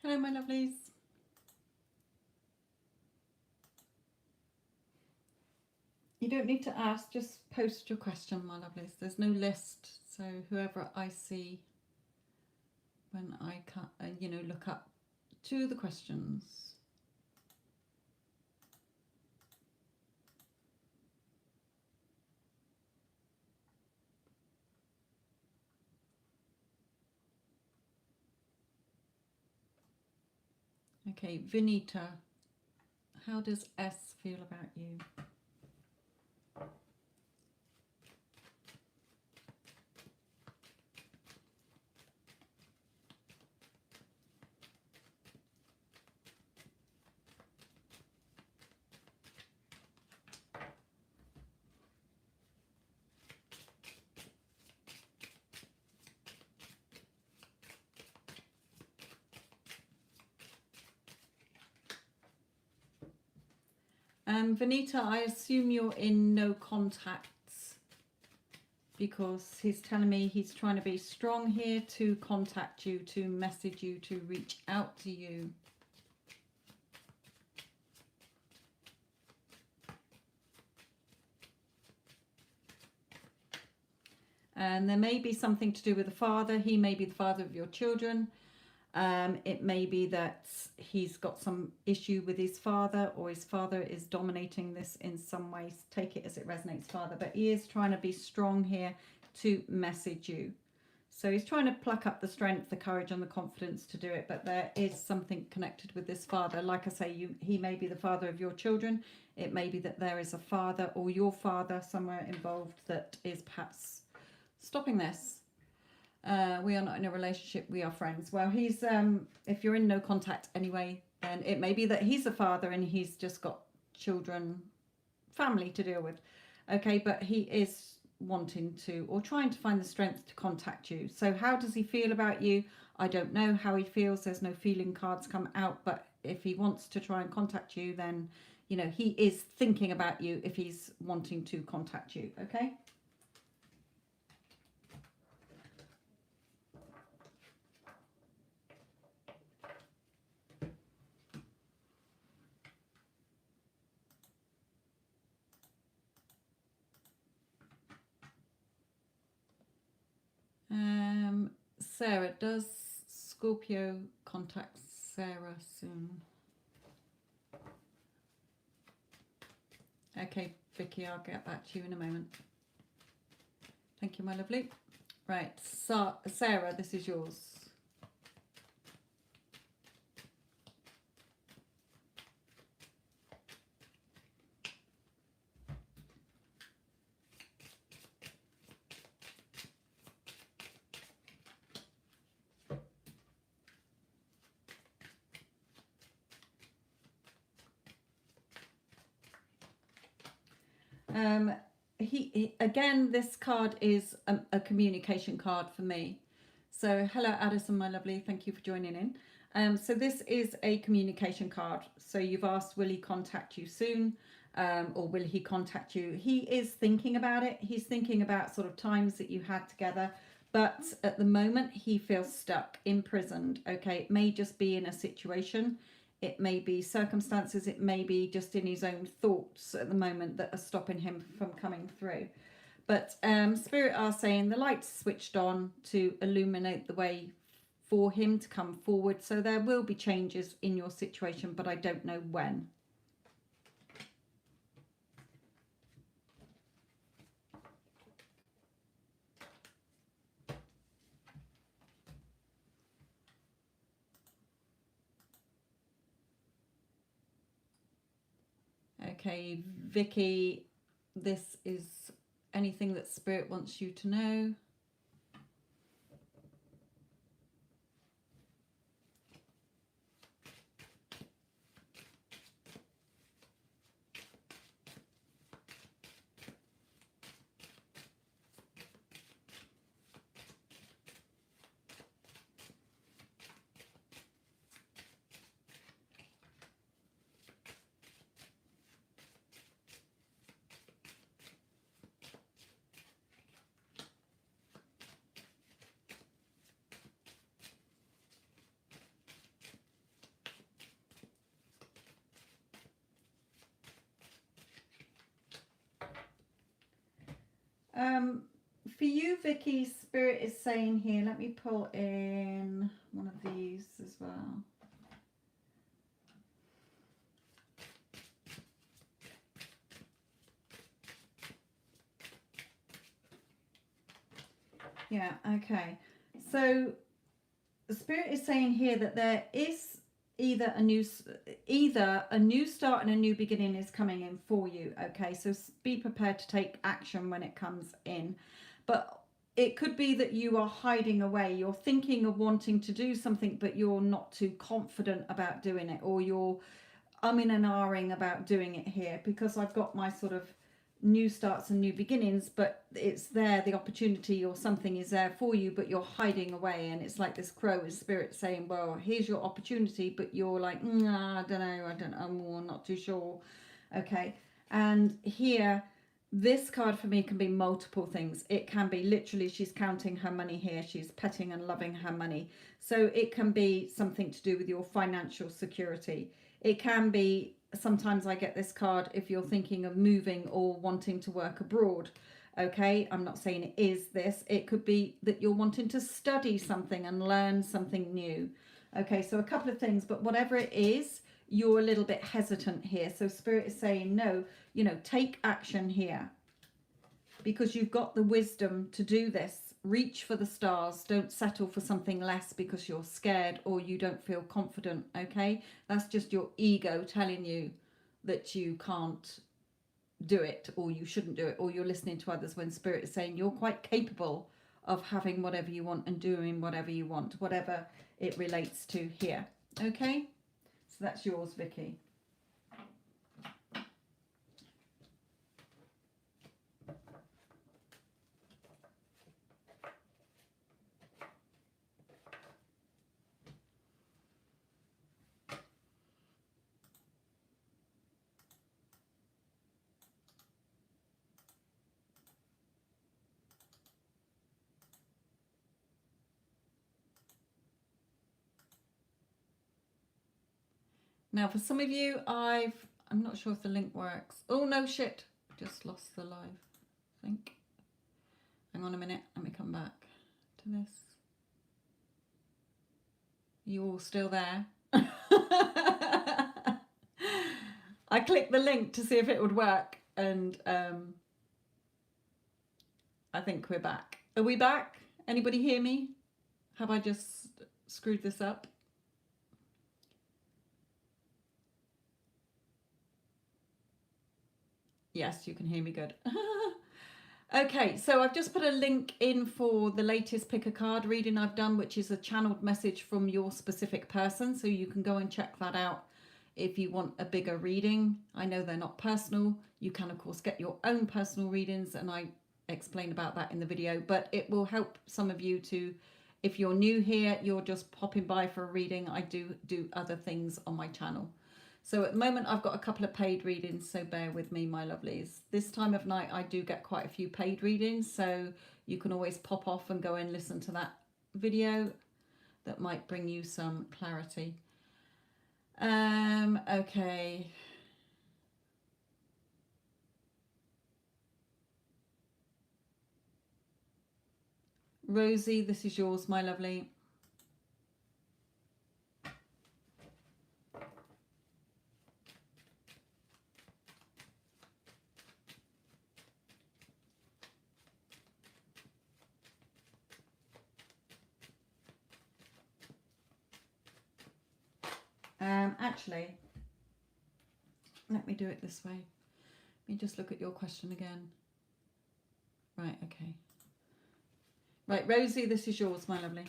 Hello, my lovelies. You don't need to ask, just post your question, my lovelies. There's no list, so whoever I see when I look up to the questions. Okay, Vinita, how does S feel about you? Vinita, I assume you're in no contacts because he's telling me he's trying to be strong here to contact you, to message you, to reach out to you. And there may be something to do with the father. He may be the father of your children. It may be that he's got some issue with his father, or his father is dominating this in some ways. Take it as it resonates, father. But he is trying to be strong here to message you. So he's trying to pluck up the strength, the courage and the confidence to do it. But there is something connected with this father. Like I say, he may be the father of your children. It may be that there is a father or your father somewhere involved that is perhaps stopping this. We are not in a relationship, we are friends. Well, he's if you're in no contact anyway, then it may be that he's a father and he's just got children, family to deal with. Okay, but he is wanting to, or trying to find the strength to contact you. So how does he feel about you? I don't know how he feels. There's no feeling cards come out, but if he wants to try and contact you, then he is thinking about you if he's wanting to contact you. Okay. Sarah, does Scorpio contact Sarah soon? Okay, Vicky, I'll get back to you in a moment. Thank you, my lovely. Right, so Sarah, this is yours. He again, this card is a communication card for me. So hello, Addison, my lovely. Thank you for joining in. So this is a communication card. So you've asked, will he contact you soon? Or will he contact you? He is thinking about it. He's thinking about sort of times that you had together. But at the moment, he feels stuck, imprisoned. Okay, it may just be in a situation. It may be circumstances, it may be just in his own thoughts at the moment that are stopping him from coming through. But Spirit are saying the light's switched on to illuminate the way for him to come forward. So there will be changes in your situation, but I don't know when. Okay, Vicky, this is anything that Spirit wants you to know. For you, Vicky, Spirit is saying here, let me pull in one of these as well. Yeah, okay. So the Spirit is saying here that there is either a new start and a new beginning is coming in for you. Okay, so be prepared to take action when it comes in. But it could be that you are hiding away. You're thinking of wanting to do something, but you're not too confident about doing it, or you're umming and ahhing about doing it here, because I've got my sort of new starts and new beginnings, but it's there, the opportunity or something is there for you, but you're hiding away. And it's like this crow is Spirit saying, well, here's your opportunity, but you're like, I don't know, I'm not too sure. Okay. And here, this card for me can be multiple things. It can be literally she's counting her money here, she's petting and loving her money. So it can be something to do with your financial security. It can be, sometimes I get this card if you're thinking of moving or wanting to work abroad. Okay, I'm not saying it is this. It could be that you're wanting to study something and learn something new. Okay, so a couple of things, but whatever it is, you're a little bit hesitant here. So Spirit is saying, no, take action here, because you've got the wisdom to do this. Reach for the stars. Don't settle for something less because you're scared or you don't feel confident. Okay, that's just your ego telling you that you can't do it, or you shouldn't do it, or you're listening to others, when Spirit is saying you're quite capable of having whatever you want and doing whatever you want, whatever it relates to here. Okay, so that's yours, Vicky. Now, for some of you, I'm not sure if the link works. Oh, no, shit. Just lost the live, I think. Hang on a minute. Let me come back to this. You all still there? I clicked the link to see if it would work, and I think we're back. Are we back? Anybody hear me? Have I just screwed this up? Yes, you can hear me good. Okay, so I've just put a link in for the latest pick a card reading I've done, which is a channeled message from your specific person. So you can go and check that out if you want a bigger reading. I know they're not personal. You can, of course, get your own personal readings, and I explain about that in the video. But it will help some of you to, if you're new here, you're just popping by for a reading. I do other things on my channel. So at the moment I've got a couple of paid readings, so bear with me, my lovelies. This time of night I do get quite a few paid readings, so you can always pop off and go and listen to that video. That might bring you some clarity. Okay. Rosie, this is yours, my lovely. Actually, let me do it this way. Let me just look at your question again. Right, okay. Right, Rosie, this is yours, my lovely.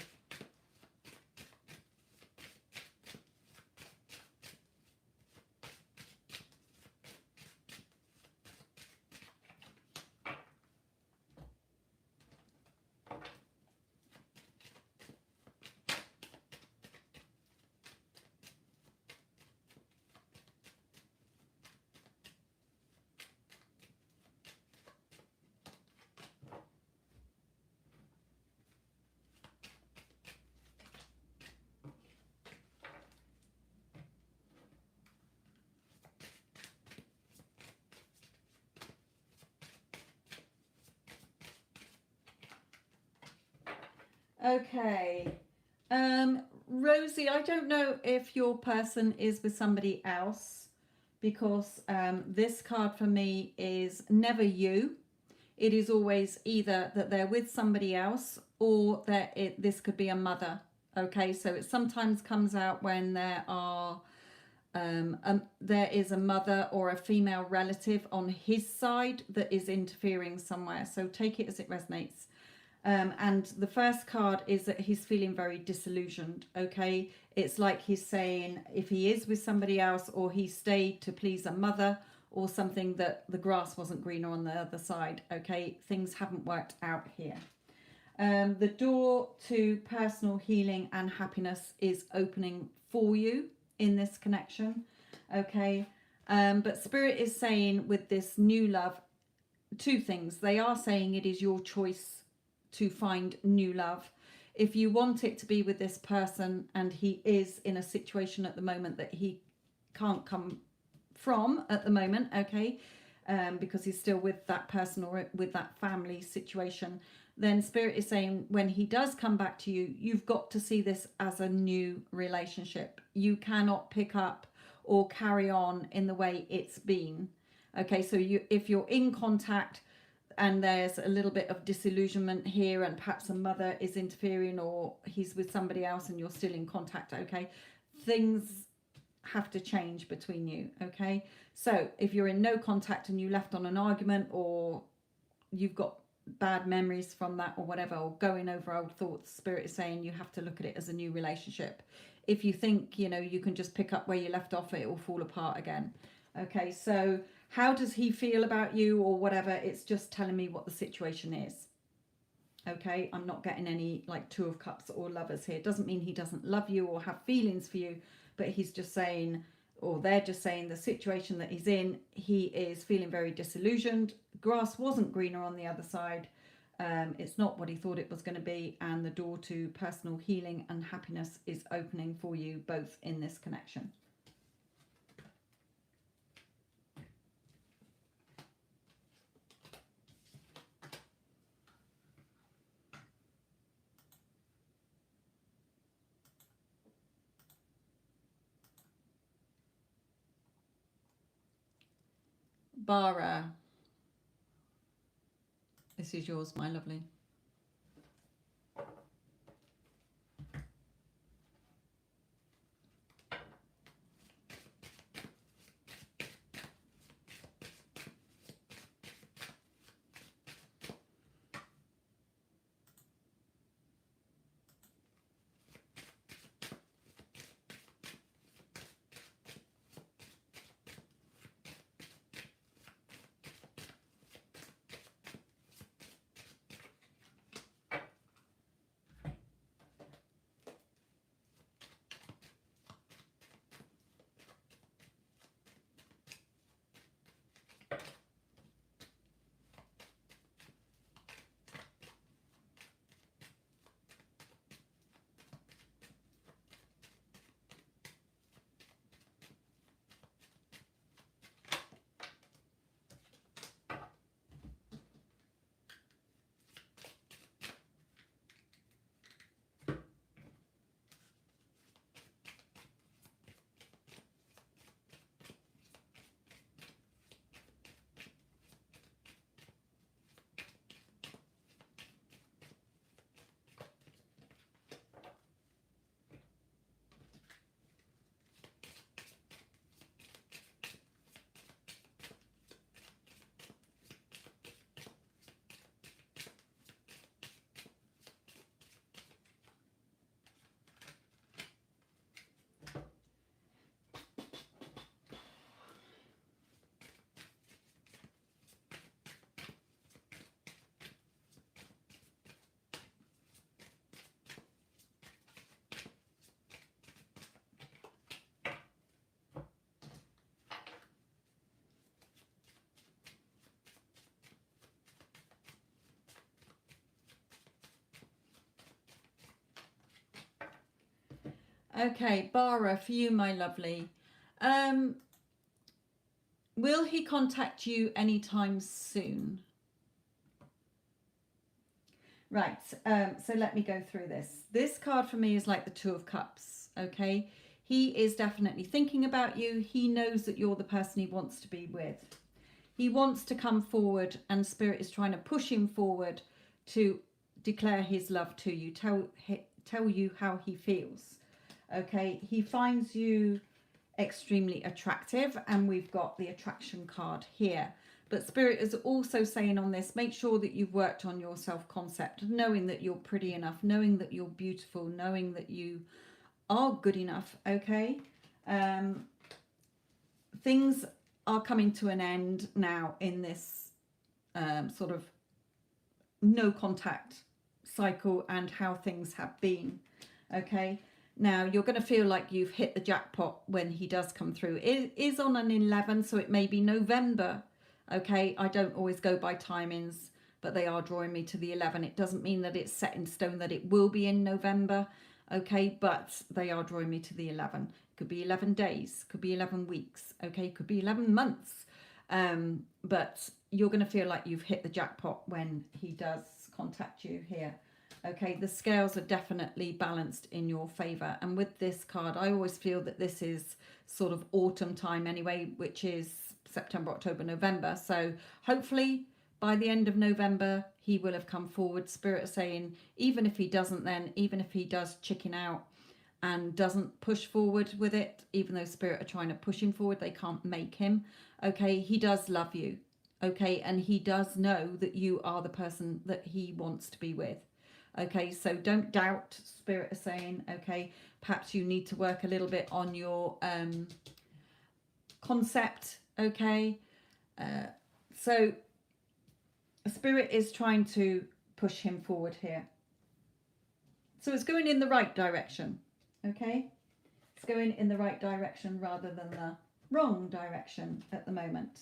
Okay. Rosie, I don't know if your person is with somebody else, because this card for me is never you. It is always either that they're with somebody else, or that this could be a mother. Okay, so it sometimes comes out when there is a mother or a female relative on his side that is interfering somewhere. So take it as it resonates. And the first card is that he's feeling very disillusioned. Okay, it's like he's saying if he is with somebody else, or he stayed to please a mother or something, that the grass wasn't greener on the other side. Okay, things haven't worked out here. The door to personal healing and happiness is opening for you in this connection. Okay, but Spirit is saying with this new love, two things. They are saying it is your choice to find new love. If you want it to be with this person, and he is in a situation at the moment that he can't come from at the moment, okay, because he's still with that person or with that family situation, then Spirit is saying when he does come back to you, you've got to see this as a new relationship. You cannot pick up or carry on in the way it's been. Okay, so if you're in contact and there's a little bit of disillusionment here, and perhaps a mother is interfering, or he's with somebody else and you're still in contact, okay, things have to change between you. Okay, so if you're in no contact and you left on an argument, or you've got bad memories from that or whatever, or going over old thoughts, Spirit is saying you have to look at it as a new relationship. If you think you can just pick up where you left off, it will fall apart again. Okay, so how does he feel about you or whatever? It's just telling me what the situation is. Okay, I'm not getting any like Two of Cups or Lovers here. It doesn't mean he doesn't love you or have feelings for you, but he's just saying, or they're just saying, the situation that he's in, he is feeling very disillusioned. Grass wasn't greener on the other side. It's not what he thought it was going to be, and the door to personal healing and happiness is opening for you both in this connection. Bara, this is yours, my lovely. Okay, Bara, for you, my lovely. Will he contact you anytime soon? Right, so let me go through this. This card for me is like the Two of Cups, okay? He is definitely thinking about you. He knows that you're the person he wants to be with. He wants to come forward, and Spirit is trying to push him forward to declare his love to you, tell you how he feels, okay? He finds you extremely attractive, and we've got the attraction card here. But Spirit is also saying on this, make sure that you've worked on your self-concept, knowing that you're pretty enough, knowing that you're beautiful, knowing that you are good enough, okay? Things are coming to an end now in this sort of no contact cycle and how things have been, okay? Now, you're going to feel like you've hit the jackpot when he does come through. It is on an 11, so it may be November, okay? I don't always go by timings, but they are drawing me to the 11. It doesn't mean that it's set in stone that it will be in November, okay? But they are drawing me to the 11. It could be 11 days, could be 11 weeks, okay? Could be 11 months. But you're going to feel like you've hit the jackpot when he does contact you here. Okay, the scales are definitely balanced in your favor. And with this card, I always feel that this is sort of autumn time anyway, which is September, October, November. So hopefully by the end of November, he will have come forward. Spirit is saying, even if he doesn't then, even if he does chicken out and doesn't push forward with it, even though Spirit are trying to push him forward, they can't make him. Okay, he does love you. Okay, and he does know that you are the person that he wants to be with. Okay, so don't doubt, Spirit is saying, okay, perhaps you need to work a little bit on your concept, okay? So Spirit is trying to push him forward here. So it's going in the right direction, okay? It's going in the right direction rather than the wrong direction at the moment.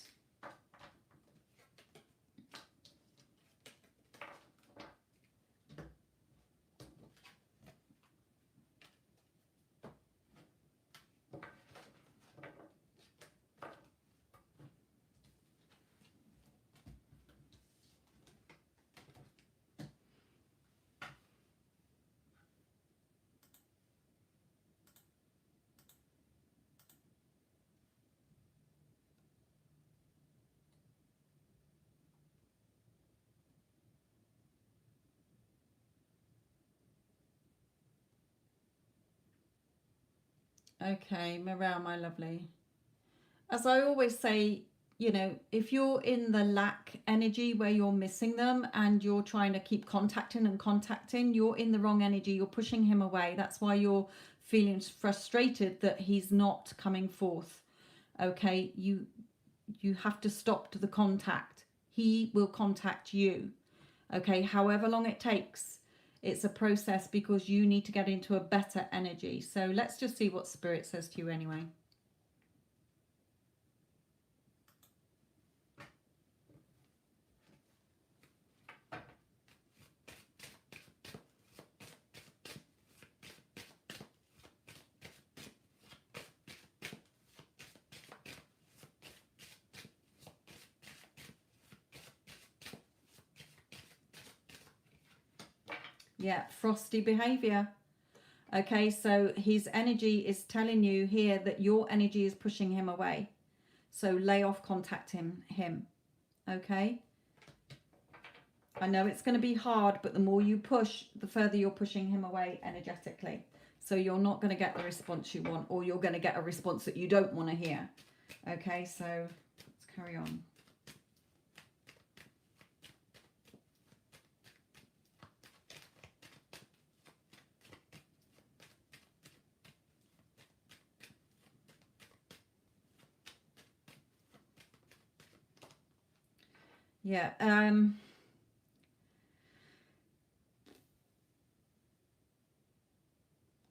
Okay, Morale, my lovely. As I always say, you know, if you're in the lack energy where you're missing them and you're trying to keep contacting and contacting, you're in the wrong energy. You're pushing him away. That's why you're feeling frustrated that he's not coming forth. Okay, you have to stop the contact. He will contact you. Okay, however long it takes. It's a process because you need to get into a better energy. So let's just see what Spirit says to you anyway. Yeah, frosty behavior. Okay, so his energy is telling you here that your energy is pushing him away. So lay off contacting him. Okay? I know it's going to be hard, but the more you push, the further you're pushing him away energetically. So you're not going to get the response you want, or you're going to get a response that you don't want to hear. Okay, so let's carry on. Yeah,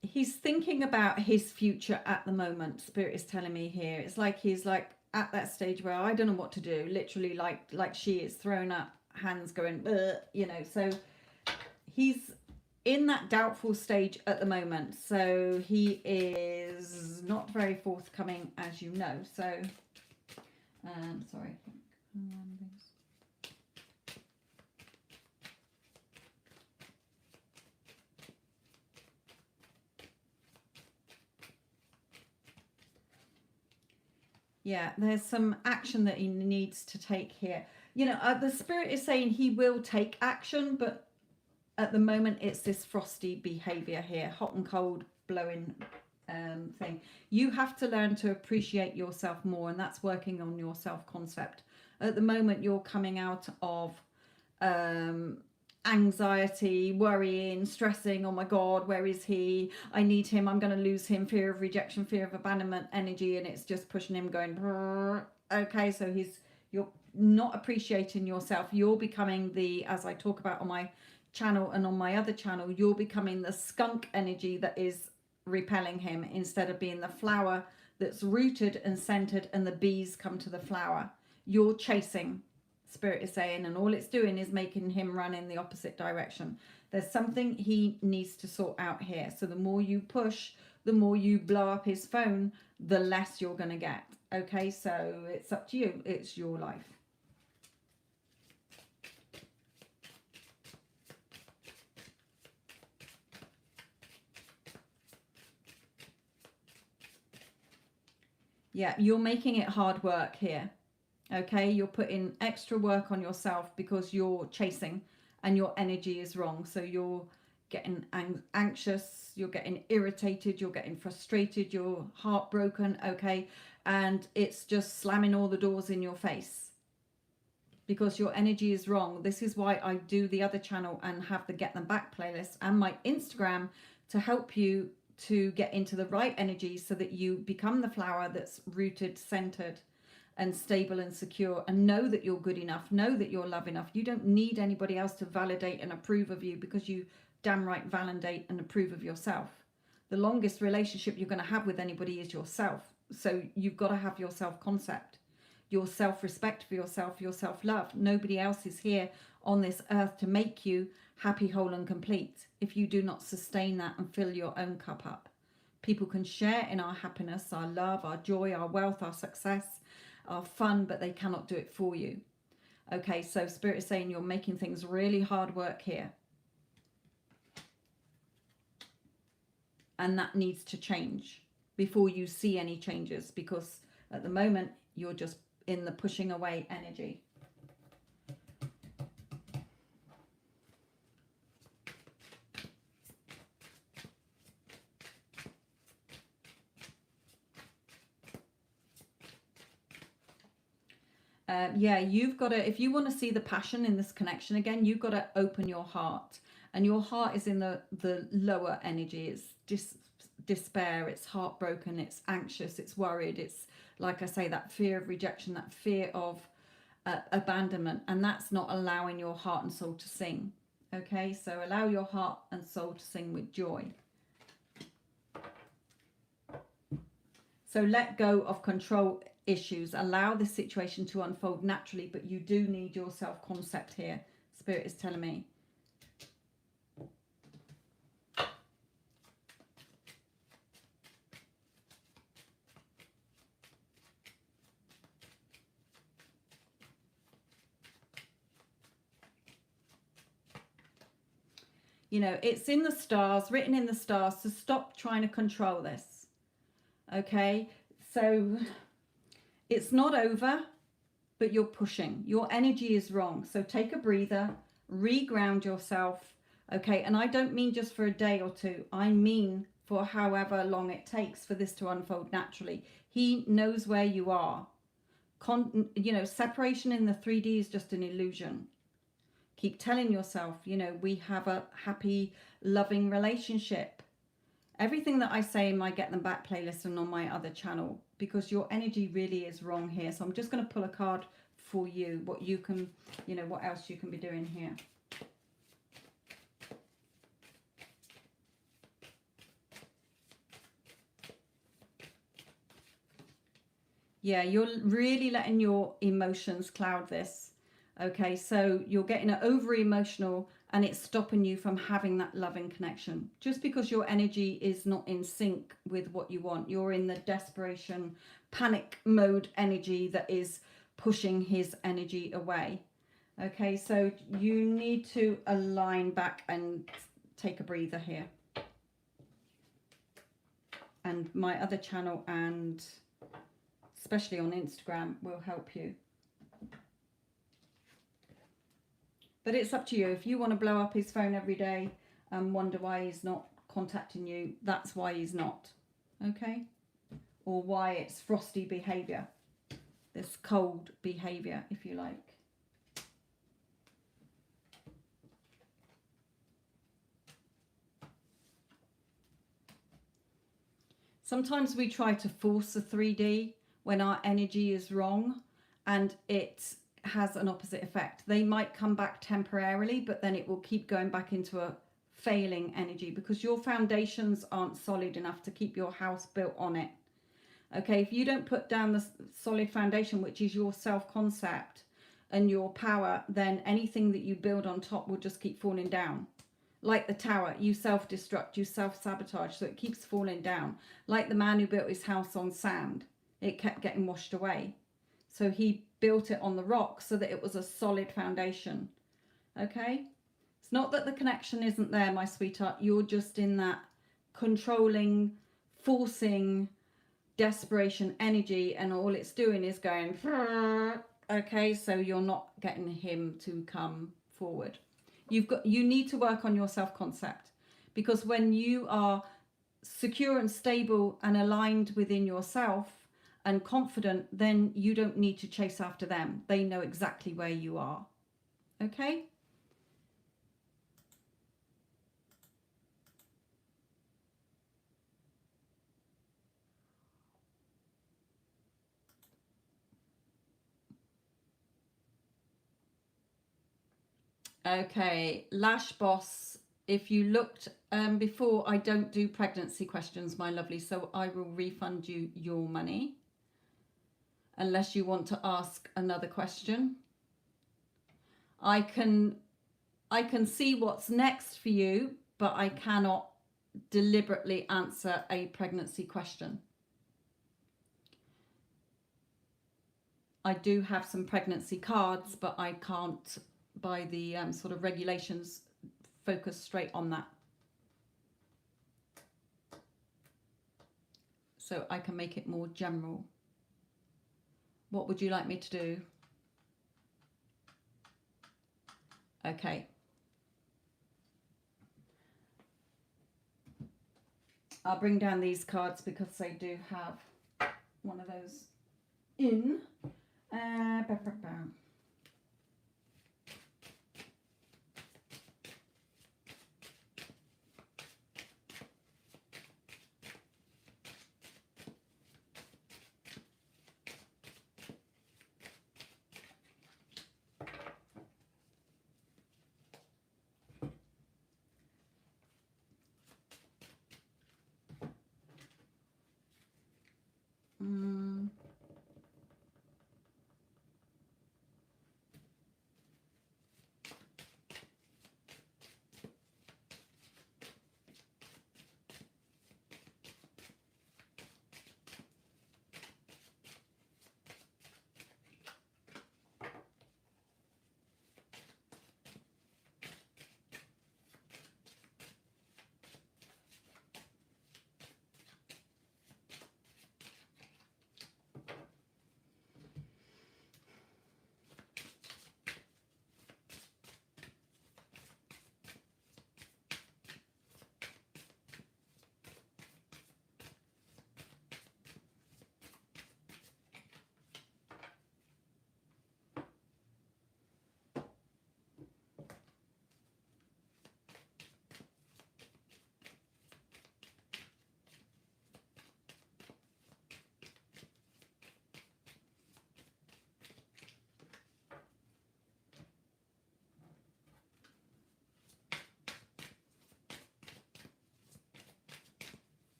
he's thinking about his future at the moment. Spirit is telling me here. It's like he's like at that stage where I don't know what to do. Literally like she is throwing up hands going, you know. So he's in that doubtful stage at the moment. So he is not very forthcoming, as you know. So, sorry. Yeah, there's some action that he needs to take here. You know, the spirit is saying he will take action, but at the moment it's this frosty behavior here, hot and cold blowing thing. You have to learn to appreciate yourself more, and that's working on your self-concept. At the moment, you're coming out of um, anxiety, worrying, stressing. Oh my God, where is he? I need him. I'm going to lose him. Fear of rejection, fear of abandonment energy, and it's just pushing him going. Brrr. Okay, so you're not appreciating yourself. You're becoming the, as I talk about on my channel and on my other channel, you're becoming the skunk energy that is repelling him instead of being the flower that's rooted and centered, and the bees come to the flower. You're chasing, spirit is saying, and all it's doing is making him run in the opposite direction. There's something he needs to sort out here. So the more you push, the more you blow up his phone, the less you're going to get. Okay, so it's up to you. It's your life. Yeah, you're making it hard work here. Okay, you're putting extra work on yourself because you're chasing and your energy is wrong. So you're getting anxious, you're getting irritated, you're getting frustrated, you're heartbroken. Okay, and it's just slamming all the doors in your face because your energy is wrong. This is why I do the other channel and have the Get Them Back playlist and my Instagram to help you to get into the right energy so that you become the flower that's rooted, centered, and stable and secure, and know that you're good enough, know that you're love enough. You don't need anybody else to validate and approve of you, because you damn right validate and approve of yourself. The longest relationship you're going to have with anybody is yourself. So you've got to have your self-concept, your self-respect for yourself, your self-love. Nobody else is here on this earth to make you happy, whole and complete if you do not sustain that and fill your own cup up. People can share in our happiness, our love, our joy, our wealth, our success, our fun, but they cannot do it for you. Okay, so Spirit is saying you're making things really hard work here. And that needs to change before you see any changes, because at the moment you're just in the pushing away energy. Yeah, you've got to, if you want to see the passion in this connection again, you've got to open your heart. And your heart is in the lower energy. It's despair, it's heartbroken, it's anxious, it's worried. It's, like I say, that fear of rejection, that fear of abandonment. And that's not allowing your heart and soul to sing. Okay, so allow your heart and soul to sing with joy. So let go of control issues. Allow the situation to unfold naturally, but you do need your self-concept here. Spirit is telling me. You know, it's in the stars, written in the stars, to stop trying to control this. Okay, so it's not over, but you're pushing. Your energy is wrong. So take a breather, reground yourself. Okay, and I don't mean just for a day or two. I mean for however long it takes for this to unfold naturally. He knows where you are. You know, separation in the 3D is just an illusion. Keep telling yourself, you know, we have a happy, loving relationship. Everything that I say in my Get Them Back playlist and on my other channel, because your energy really is wrong here. So I'm just going to pull a card for you, what you can, you know, what else you can be doing here. Yeah, you're really letting your emotions cloud this. Okay, so you're getting over emotional and it's stopping you from having that loving connection. Just because your energy is not in sync with what you want. You're in the desperation, panic mode energy that is pushing his energy away. Okay, so you need to align back and take a breather here. And my other channel and especially on Instagram, will help you. But it's up to you. If you want to blow up his phone every day and wonder why he's not contacting you, that's why he's not. Okay? Or why it's frosty behaviour. This cold behaviour, if you like. Sometimes we try to force a 3D when our energy is wrong and it has an opposite effect. They might come back temporarily, but then it will keep going back into a failing energy because your foundations aren't solid enough to keep your house built on it. Okay, if you don't put down the solid foundation, which is your self-concept and your power, then anything that you build on top will just keep falling down. Like the tower, you self-destruct, you self-sabotage, so it keeps falling down. Like the man who built his house on sand, it kept getting washed away. So he built it on the rock so that it was a solid foundation. Okay? It's not that the connection isn't there, my sweetheart. You're just in that controlling, forcing, desperation energy, and all it's doing is going, okay, so you're not getting him to come forward. You need to work on your self-concept, because when you are secure and stable and aligned within yourself and confident, then you don't need to chase after them. They know exactly where you are. Okay? Okay, Lash Boss, if you looked before, I don't do pregnancy questions, my lovely, so I will refund you your money unless you want to ask another question. I can see what's next for you, but I cannot deliberately answer a pregnancy question. I do have some pregnancy cards, but I can't, by the sort of regulations, focus straight on that. So I can make it more general. What would you like me to do? Okay. I'll bring down these cards because they do have one of those in.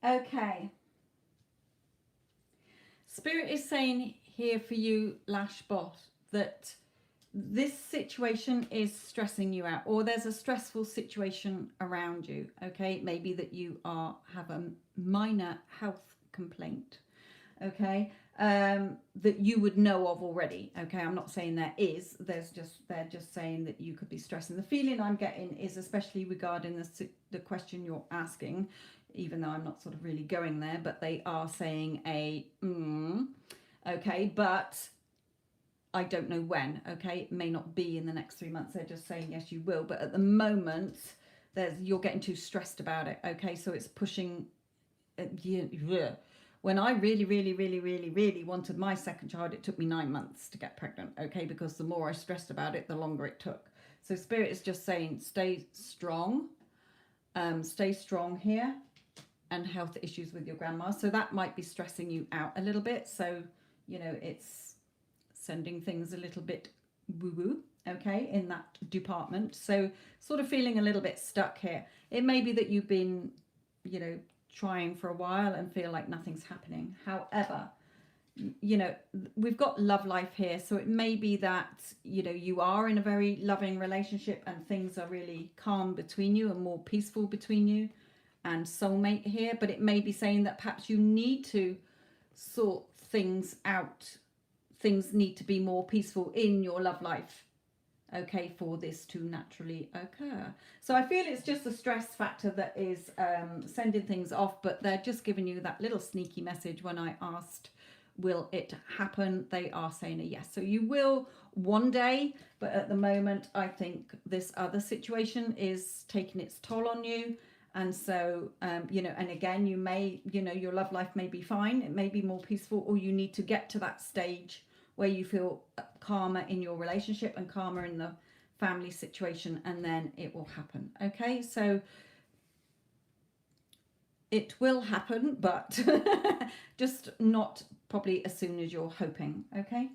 Okay. Spirit is saying here for you, Lash Boss, that this situation is stressing you out, or there's a stressful situation around you. Okay, maybe that you have a minor health complaint. Okay, that you would know of already. Okay, I'm not saying there is. They're just saying that you could be stressing. The feeling I'm getting is, especially regarding the question you're asking, even though I'm not sort of really going there, but they are saying okay, but I don't know when. Okay, it may not be in the next 3 months. They're just saying yes, you will, but at the moment, you're getting too stressed about it. Okay, so it's pushing. When I really, really, really, really, really wanted my second child, it took me 9 months to get pregnant. Okay, because the more I stressed about it, the longer it took. So Spirit is just saying, stay strong here, and health issues with your grandma. So that might be stressing you out a little bit. So, it's sending things a little bit woo-woo, okay, in that department. So sort of feeling a little bit stuck here. It may be that you've been, trying for a while and feel like nothing's happening. However, we've got love life here. So it may be that, you are in a very loving relationship and things are really calm between you and more peaceful between you and soulmate here. But it may be saying that perhaps you need to sort things out. Things need to be more peaceful in your love life, okay, for this to naturally occur. So I feel it's just a stress factor that is sending things off, but they're just giving you that little sneaky message. When I asked, will it happen, they are saying a yes. So you will one day, but at the moment, I think this other situation is taking its toll on you. And so, and again, you may, your love life may be fine. It may be more peaceful, or you need to get to that stage where you feel calmer in your relationship and calmer in the family situation, and then it will happen. Okay, so it will happen, but just not probably as soon as you're hoping. Okay.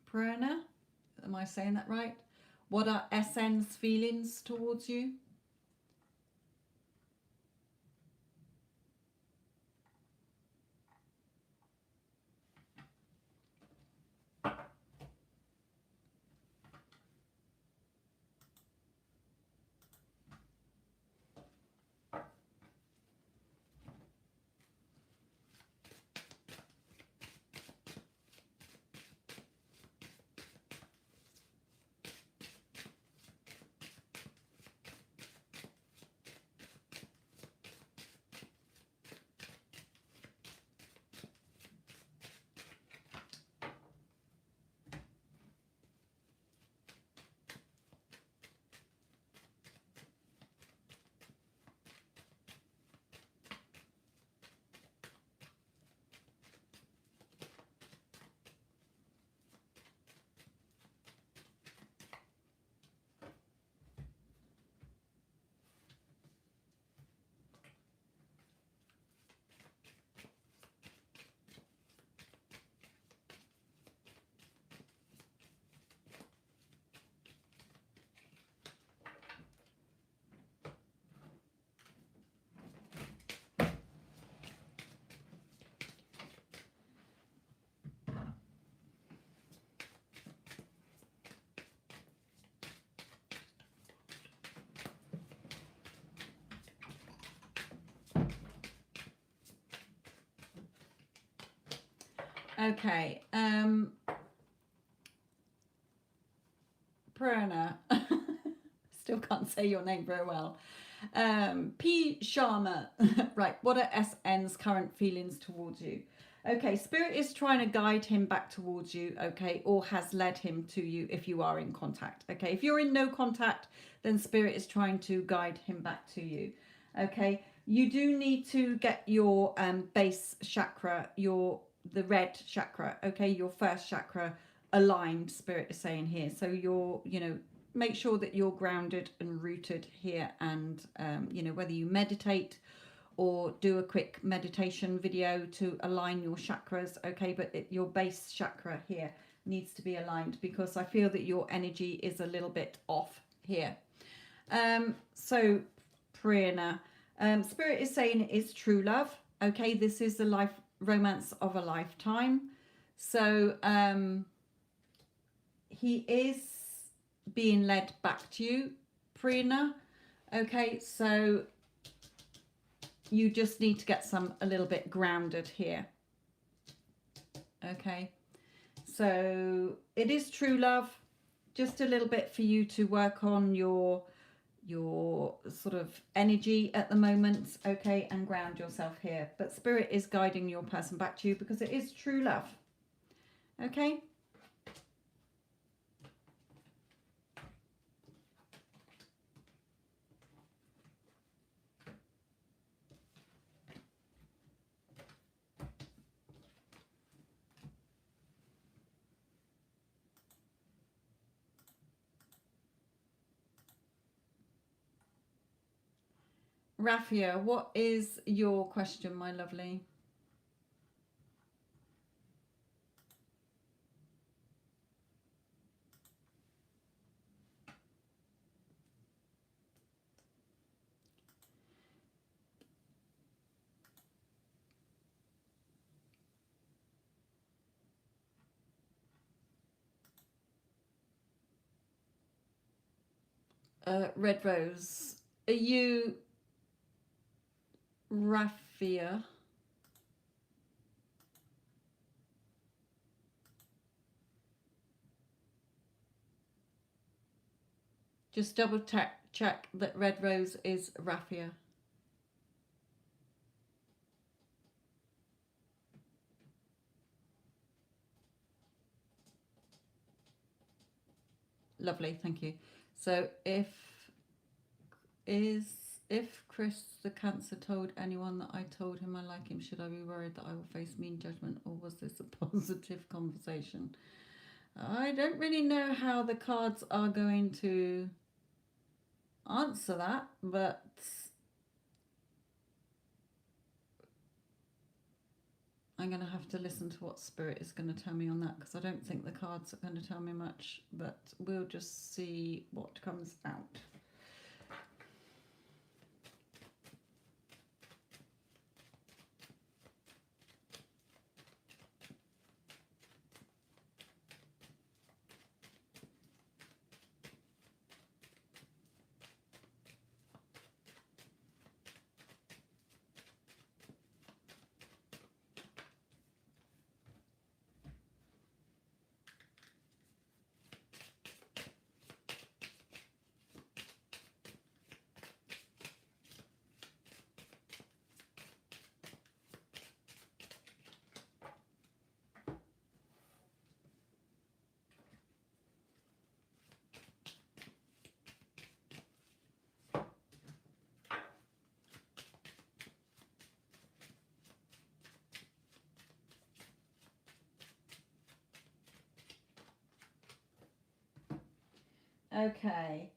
Prana, am I saying that right? What are SN's feelings towards you? Okay, Prana, still can't say your name very well. P. Sharma. Right. What are SN's current feelings towards you? Okay. Spirit is trying to guide him back towards you. Okay. Or has led him to you if you are in contact. Okay. If you're in no contact, then Spirit is trying to guide him back to you. Okay. You do need to get your base chakra, the red chakra. Okay. Your first chakra aligned, Spirit is saying here. So you're, make sure that you're grounded and rooted here, and whether you meditate or do a quick meditation video to align your chakras. Okay, but your base chakra here needs to be aligned, because I feel that your energy is a little bit off here. So Prerna, Spirit is saying it is true love. Okay, this is the romance of a lifetime. So he is being led back to you, Prerna. Okay, so you just need to get a little bit grounded here. Okay, so it is true love. Just a little bit for you to work on your sort of energy at the moment, okay, and ground yourself here. But Spirit is guiding your person back to you because it is true love. Okay. Raffia, what is your question, my lovely? Red Rose, are you Raffia? Just double check that Red Rose is Raffia. Lovely, thank you. So if Chris the Cancer told anyone that I told him I like him, should I be worried that I will face mean judgment, or was this a positive conversation? I don't really know how the cards are going to answer that, but I'm going to have to listen to what Spirit is going to tell me on that, because I don't think the cards are going to tell me much, but we'll just see what comes out. Okay.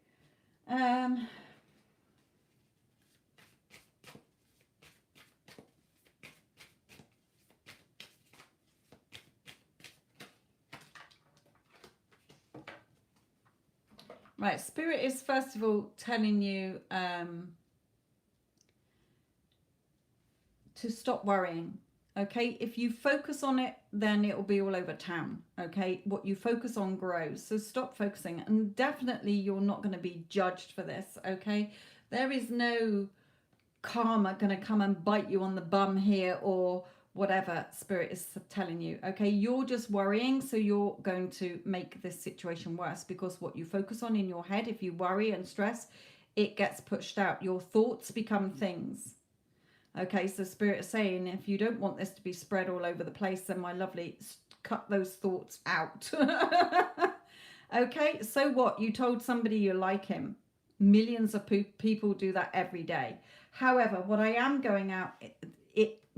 Right, Spirit is first of all telling you to stop worrying. Okay, if you focus on it, then it will be all over town. Okay, what you focus on grows. So stop focusing, and definitely you're not going to be judged for this. Okay, there is no karma going to come and bite you on the bum here, or whatever Spirit is telling you. Okay, you're just worrying, so you're going to make this situation worse, because what you focus on in your head, if you worry and stress, it gets pushed out. Your thoughts become things. Okay, so Spirit is saying, if you don't want this to be spread all over the place, then my lovely, cut those thoughts out. Okay, so what? You told somebody you like him. Millions of people do that every day. However, what I am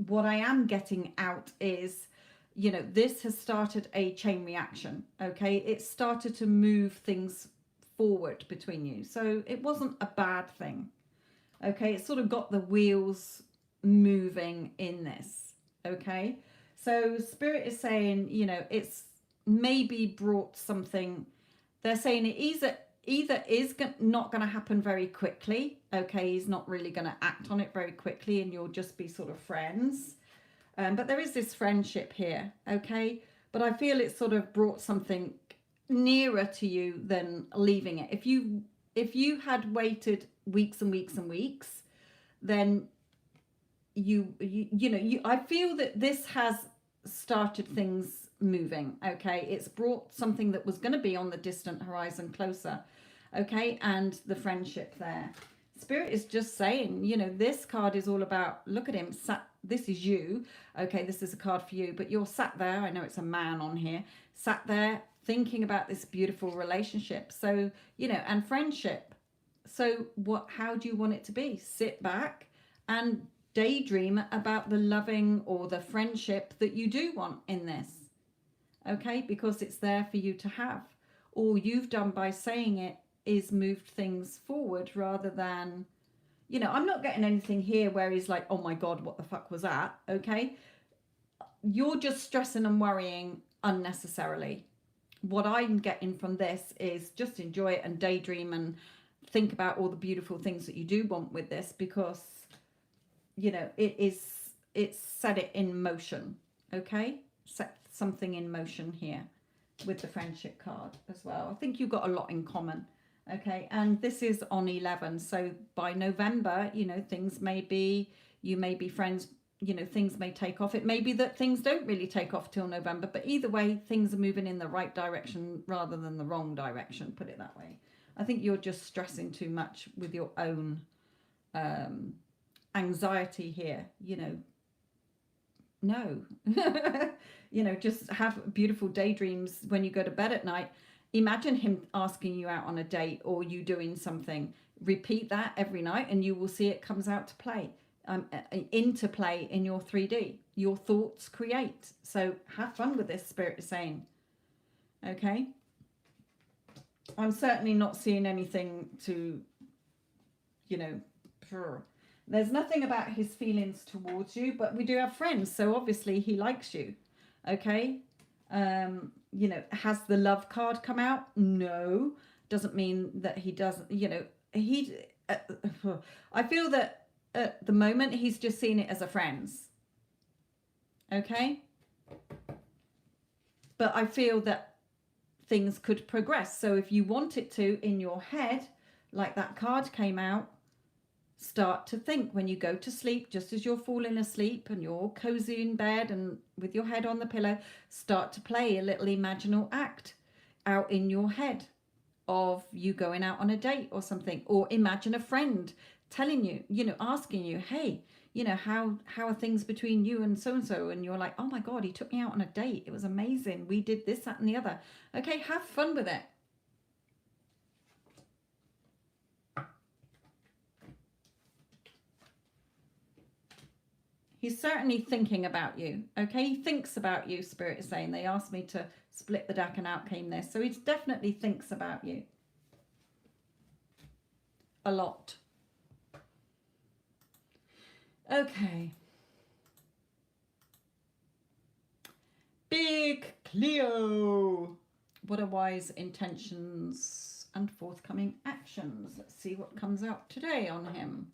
what I am getting out is, you know, this has started a chain reaction. Okay, it started to move things forward between you. So it wasn't a bad thing. Okay, it sort of got the wheels moving in this. Okay, so Spirit is saying, you know, it's maybe brought something. They're saying it either is not going to happen very quickly. Okay, he's not really going to act on it very quickly, and you'll just be sort of friends. But there is this friendship here. Okay, but I feel it sort of brought something nearer to you than leaving it. If you had waited weeks and weeks and weeks, then you know, I feel that this has started things moving. Okay, it's brought something that was going to be on the distant horizon closer. Okay, and the friendship there. Spirit is just saying, you know, this card is all about, look at him sat, this is you. Okay, this is a card for you, but you're sat there, I know it's a man on here, sat there thinking about this beautiful relationship. So, you know, and friendship. So how do you want it to be? Sit back and daydream about the loving or the friendship that you do want in this. Okay, because it's there for you to have. All you've done by saying it is moved things forward rather than, you know, I'm not getting anything here where he's like, oh my God, what the fuck was that? Okay, you're just stressing and worrying unnecessarily. What I'm getting from this is just enjoy it and daydream and think about all the beautiful things that you do want with this, because, you know, it's set it in motion. Okay, set something in motion here with the friendship card as well. I think you've got a lot in common. Okay, and this is on 11, so by November, you know, things may be, you may be friends, you know, things may take off. It may be that things don't really take off till November, but either way, things are moving in the right direction rather than the wrong direction, put it that way. I think you're just stressing too much with your own anxiety here, you know. No. You know, just have beautiful daydreams when you go to bed at night. Imagine him asking you out on a date or you doing something. Repeat that every night and you will see it comes out to play, into play in your 3D. Your thoughts create. So have fun with this, Spirit is saying. Okay. I'm certainly not seeing anything to, you know, there's nothing about his feelings towards you, but we do have friends. So obviously he likes you. Okay. You know, has the love card come out? No. Doesn't mean that he doesn't, you know, I feel that at the moment he's just seen it as a friend's. Okay. But I feel that things could progress. So if you want it to in your head, like that card came out, start to think when you go to sleep, just as you're falling asleep and you're cozy in bed and with your head on the pillow, start to play a little imaginal act out in your head of you going out on a date or something, or imagine a friend telling you, you know, asking you, hey, you know, how are things between you and so, and you're like, oh my God, he took me out on a date, it was amazing, we did this, that and the other. Okay, have fun with it. He's certainly thinking about you. Okay, he thinks about you, Spirit is saying. They asked me to split the deck and out came this. So he definitely thinks about you. A lot. Okay. Big Cleo. What are wise intentions and forthcoming actions? Let's see what comes out today on him.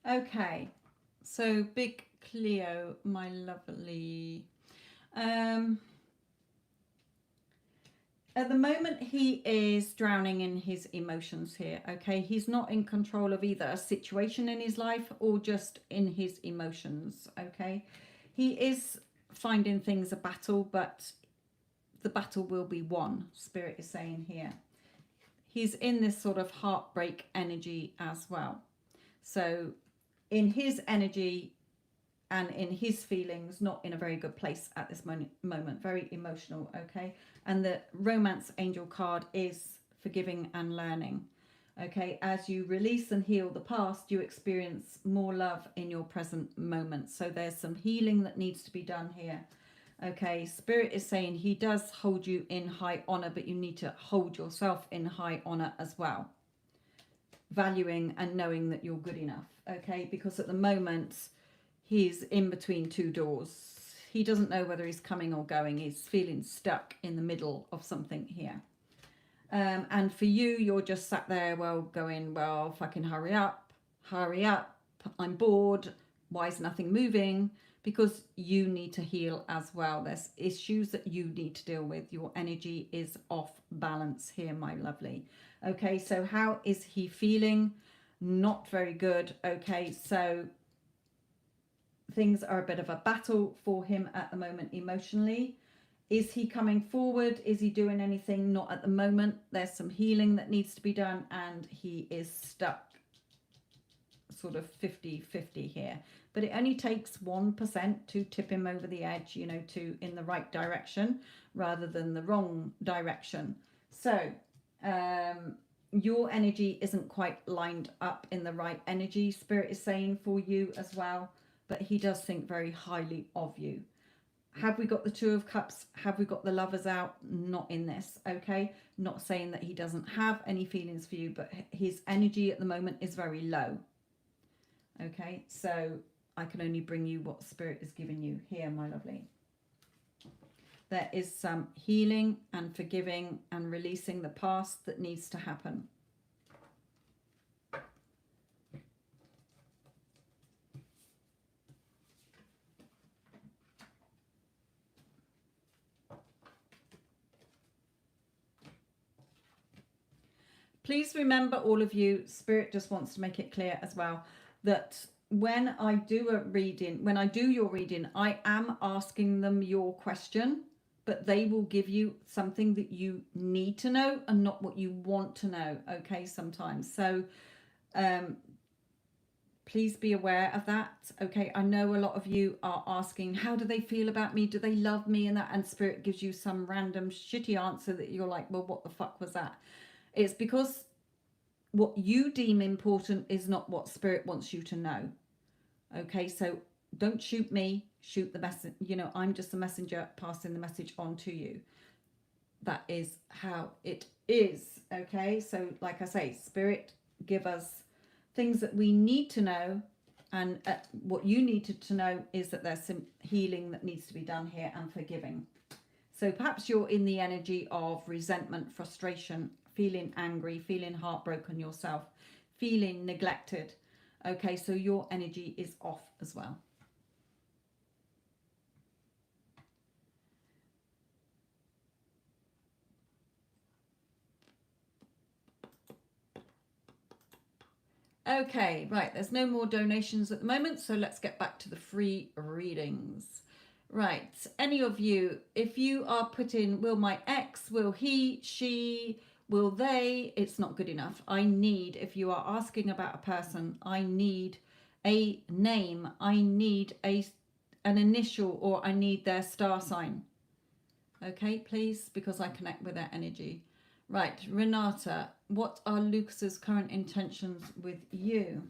Okay, so big Cleo, my lovely. Um, At the moment, he is drowning in his emotions here, okay? He's not in control of either a situation in his life or just in his emotions, okay? He is finding things a battle, but the battle will be won, Spirit is saying here. He's in this sort of heartbreak energy as well. So in his energy and in his feelings, not in a very good place at this moment, very emotional, okay? And the romance angel card is forgiving and learning, okay? As you release and heal the past, you experience more love in your present moment. So there's some healing that needs to be done here, okay? Spirit is saying he does hold you in high honor, but you need to hold yourself in high honor as well, valuing and knowing that you're good enough, okay? Because at the moment, he's in between two doors. He doesn't know whether he's coming or going. He's feeling stuck in the middle of something here. And for you, you're just sat there, well, going, well, fucking hurry up, I'm bored. Why is nothing moving? Because you need to heal as well. There's issues that you need to deal with. Your energy is off balance here, my lovely. Okay, so how is he feeling? Not very good. Okay, so things are a bit of a battle for him at the moment emotionally. Is he coming forward? Is he doing anything? Not at the moment. There's some healing that needs to be done, and he is stuck sort of 50-50 here. But it only takes 1% to tip him over the edge, you know, to in the right direction rather than the wrong direction. So your energy isn't quite lined up in the right energy, Spirit is saying, for you as well. But he does think very highly of you. Have we got the Two of Cups? Have we got the Lovers out? Not in this, okay? Not saying that he doesn't have any feelings for you, but his energy at the moment is very low. Okay, so I can only bring you what Spirit is giving you here, my lovely. There is some healing and forgiving and releasing the past that needs to happen. Please remember, all of you, Spirit just wants to make it clear as well, that when I do a reading, when I do your reading, I am asking them your question, but they will give you something that you need to know and not what you want to know, okay, sometimes. So please be aware of that, okay? I know a lot of you are asking, how do they feel about me? Do they love me? And that, and Spirit gives you some random shitty answer that you're like, well, what the fuck was that? It's because what you deem important is not what Spirit wants you to know. Okay, so don't shoot me, shoot the message. You know, I'm just a messenger passing the message on to you. That is how it is. Okay, so like I say, Spirit, give us things that we need to know. And what you needed to know is that there's some healing that needs to be done here and forgiving. So perhaps you're in the energy of resentment, frustration, feeling angry, feeling heartbroken yourself, feeling neglected. Okay, so your energy is off as well. Okay, right, there's no more donations at the moment, so let's get back to the free readings. Right, any of you, if you are putting, will my ex, will he, she, will they, it's not good enough. I need, if you are asking about a person, I need a name, I need an initial, or I need their star sign. Okay, please, because I connect with their energy. Right, Renata, what are Lucas's current intentions with you?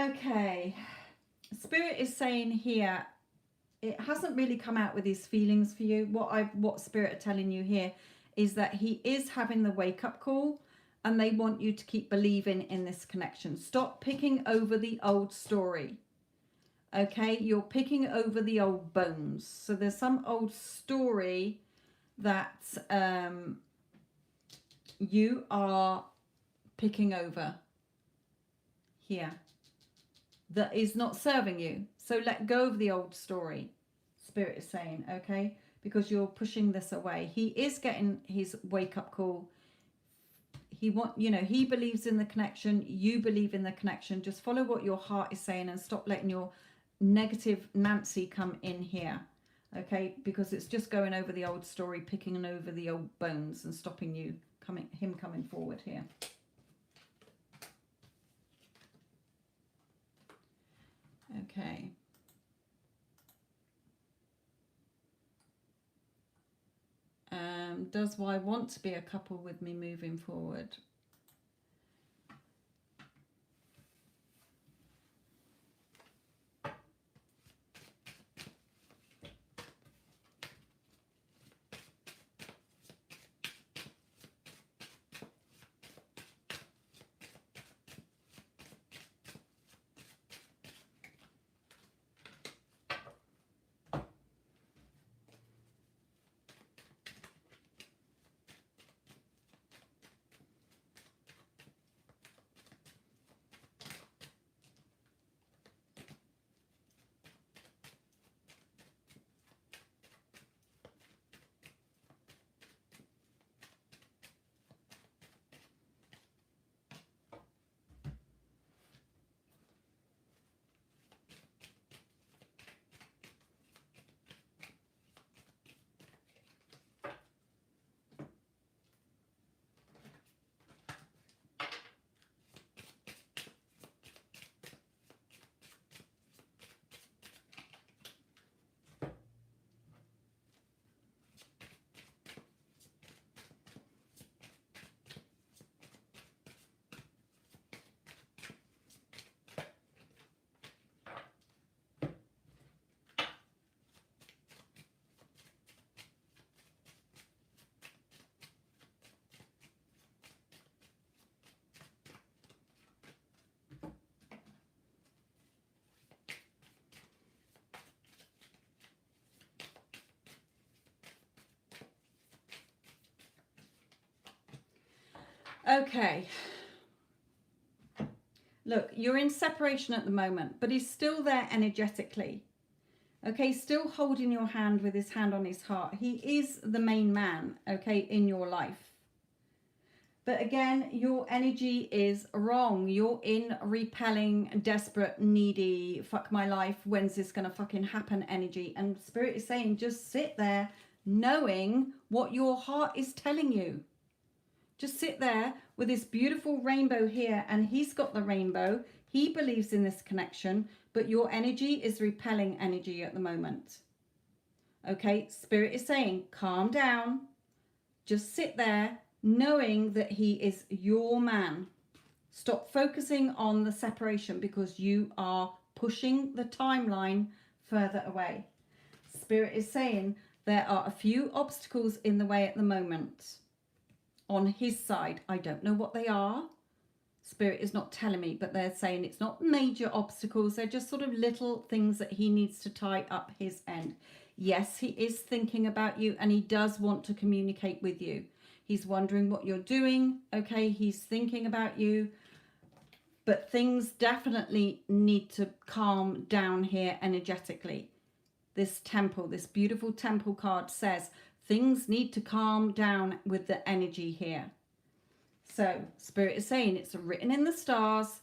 Okay. Spirit is saying here, it hasn't really come out with his feelings for you. What Spirit are telling you here is that he is having the wake up call, and they want you to keep believing in this connection. Stop picking over the old story. Okay, you're picking over the old bones. So there's some old story that you are picking over here that is not serving you. So let go of the old story, Spirit is saying, okay? Because you're pushing this away. He is getting his wake up call. He he believes in the connection. You believe in the connection. Just follow what your heart is saying and stop letting your negative Nancy come in here. Okay? Because it's just going over the old story, picking over the old bones and stopping him coming forward here. Okay. Does Y want to be a couple with me moving forward? Okay. Look, you're in separation at the moment, but he's still there energetically. Okay, still holding your hand with his hand on his heart. He is the main man, okay, in your life. But again, your energy is wrong. You're in repelling, desperate, needy, fuck my life, when's this gonna fucking happen energy. And Spirit is saying, just sit there knowing what your heart is telling you. Just sit there with this beautiful rainbow here, and he's got the rainbow. He believes in this connection, but your energy is repelling energy at the moment. Okay, Spirit is saying, calm down. Just sit there knowing that he is your man. Stop focusing on the separation because you are pushing the timeline further away. Spirit is saying there are a few obstacles in the way at the moment. On his side, I don't know what they are. Spirit is not telling me, but they're saying it's not major obstacles. They're just sort of little things that he needs to tie up his end. Yes, he is thinking about you and he does want to communicate with you. He's wondering what you're doing. Okay, he's thinking about you. But things definitely need to calm down here energetically. This temple, this beautiful temple card says, things need to calm down with the energy here. So Spirit is saying it's written in the stars.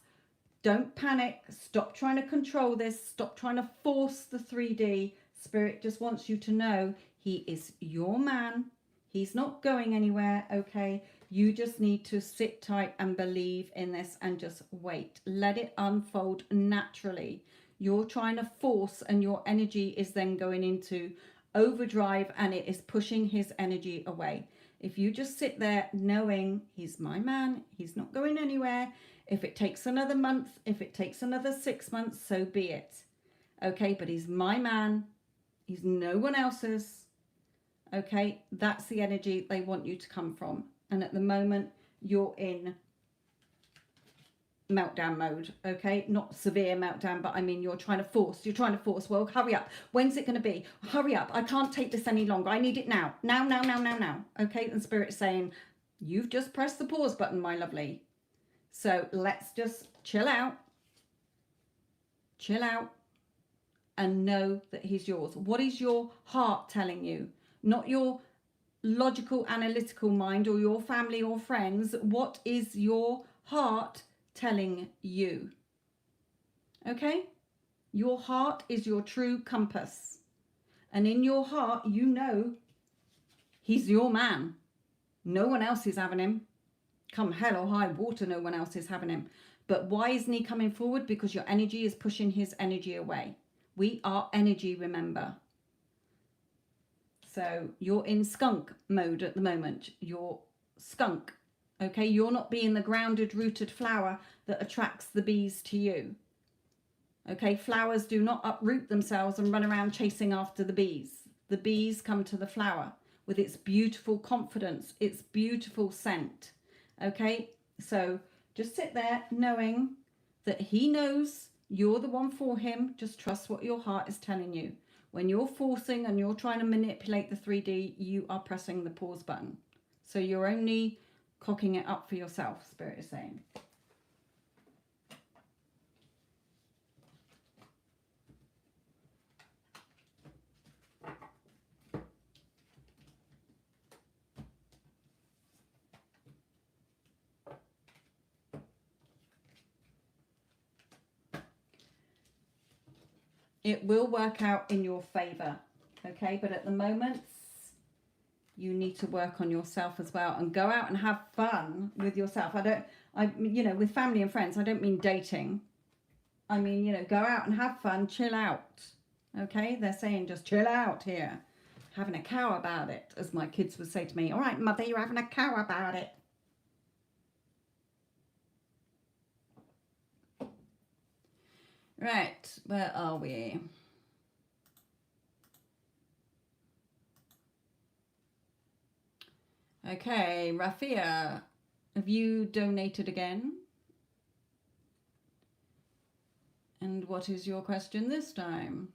Don't panic. Stop trying to control this. Stop trying to force the 3D. Spirit just wants you to know he is your man. He's not going anywhere, okay? You just need to sit tight and believe in this and just wait. Let it unfold naturally. You're trying to force and your energy is then going into overdrive and it is pushing his energy away. If you just sit there knowing he's my man, he's not going anywhere. If it takes another month, if it takes another 6 months, so be it. Okay, but he's my man. He's no one else's. Okay, that's the energy they want you to come from. And at the moment, you're in meltdown mode. Okay, not severe meltdown, but I mean you're trying to force. Well, hurry up. When's it going to be? Hurry up. I can't take this any longer. I need it now. Now. Okay, and Spirit's saying, you've just pressed the pause button, my lovely. So let's just chill out, and know that he's yours. What is your heart telling you? Not your logical, analytical mind or your family or friends. What is your heart telling you? Okay? Your heart is your true compass. And in your heart, you know he's your man. No one else is having him. Come hell or high water, no one else is having him. But why isn't he coming forward? Because your energy is pushing his energy away. We are energy, remember. So you're in skunk mode at the moment. You're skunk. Okay, you're not being the grounded, rooted flower that attracts the bees to you. Okay, flowers do not uproot themselves and run around chasing after the bees. The bees come to the flower with its beautiful confidence, its beautiful scent. Okay, so just sit there knowing that he knows you're the one for him. Just trust what your heart is telling you. When you're forcing and you're trying to manipulate the 3D, you are pressing the pause button. So you're only cocking it up for yourself, Spirit is saying. It will work out in your favor, okay? But at the moment, you need to work on yourself as well and go out and have fun with yourself. With family and friends, I don't mean dating. I mean, go out and have fun, chill out, okay? They're saying just chill out here, having a cow about it, as my kids would say to me. All right, mother, you're having a cow about it. Right, where are we? Okay, Rafia, have you donated again? And what is your question this time?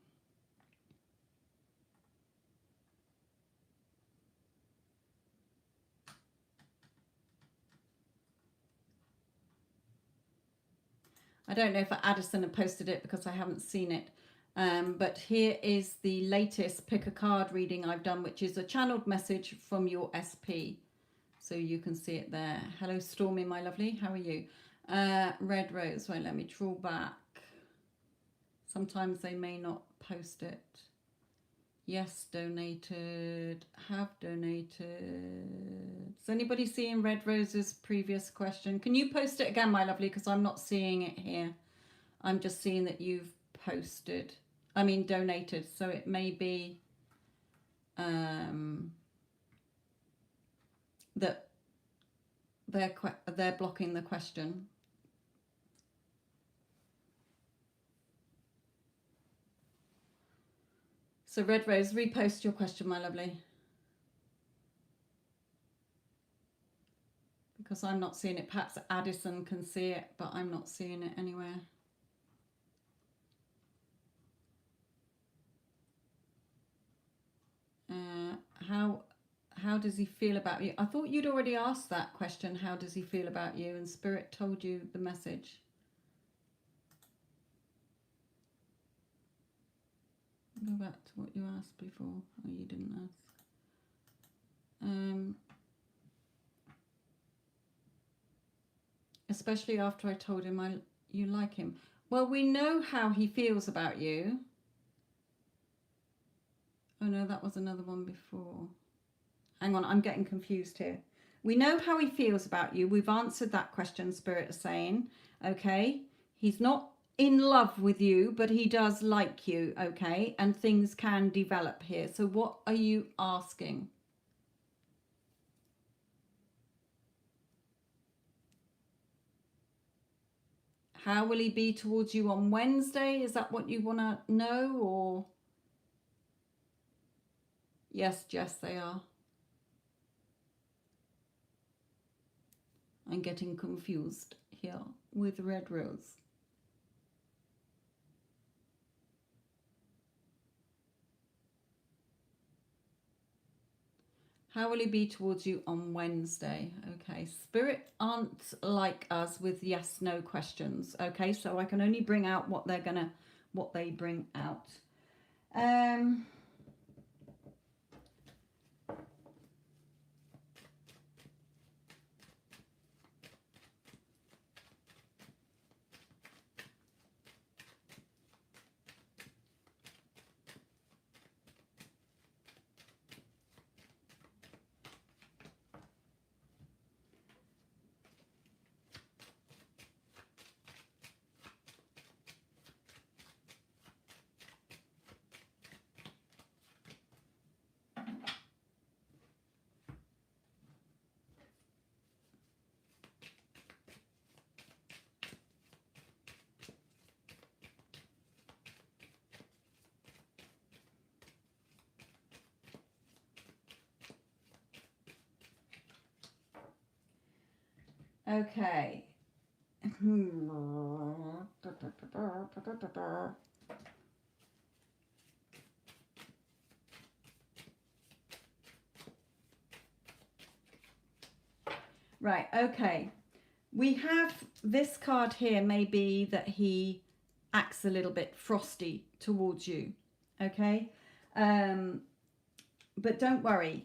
I don't know if Addison had posted it because I haven't seen it. But here is the latest pick a card reading I've done, which is a channeled message from your SP. So you can see it there. Hello, Stormy, my lovely. How are you? Red Rose. Wait, let me draw back. Sometimes they may not post it. Yes, donated. Have donated. Is anybody seeing Red Rose's previous question? Can you post it again, my lovely? Because I'm not seeing it here. I'm just seeing that you've donated. So it may be that they're blocking the question. So Red Rose, repost your question, my lovely. Because I'm not seeing it. Perhaps Addison can see it, but I'm not seeing it anywhere. How does he feel about you? I thought you'd already asked that question. How does he feel about you? And Spirit told you the message. Go back to what you asked before. Oh, you didn't ask. Especially after I told him you like him. Well, we know how he feels about you. Oh no, that was another one before. Hang on, I'm getting confused here. We know how he feels about you. We've answered that question, Spirit is saying. Okay? He's not in love with you, but he does like you, okay? And things can develop here. So what are you asking? How will he be towards you on Wednesday? Is that what you want to know? Or yes, Jess, they are. I'm getting confused here with Red Rose. How will he be towards you on Wednesday? Okay, Spirit aren't like us with yes, no questions. Okay, so I can only bring out what they bring out. Okay. Right, okay. We have this card here, maybe that he acts a little bit frosty towards you. Okay. But don't worry.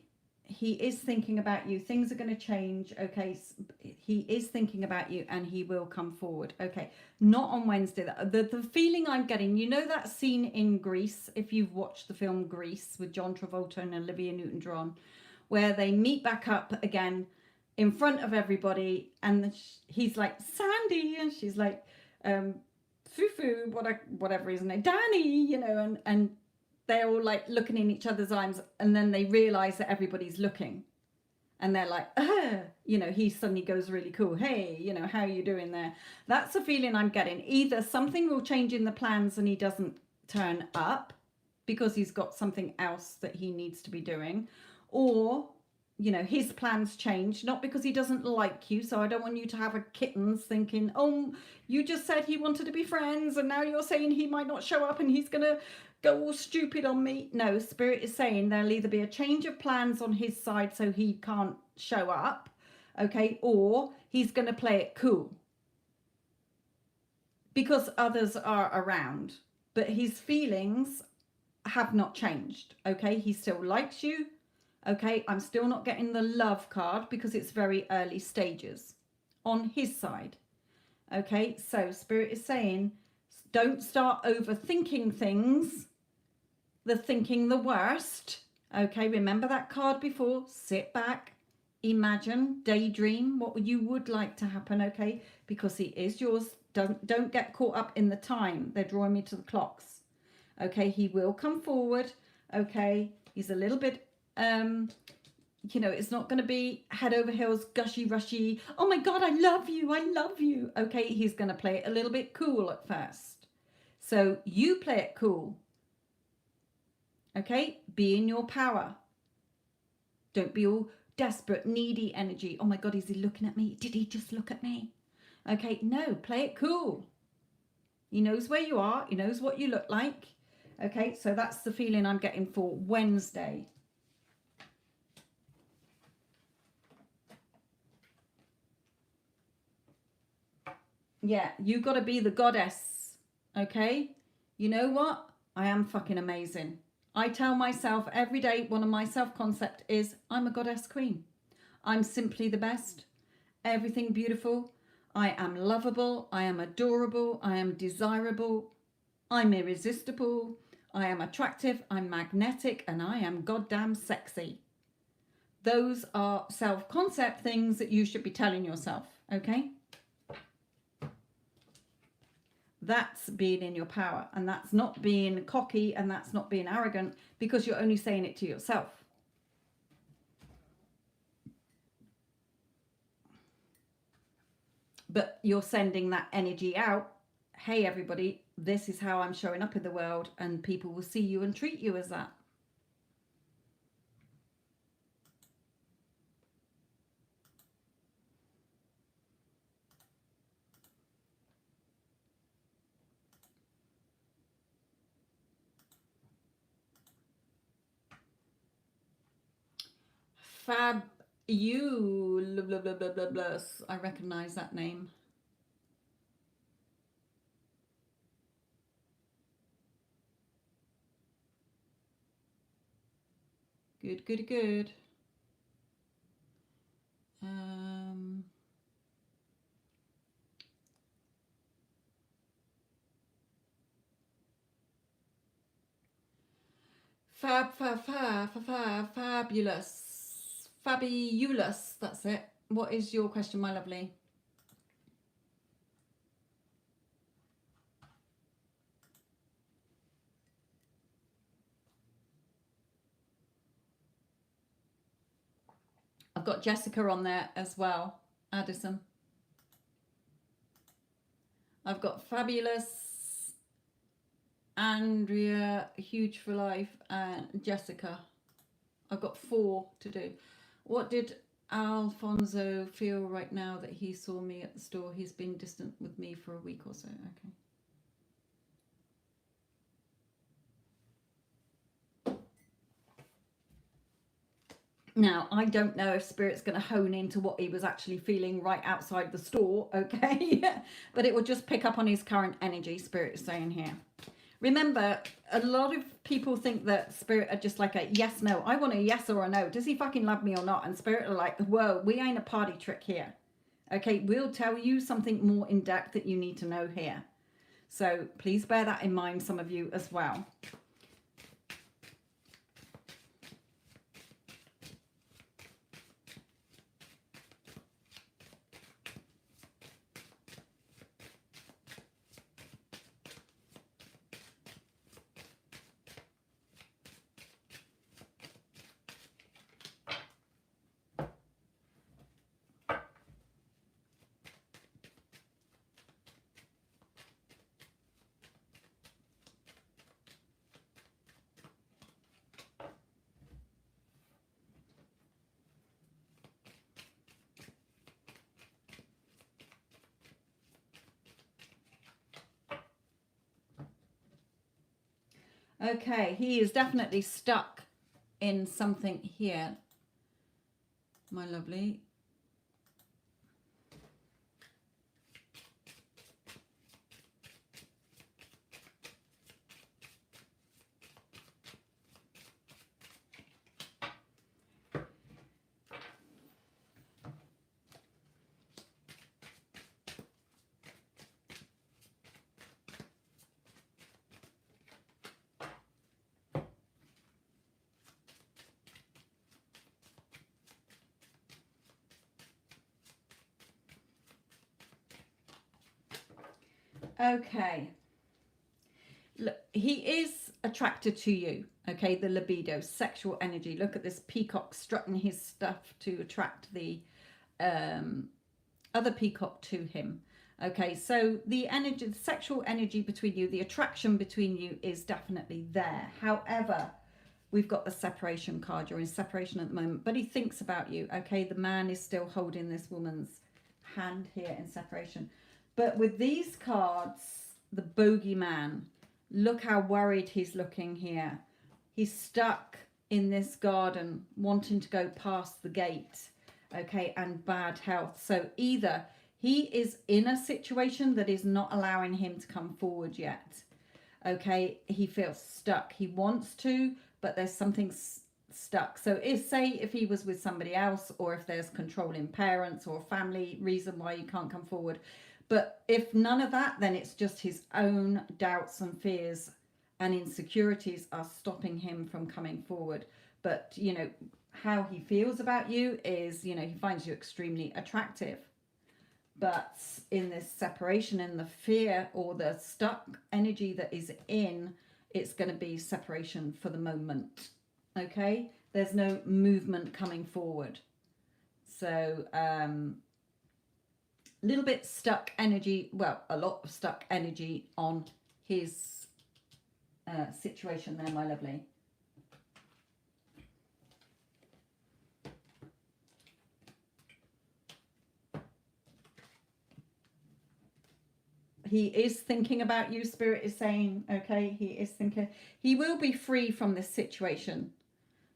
He is thinking about you. Things are going to change. Okay. He is thinking about you and he will come forward. Okay. Not on Wednesday. The feeling I'm getting, you know that scene in Grease, if you've watched the film Grease with John Travolta and Olivia Newton-John, where they meet back up again in front of everybody and he's like, Sandy, and she's like, Fufu, whatever his name, Danny, you know, and they're all like looking in each other's eyes, and then they realize that everybody's looking and they're like, you know, he suddenly goes really cool. Hey, you know, how are you doing there? That's the feeling I'm getting. Either something will change in the plans and he doesn't turn up because he's got something else that he needs to be doing, or you know, his plans change, not because he doesn't like you. So I don't want you to have a kittens thinking, oh, you just said he wanted to be friends and now you're saying he might not show up and he's going to go all stupid on me. No, Spirit is saying there'll either be a change of plans on his side so he can't show up, okay, or he's going to play it cool because others are around. But his feelings have not changed, okay? He still likes you. Okay, I'm still not getting the love card because it's very early stages on his side. Okay, so Spirit is saying, don't start overthinking things. The thinking the worst. Okay, remember that card before. Sit back, imagine, daydream what you would like to happen, okay? Because he is yours. Don't get caught up in the time. They're drawing me to the clocks. Okay, he will come forward. Okay, he's a little bit you know, it's not going to be head over heels, gushy, rushy. Oh my God, I love you. I love you. Okay, he's going to play it a little bit cool at first. So you play it cool. Okay, be in your power. Don't be all desperate, needy energy. Oh my God, is he looking at me? Did he just look at me? Okay, no, play it cool. He knows where you are. He knows what you look like. Okay, so that's the feeling I'm getting for Wednesday. Yeah, you got to be the goddess, okay? You know what? I am fucking amazing. I tell myself every day, one of my self-concept is I'm a goddess queen. I'm simply the best. Everything beautiful. I am lovable. I am adorable. I am desirable. I'm irresistible. I am attractive. I'm magnetic. And I am goddamn sexy. Those are self-concept things that you should be telling yourself, okay? That's being in your power, and that's not being cocky, and that's not being arrogant, because you're only saying it to yourself. but you're sending that energy out. Hey, everybody, this is how I'm showing up in the world, and people will see you and treat you as that. Fab, you, blah, blah, blah, blah, blah, blah. I recognize that name. Good, good, good. Um, fabulous. Fabulous, that's it. What is your question, my lovely? I've got Jessica on there as well, Addison. I've got Fabulous, Andrea, Huge for Life, and Jessica. I've got 4 to do. What did Alfonso feel right now that he saw me at the store? He's been distant with me for a week or so. Okay. Now, I don't know if Spirit's going to hone into what he was actually feeling right outside the store, okay? But it will just pick up on his current energy, Spirit is saying here. Remember, a lot of people think that Spirit are just like a yes, no. I want a yes or a no. Does he fucking love me or not? And Spirit are like, whoa, we ain't a party trick here. Okay, we'll tell you something more in depth that you need to know here. So please bear that in mind, some of you as well. Okay, he is definitely stuck in something here, my lovely. Okay. Look, he is attracted to you. Okay, the libido, sexual energy. Look at this peacock strutting his stuff to attract the other peacock to him. Okay, so the energy, the sexual energy between you, the attraction between you is definitely there. However, we've got the separation card. You're in separation at the moment, but he thinks about you. Okay, the man is still holding this woman's hand here in separation. But with these cards, the bogeyman, look how worried he's looking here. He's stuck in this garden, wanting to go past the gate, okay, and bad health. So either he is in a situation that is not allowing him to come forward yet, okay, he feels stuck. He wants to, but there's something stuck. So if he was with somebody else, or if there's controlling parents or family reason why you can't come forward. But if none of that, then it's just his own doubts and fears and insecurities are stopping him from coming forward. But, you know, how he feels about you is, you know, he finds you extremely attractive. But in this separation and the fear or the stuck energy that is in, it's going to be separation for the moment. Okay? There's no movement coming forward. So, little bit stuck energy, well, a lot of stuck energy on his situation there, my lovely. He is thinking about you, Spirit is saying, okay, he is thinking. He will be free from this situation.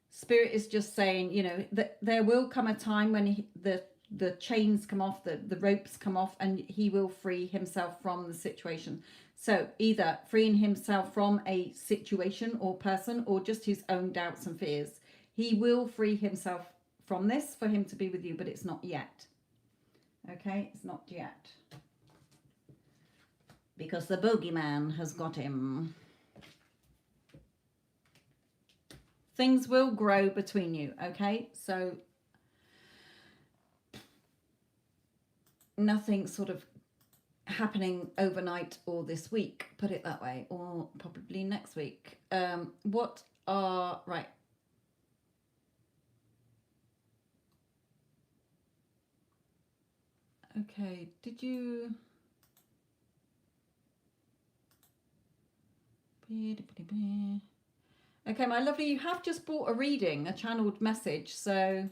Spirit is just saying, you know, that there will come a time when the chains come off, the ropes come off, and he will free himself from the situation. So either freeing himself from a situation or person, or just his own doubts and fears. He will free himself from this for him to be with you, but it's not yet. Okay, it's not yet. Because the bogeyman has got him. Things will grow between you, okay? So nothing sort of happening overnight or this week, put it that way, or probably next week. Right. Okay, did you... Okay, my lovely, you have just bought a reading, a channeled message, so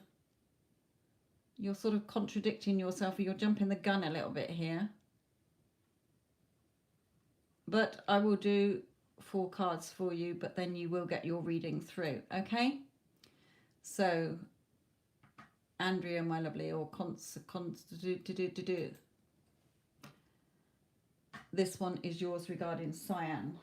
you're sort of contradicting yourself, or you're jumping the gun a little bit here. But I will do 4 cards for you, but then you will get your reading through, okay? So, Andrea, my lovely, or this one is yours regarding Cyan.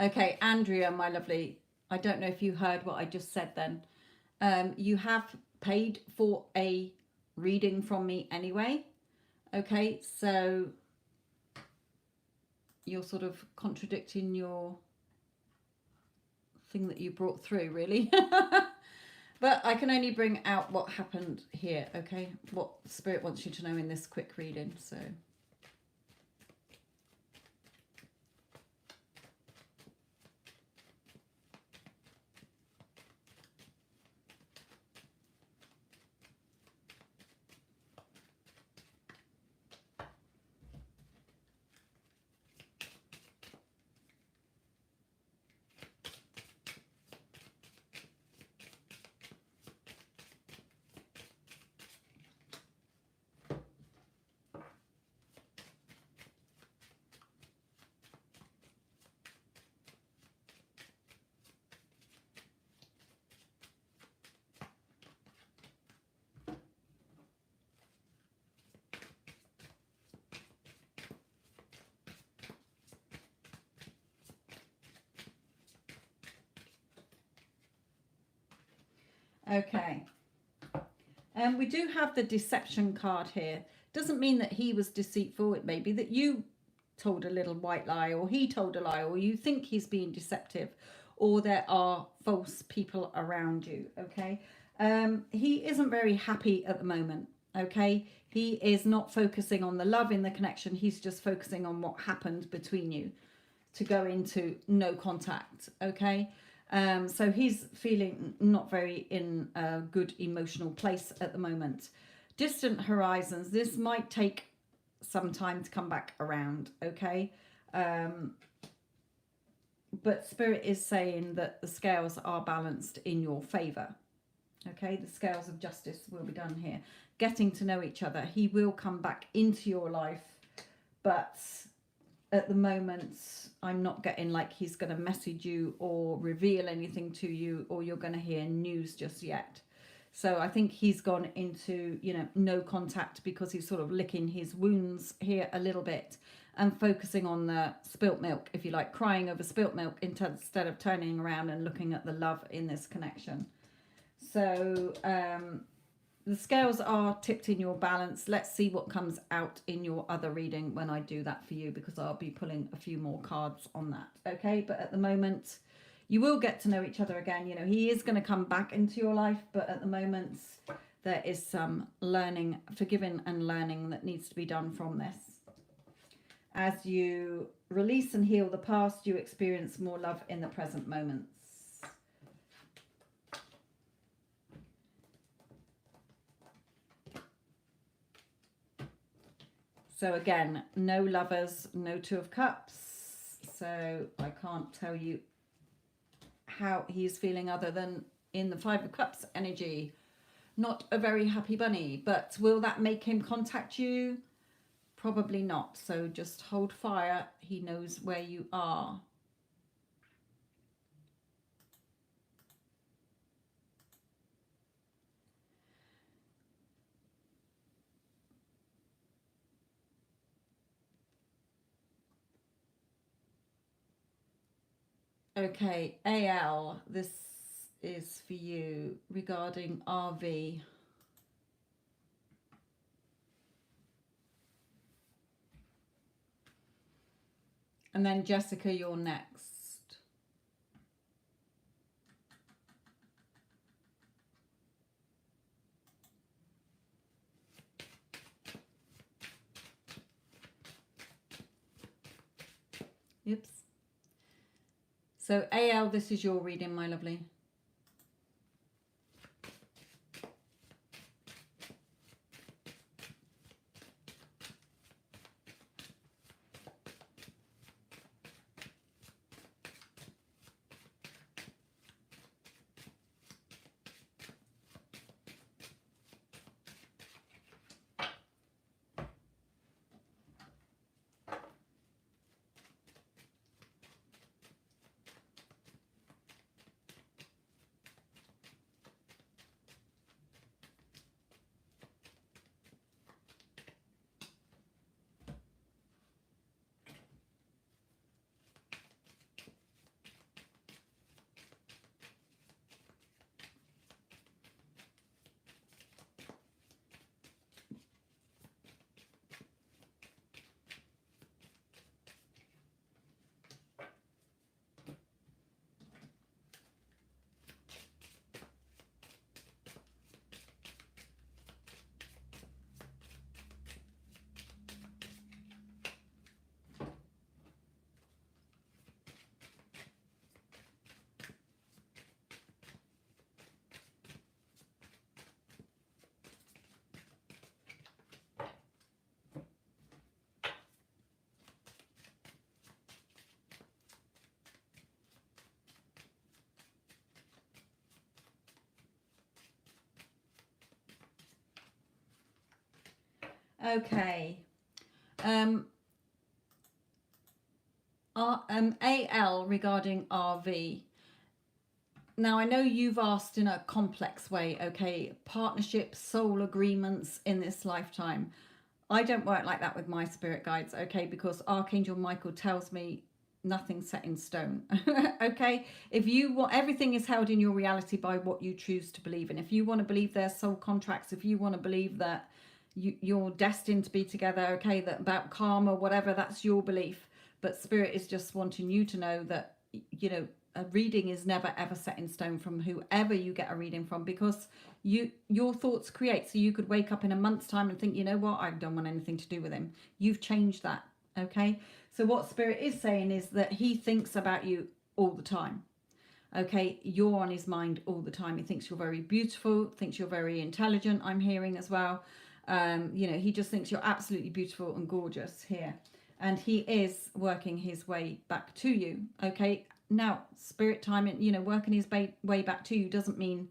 Okay, Andrea, my lovely, I don't know if you heard what I just said then. You have paid for a reading from me anyway. Okay, so you're sort of contradicting your thing that you brought through, really. But I can only bring out what happened here, okay? What Spirit wants you to know in this quick reading, so... Okay. And we do have the deception card here. Doesn't mean that he was deceitful. It may be that you told a little white lie, or he told a lie, or you think he's being deceptive, or there are false people around you, okay? He isn't very happy at the moment, okay? He is not focusing on the love in the connection. He's just focusing on what happened between you to go into no contact, okay? So he's feeling not very in a good emotional place at the moment. Distant horizons, this might take some time to come back around, okay? But Spirit is saying that the scales are balanced in your favour, okay? The scales of justice will be done here. Getting to know each other. He will come back into your life, but at the moment, I'm not getting like he's going to message you or reveal anything to you, or you're going to hear news just yet. So I think he's gone into, you know, no contact because he's sort of licking his wounds here a little bit and focusing on the spilt milk, if you like, crying over spilt milk instead of turning around and looking at the love in this connection. So the scales are tipped in your balance. Let's see what comes out in your other reading when I do that for you, because I'll be pulling a few more cards on that. Okay, but at the moment, you will get to know each other again. You know, he is going to come back into your life, but at the moment there is some learning, forgiving and learning that needs to be done from this. As you release and heal the past, you experience more love in the present moments. So again, no lovers, no Two of Cups. So I can't tell you how he's feeling other than in the Five of Cups energy. Not a very happy bunny, but will that make him contact you? Probably not. So just hold fire. He knows where you are. Okay, AL, this is for you regarding RV. And then Jessica, you're next. Oops. So AL, this is your reading, my lovely. Okay. AL regarding RV. Now, I know you've asked in a complex way, okay, partnerships, soul agreements in this lifetime. I don't work like that with my spirit guides, okay, because Archangel Michael tells me nothing's set in stone. Okay, if you want, everything is held in your reality by what you choose to believe in. If you want to believe there's soul contracts, if you want to believe that you're destined to be together, okay, that about karma, whatever, that's your belief. But spirit is just wanting you to know that, you know, a reading is never ever set in stone from whoever you get a reading from, because your thoughts create. So you could wake up in a month's time and think, you know what, I don't want anything to do with him. You've changed that. Okay, so what spirit is saying is that he thinks about you all the time. Okay, you're on his mind all the time. He thinks you're very beautiful, thinks you're very intelligent, I'm hearing as well. You know, he just thinks you're absolutely beautiful and gorgeous here, and he is working his way back to you. Okay, now spirit time, you know, working his way back to you doesn't mean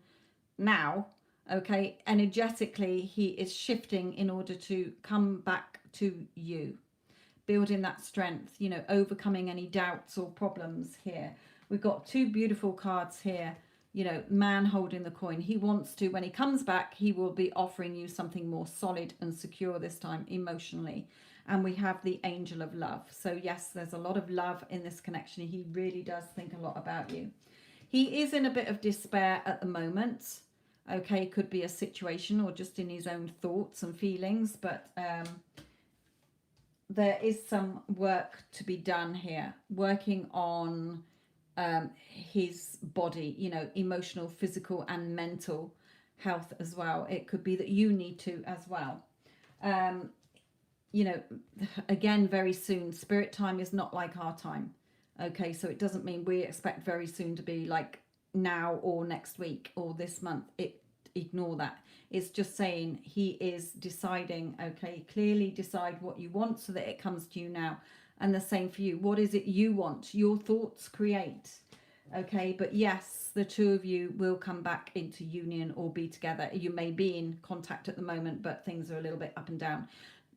now. Okay, energetically he is shifting in order to come back to you, building that strength, you know, overcoming any doubts or problems here. We've got two beautiful cards here. You know, man holding the coin. He wants to, when he comes back, he will be offering you something more solid and secure this time emotionally. And we have the angel of love. So yes, there's a lot of love in this connection. He really does think a lot about you. He is in a bit of despair at the moment. Okay, could be a situation or just in his own thoughts and feelings, but there is some work to be done here, working on his body, you know, emotional, physical, and mental health as well. It could be that you need to as well. Um, you know, again, very soon. Spirit time is not like our time. Okay, so it doesn't mean we expect very soon to be like now or next week or this month. Ignore that. It's just saying he is deciding. Okay, clearly decide what you want so that it comes to you now. And the same for you. What is it you want? Your thoughts create. Okay, but yes, the two of you will come back into union or be together. You may be in contact at the moment, but things are a little bit up and down.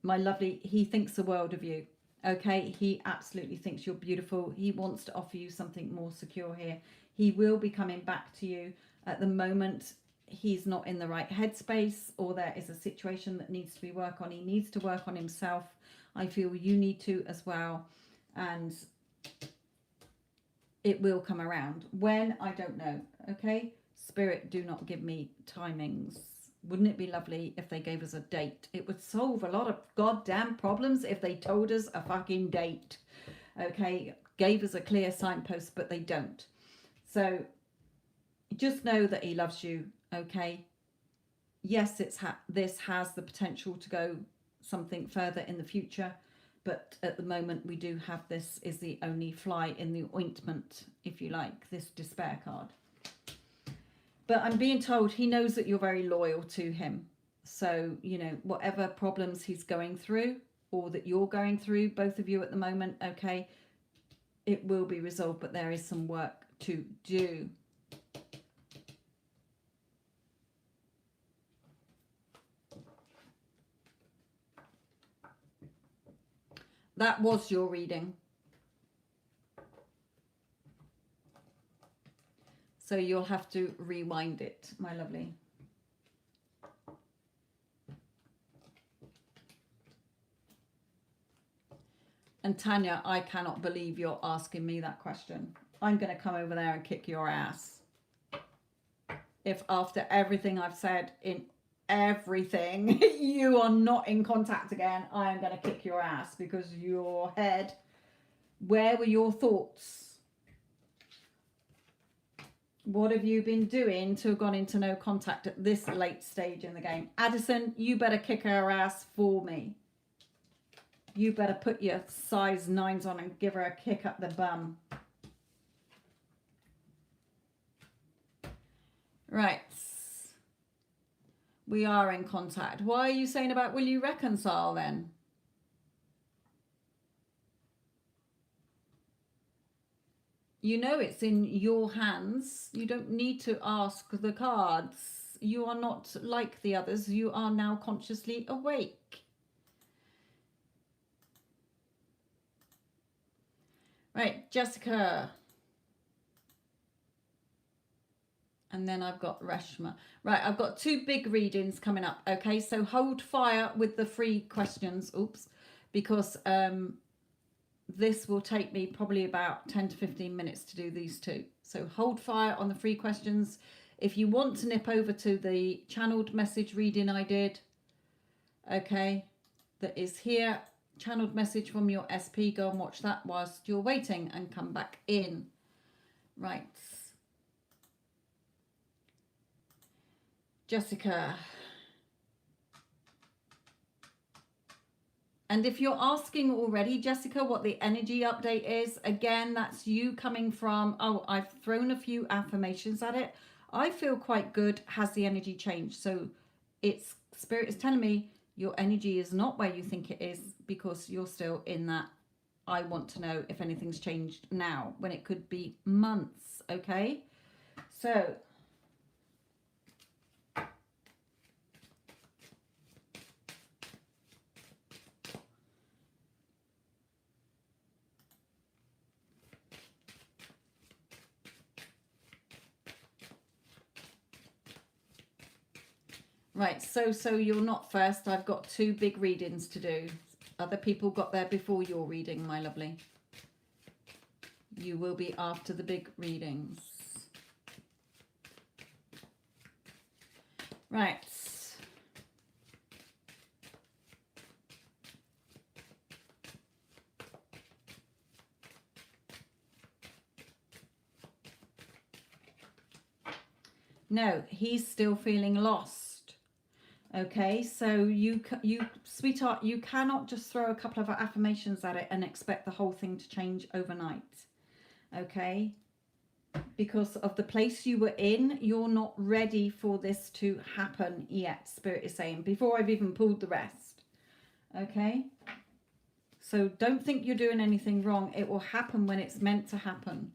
My lovely, he thinks the world of you. Okay, he absolutely thinks you're beautiful. He wants to offer you something more secure here. He will be coming back to you. At the moment, he's not in the right headspace, or there is a situation that needs to be worked on. He needs to work on himself. I feel you need to as well. And it will come around. When, I don't know. Okay, Spirit, do not give me timings. Wouldn't it be lovely if they gave us a date? It would solve a lot of goddamn problems if they told us a fucking date. Okay, gave us a clear signpost, but they don't. So just know that he loves you. Okay, yes, this has the potential to go something further in the future, but at the moment we do have this is the only fly in the ointment, if you like, this despair card. But I'm being told he knows that you're very loyal to him. So, you know, whatever problems he's going through or that you're going through, both of you at the moment, okay, it will be resolved, but there is some work to do. That was your reading. So you'll have to rewind it, my lovely. And Tanya, I cannot believe you're asking me that question. I'm going to come over there and kick your ass. If after everything I've said in everything, you are not in contact again, I am going to kick your ass because your head, where were your thoughts? What have you been doing to have gone into no contact at this late stage in the game? Addison, you better kick her ass for me. You better put your size 9s on and give her a kick up the bum. Right. We are in contact. Why are you saying about will you reconcile then? You know it's in your hands. You don't need to ask the cards. You are not like the others. You are now consciously awake. Right, Jessica. And then I've got Reshma. Right, I've got 2 big readings coming up. Okay, so hold fire with the free questions. Oops. Because this will take me probably about 10 to 15 minutes to do these 2. So hold fire on the free questions. If you want to nip over to the channeled message reading I did, okay, that is here, channeled message from your SP, go and watch that whilst you're waiting and come back in. Right. Jessica. And if you're asking already, Jessica, what the energy update is, again, that's you coming from, oh, I've thrown a few affirmations at it. I feel quite good. Has the energy changed? So it's Spirit is telling me your energy is not where you think it is because you're still in that I want to know if anything's changed now when it could be months. Okay. So right, so you're not first. I've got 2 big readings to do. Other people got there before your reading, my lovely. You will be after the big readings. Right. No, he's still feeling lost. Okay, so you sweetheart, you cannot just throw a couple of affirmations at it and expect the whole thing to change overnight. Okay, because of the place you were in, you're not ready for this to happen yet, Spirit is saying, before I've even pulled the rest. Okay, so don't think you're doing anything wrong. It will happen when it's meant to happen.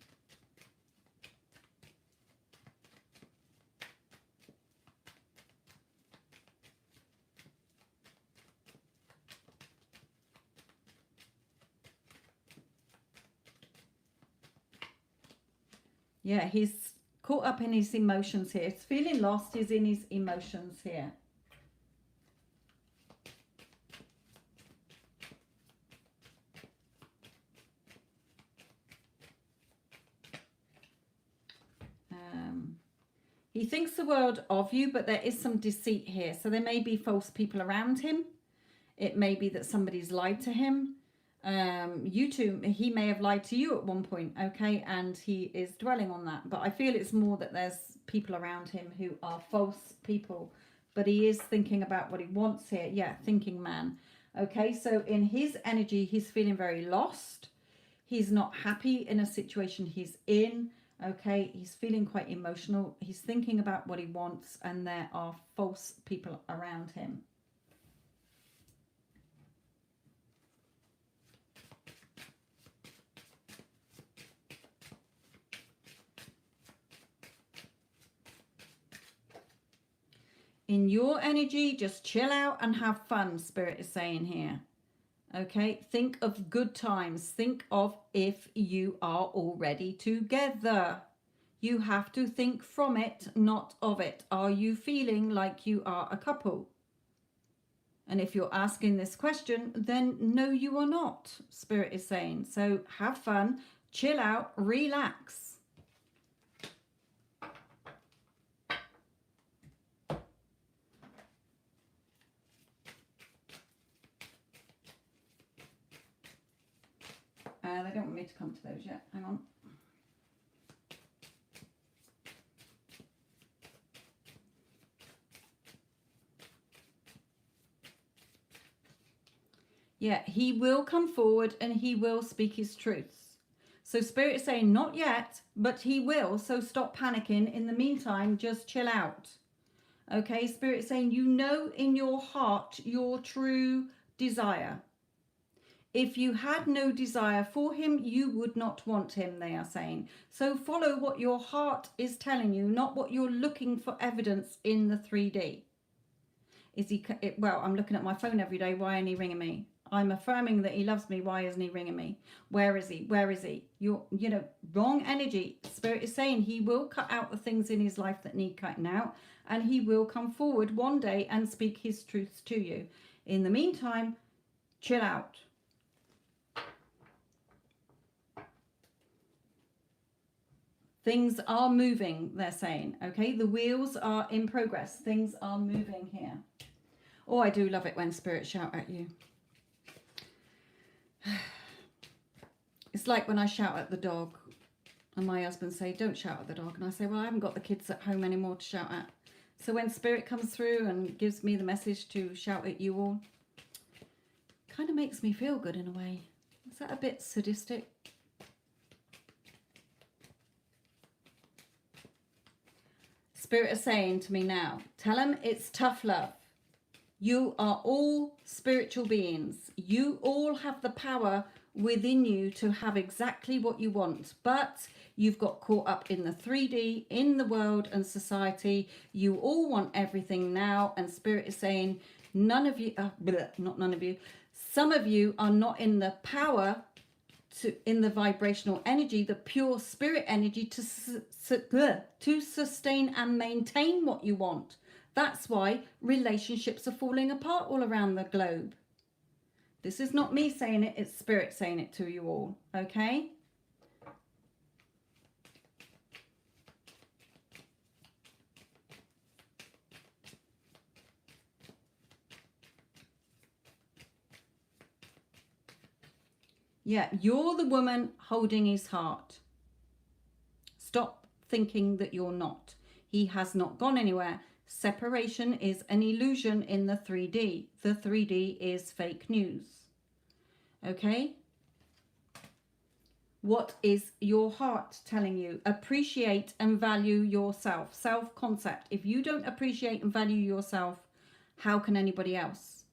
Yeah, he's caught up in his emotions here. He's feeling lost. He's in his emotions here. He thinks the world of you, but there is some deceit here. So there may be false people around him. It may be that somebody's lied to him. You two, he may have lied to you at one point, okay, and he is dwelling on that. But I feel it's more that there's people around him who are false people, but he is thinking about what he wants here. Yeah, thinking man. Okay, so in his energy, he's feeling very lost. He's not happy in a situation he's in. Okay, he's feeling quite emotional. He's thinking about what he wants, and there are false people around him. In your energy, just chill out and have fun, Spirit is saying here. Okay, think of good times. Think of if you are already together. You have to think from it, not of it. Are you feeling like you are a couple? And if you're asking this question, then no, you are not, Spirit is saying. So have fun, chill out, relax. They don't want me to come to those yet. Hang on. Yeah, he will come forward and he will speak his truths. So Spirit is saying not yet, but he will. So stop panicking. In the meantime, just chill out. Okay, Spirit is saying you know in your heart your true desire. If you had no desire for him, you would not want him, they are saying. So follow what your heart is telling you, not what you're looking for evidence in the 3D. Is he, well, I'm looking at my phone every day. Why isn't he ringing me? I'm affirming that he loves me. Why isn't he ringing me? Where is he? Where is he? You're, wrong energy. Spirit is saying he will cut out the things in his life that need cutting out, and he will come forward one day and speak his truths to you. In the meantime, chill out. Things are moving, they're saying, okay? The wheels are in progress. Things are moving here. Oh, I do love it when spirits shout at you. It's like when I shout at the dog and my husband say, don't shout at the dog. And I say, well, I haven't got the kids at home anymore to shout at. So when spirit comes through and gives me the message to shout at you all, kind of makes me feel good in a way. Is that a bit sadistic? Spirit is saying to me now, tell him it's tough love. You are all spiritual beings. You all have the power within you to have exactly what you want, but you've got caught up in the 3D, in the world and society. You all want everything now, and Spirit is saying none of you, not none of you, some of you are not in the power in the vibrational energy, the pure spirit energy to sustain and maintain what you want. That's why relationships are falling apart all around the globe. This is not me saying it, it's spirit saying it to you all, okay? Yeah, you're the woman holding his heart. Stop thinking that you're not. He has not gone anywhere. Separation is an illusion in the 3D. The 3D is fake news. Okay? What is your heart telling you? Appreciate and value yourself. Self-concept. If you don't appreciate and value yourself, how can anybody else?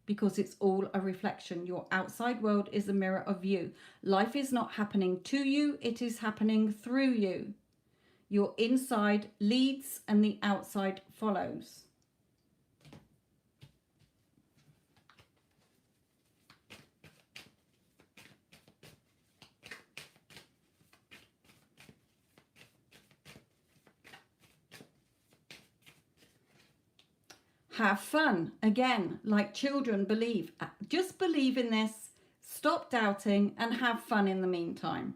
Because it's all a reflection. Your outside world is a mirror of you. Life is not happening to you. It is happening through you. Your inside leads and the outside follows. Have fun. Again, like children, believe. Just believe in this. Stop doubting and have fun in the meantime.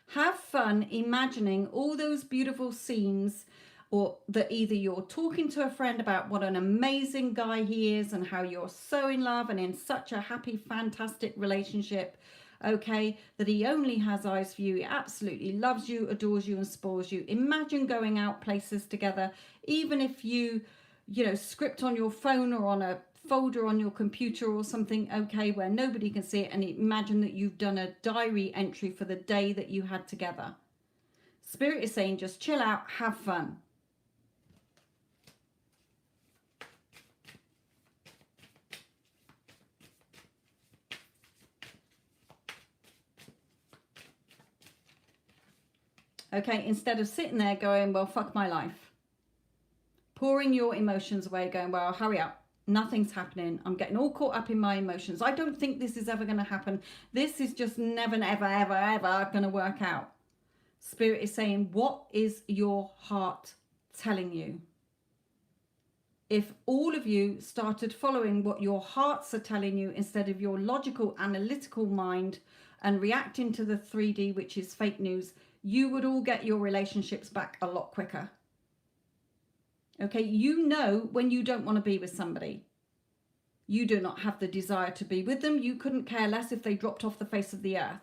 Have fun imagining all those beautiful scenes, or that either you're talking to a friend about what an amazing guy he is and how you're so in love and in such a happy, fantastic relationship, okay, that he only has eyes for you. He absolutely loves you, adores you and spoils you. Imagine going out places together, even if you know, script on your phone or on a folder on your computer or something, okay, where nobody can see it, and imagine that you've done a diary entry for the day that you had together. Spirit is saying just chill out, have fun. Okay, instead of sitting there going, well, fuck my life. Pouring your emotions away, going, well, hurry up. Nothing's happening. I'm getting all caught up in my emotions. I don't think this is ever going to happen. This is just never, ever, ever, ever going to work out. Spirit is saying, what is your heart telling you? If all of you started following what your hearts are telling you instead of your logical, analytical mind and reacting to the 3D, which is fake news, you would all get your relationships back a lot quicker. Okay, you know when you don't want to be with somebody. You do not have the desire to be with them. You couldn't care less if they dropped off the face of the earth.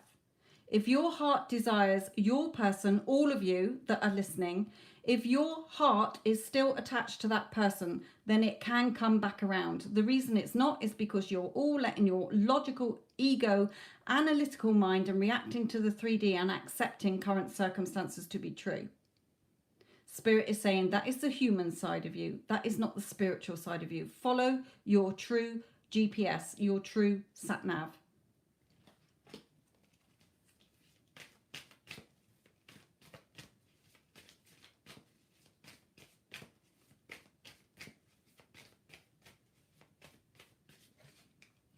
If your heart desires your person, all of you that are listening, if your heart is still attached to that person, then it can come back around. The reason it's not is because you're all letting your logical ego, analytical mind and reacting to the 3D and accepting current circumstances to be true. Spirit is saying that is the human side of you. That is not the spiritual side of you. Follow your true GPS, your true sat-nav.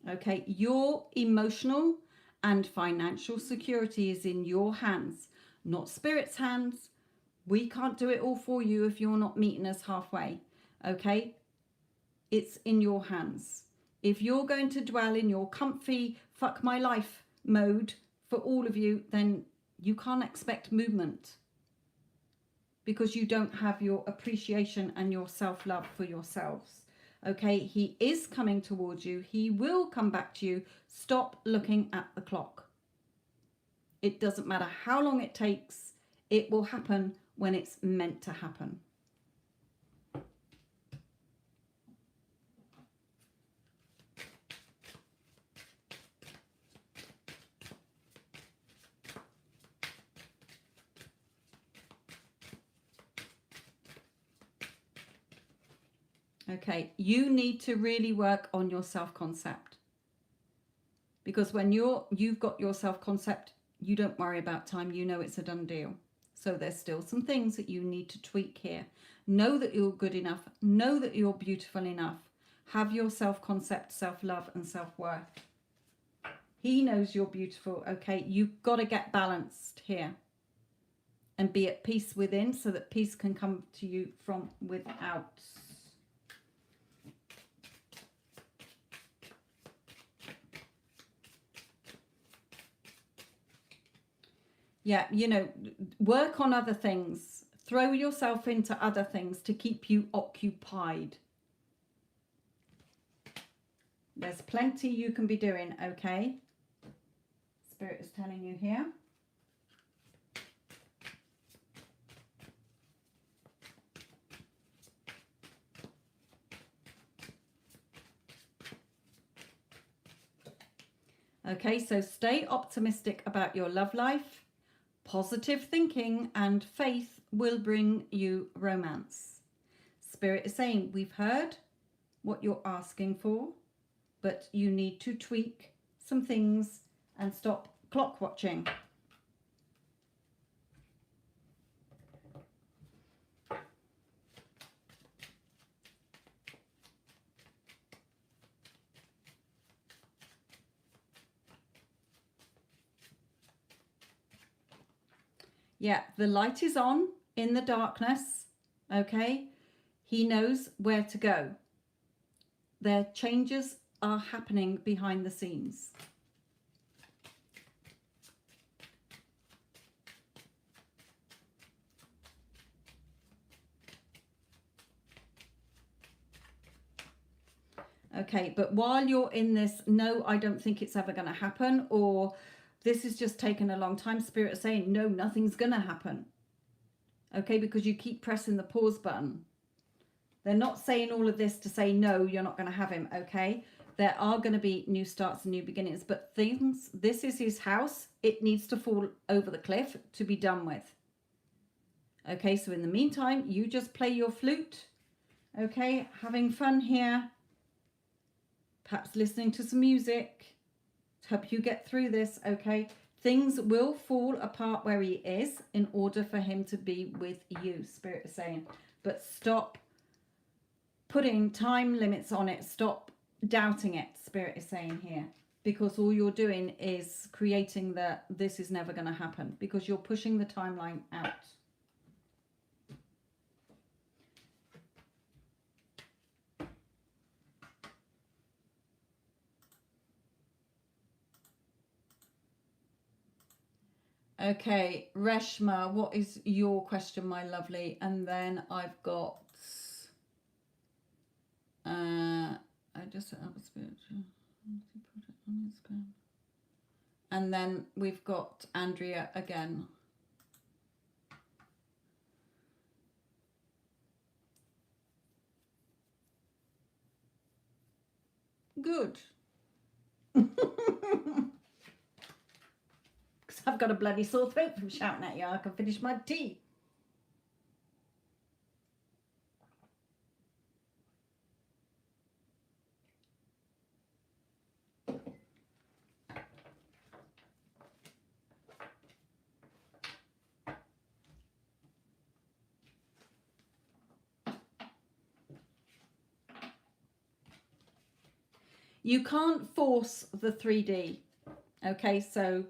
Okay, your emotional and financial security is in your hands, not Spirit's hands. We can't do it all for you if you're not meeting us halfway, okay? It's in your hands. If you're going to dwell in your comfy, fuck my life mode for all of you, then you can't expect movement because you don't have your appreciation and your self-love for yourselves, okay? He is coming towards you. He will come back to you. Stop looking at the clock. It doesn't matter how long it takes. It will happen when it's meant to happen. Okay, you need to really work on your self-concept. Because when you've got your self-concept, you don't worry about time. You know it's a done deal. So there's still some things that you need to tweak here. Know that you're good enough. Know that you're beautiful enough. Have your self-concept, self-love and self-worth. He knows you're beautiful, okay? You've got to get balanced here and be at peace within so that peace can come to you from without. Yeah, you know, work on other things. Throw yourself into other things to keep you occupied. There's plenty you can be doing, okay? Spirit is telling you here. Okay, so stay optimistic about your love life. Positive thinking and faith will bring you romance. Spirit is saying, we've heard what you're asking for, but you need to tweak some things and stop clock watching. Yeah, the light is on in the darkness, okay? He knows where to go. Their changes are happening behind the scenes. Okay, but while you're in this, no, I don't think it's ever going to happen, or this has just taken a long time, Spirit is saying, no, nothing's going to happen. Okay, because you keep pressing the pause button. They're not saying all of this to say, no, you're not going to have him, okay? There are going to be new starts and new beginnings, but things, this is his house. It needs to fall over the cliff to be done with. Okay, so in the meantime, you just play your flute, okay? Having fun here. Perhaps listening to some music to help you get through this, okay? Things will fall apart where he is in order for him to be with you, Spirit is saying. But stop putting time limits on it. Stop doubting it, Spirit is saying here. Because all you're doing is creating that this is never going to happen. Because you're pushing the timeline out. Okay, Reshma, what is your question, my lovely? And then I've got, I just set up a spiritual project on Instagram. And then we've got Andrea again. Good. I've got a bloody sore throat from shouting at you. I can finish my tea. You can't force the 3D. Okay, so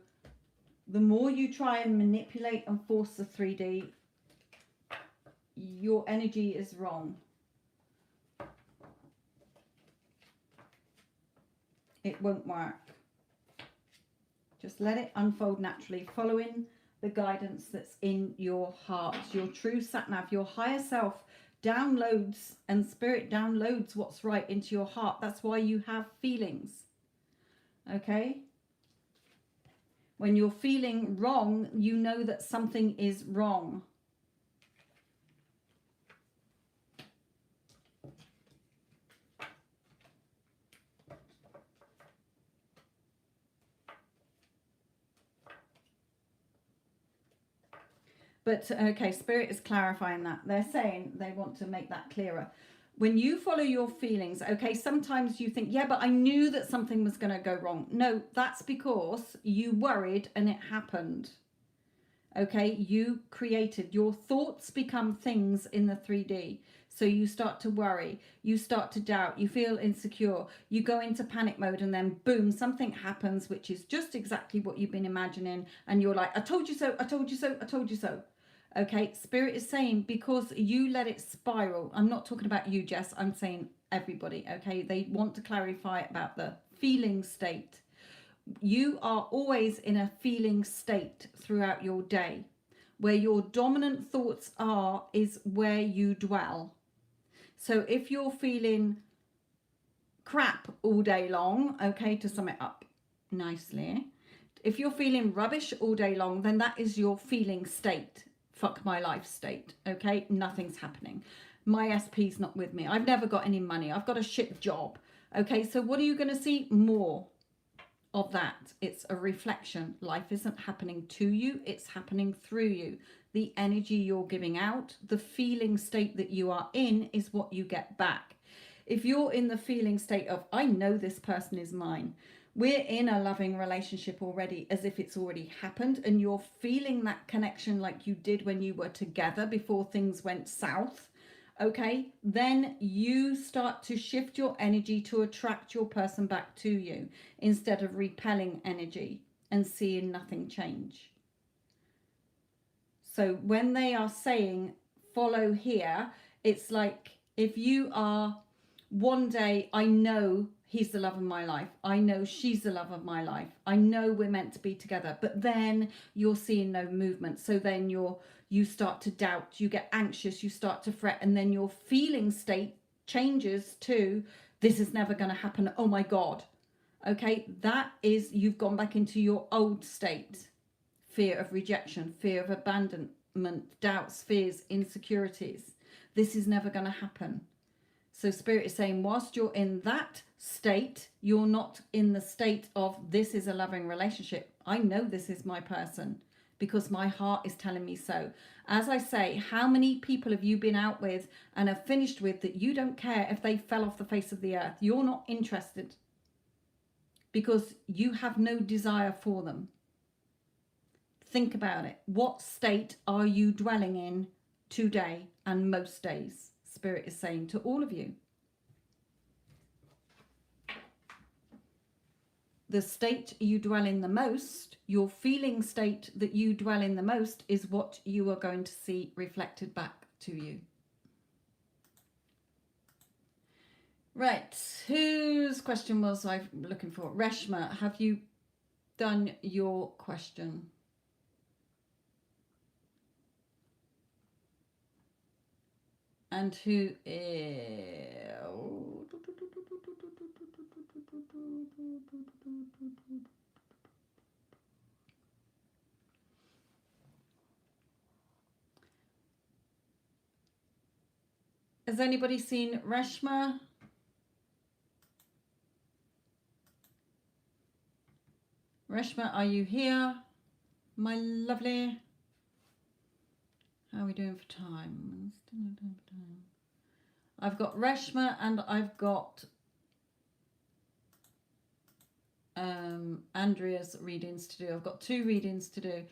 the more you try and manipulate and force the 3D, your energy is wrong. It won't work. Just let it unfold naturally, following the guidance that's in your heart. Your true sat-nav, your higher self downloads, and spirit downloads what's right into your heart. That's why you have feelings. Okay? When you're feeling wrong, you know that something is wrong. But, okay, Spirit is clarifying that. They're saying they want to make that clearer. When you follow your feelings, okay, sometimes you think, yeah, but I knew that something was going to go wrong. No, that's because you worried and it happened. Okay, you created, your thoughts become things in the 3D. So you start to worry, you start to doubt, you feel insecure, you go into panic mode, and then boom, something happens, which is just exactly what you've been imagining. And you're like, I told you so, I told you so, I told you so. Okay, Spirit is saying because you let it spiral. I'm not talking about you, Jess. I'm saying everybody, okay? They want to clarify about the feeling state. You are always in a feeling state throughout your day. Where your dominant thoughts are is where you dwell. So if you're feeling crap all day long, okay, to sum it up nicely, if you're feeling rubbish all day long, then that is your feeling state. Fuck my life state, okay? Nothing's happening. My SP's not with me. I've never got any money. I've got a shit job, okay? So what are you going to see? More of that. It's a reflection. Life isn't happening to you, it's happening through you. The energy you're giving out, the feeling state that you are in is what you get back. If you're in the feeling state of, I know this person is mine, we're in a loving relationship already, as if it's already happened, and you're feeling that connection like you did when you were together before things went south, okay, then you start to shift your energy to attract your person back to you instead of repelling energy and seeing nothing change. So when they are saying follow here, it's like if you are one day, I know he's the love of my life, I know she's the love of my life, I know we're meant to be together, but then you're seeing no movement. So then you start to doubt, you get anxious, you start to fret, and then your feeling state changes to, this is never going to happen, oh my God. Okay, that is, you've gone back into your old state. Fear of rejection, fear of abandonment, doubts, fears, insecurities. This is never going to happen. So Spirit is saying, whilst you're in that state, you're not in the state of, this is a loving relationship. I know this is my person because my heart is telling me so. As I say, how many people have you been out with and have finished with that you don't care if they fell off the face of the earth? You're not interested because you have no desire for them. Think about it. What state are you dwelling in today and most days? Spirit is saying to all of you. The state you dwell in the most, your feeling state that you dwell in the most, is what you are going to see reflected back to you. Right, whose question was I looking for? Reshma, have you done your question? And who is... Has anybody seen Reshma? Reshma, are you here? My lovely. How are we doing for time? I've got Reshma and I've got Andrea's readings to do. I've got 2 readings to do.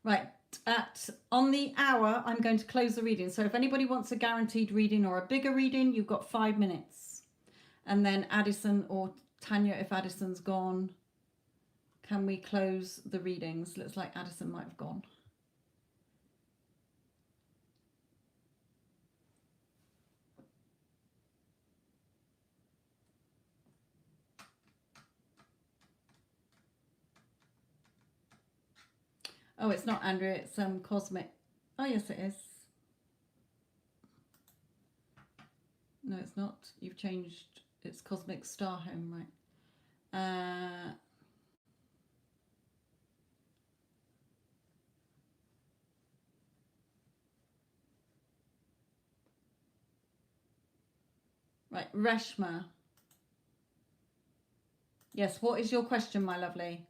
Right, on the hour, I'm going to close the reading. So if anybody wants a guaranteed reading or a bigger reading, you've got 5 minutes. And then Addison or Tanya, if Addison's gone, can we close the readings? Looks like Addison might have gone. Oh, it's not Andrea, it's Cosmic. Oh, yes, it is. No, it's not. You've changed. It's Cosmic Star Home, right? Right, Reshma. Yes, what is your question, my lovely?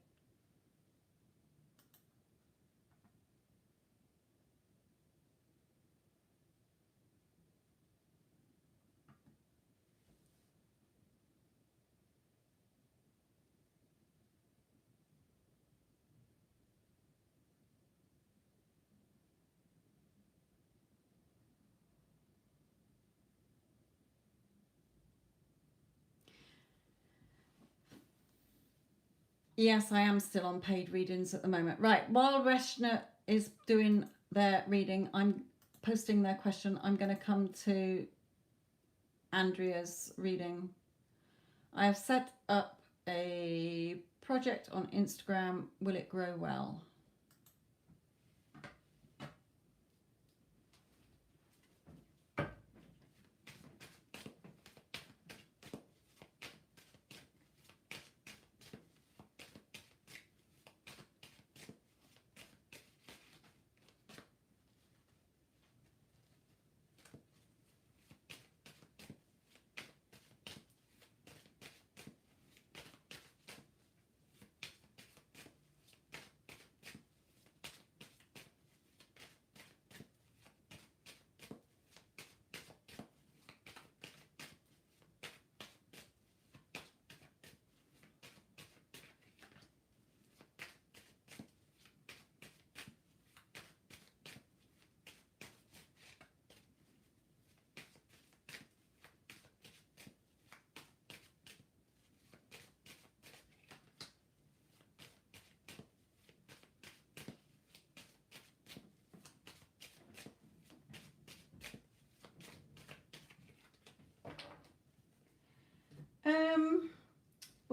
Yes, I am still on paid readings at the moment. Right, while Reshna is doing their reading, I'm posting their question. I'm going to come to Andrea's reading. I have set up a project on Instagram. Will it grow well?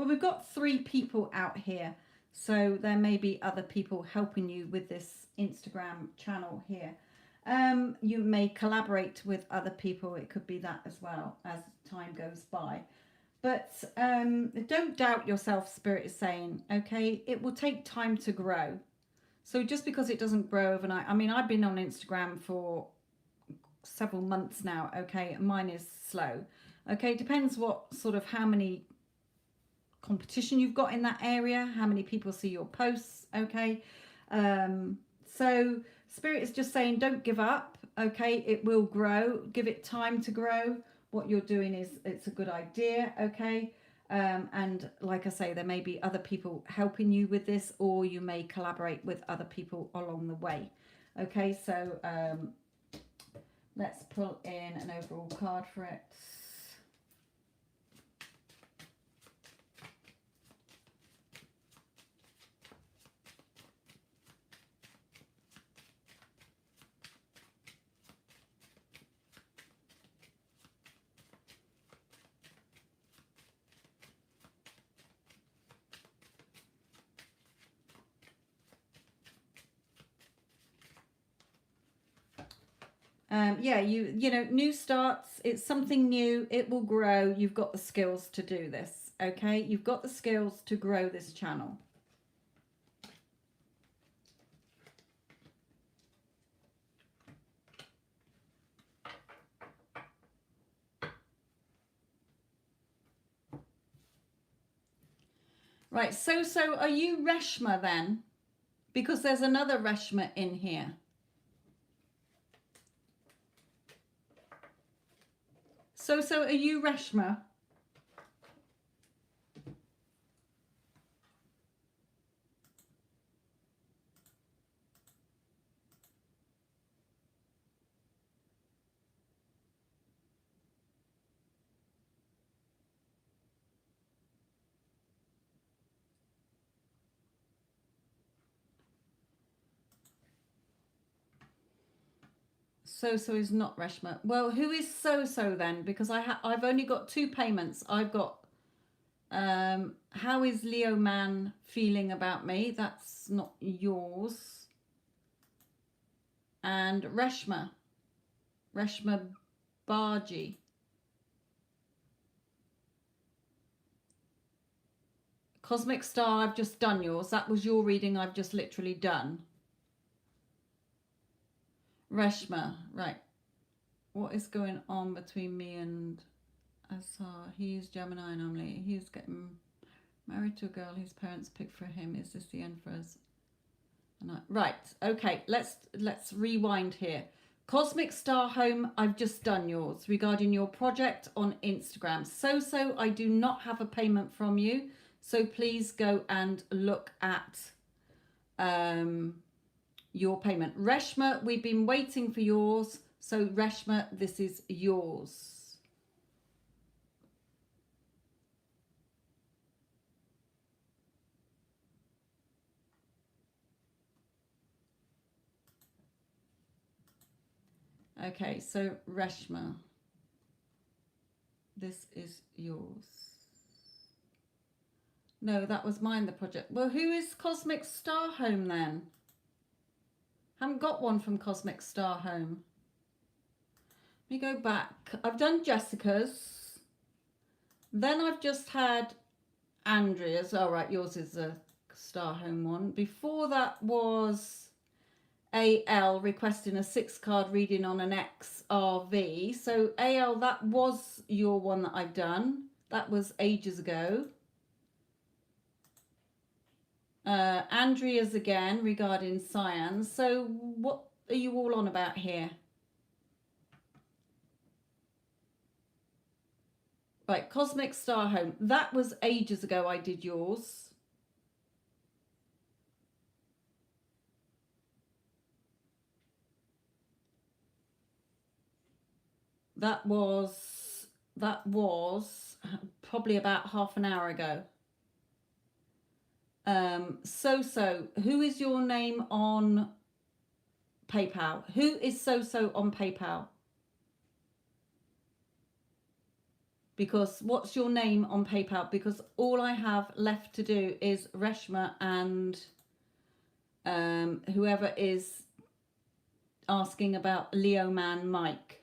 Well, we've got 3 people out here. So there may be other people helping you with this Instagram channel here. You may collaborate with other people. It could be that as well as time goes by. But don't doubt yourself, Spirit is saying, okay? It will take time to grow. So just because it doesn't grow overnight, I mean, I've been on Instagram for several months now, okay? And mine is slow. Okay, depends what sort of how many competition you've got in that area, how many people see your posts, okay? So Spirit is just saying don't give up, okay? It will grow. Give it time to grow. What you're doing is, it's a good idea, okay? And like I say, there may be other people helping you with this, or you may collaborate with other people along the way, okay? So let's pull in an overall card for it. Yeah, you know, new starts, it's something new, it will grow. You've got the skills to do this, okay? You've got the skills to grow this channel. Right, so are you Reshma then? Because there's another Reshma in here. So are you Reshma? So is not Reshma. Well, who is so then? Because I've only got 2 payments. I've got how is Leo Man feeling about me? That's not yours. And Reshma Baji. Cosmic Star, I've just done yours. That was your reading I've just literally done. Reshma, right. What is going on between me and Asar? He's Gemini normally. He's getting married to a girl his parents picked for him. Is this the end for us? Right, okay, let's rewind here. Cosmic Star Home, I've just done yours regarding your project on Instagram. So I do not have a payment from you. So please go and look at your payment. Reshma, we've been waiting for yours. So Reshma, this is yours. Okay, so Reshma, this is yours. No, that was mine, the project. Well, who is Cosmic Star Home then? Haven't got one from Cosmic Star Home. Let me go back. I've done Jessica's. Then I've just had Andrea's. All right, yours is a Star Home one. Before that was AL requesting a 6-card reading on an XRV. So AL, that was your one that I've done. That was ages ago. Andrea's again regarding Cyans. So what are you all on about here? Right, Cosmic Star Home. That was ages ago I did yours. That was probably about half an hour ago. So who is your name on PayPal? Who is so on PayPal? Because what's your name on PayPal? Because all I have left to do is Reshma and whoever is asking about Leo Man Mike.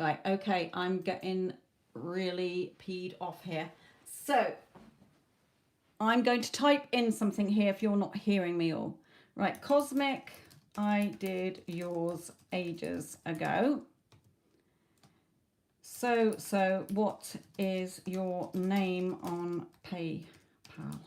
Right, okay, I'm getting really peed off here. So I'm going to type in something here if you're not hearing me all. Right, Cosmic, I did yours ages ago. So what is your name on PayPal?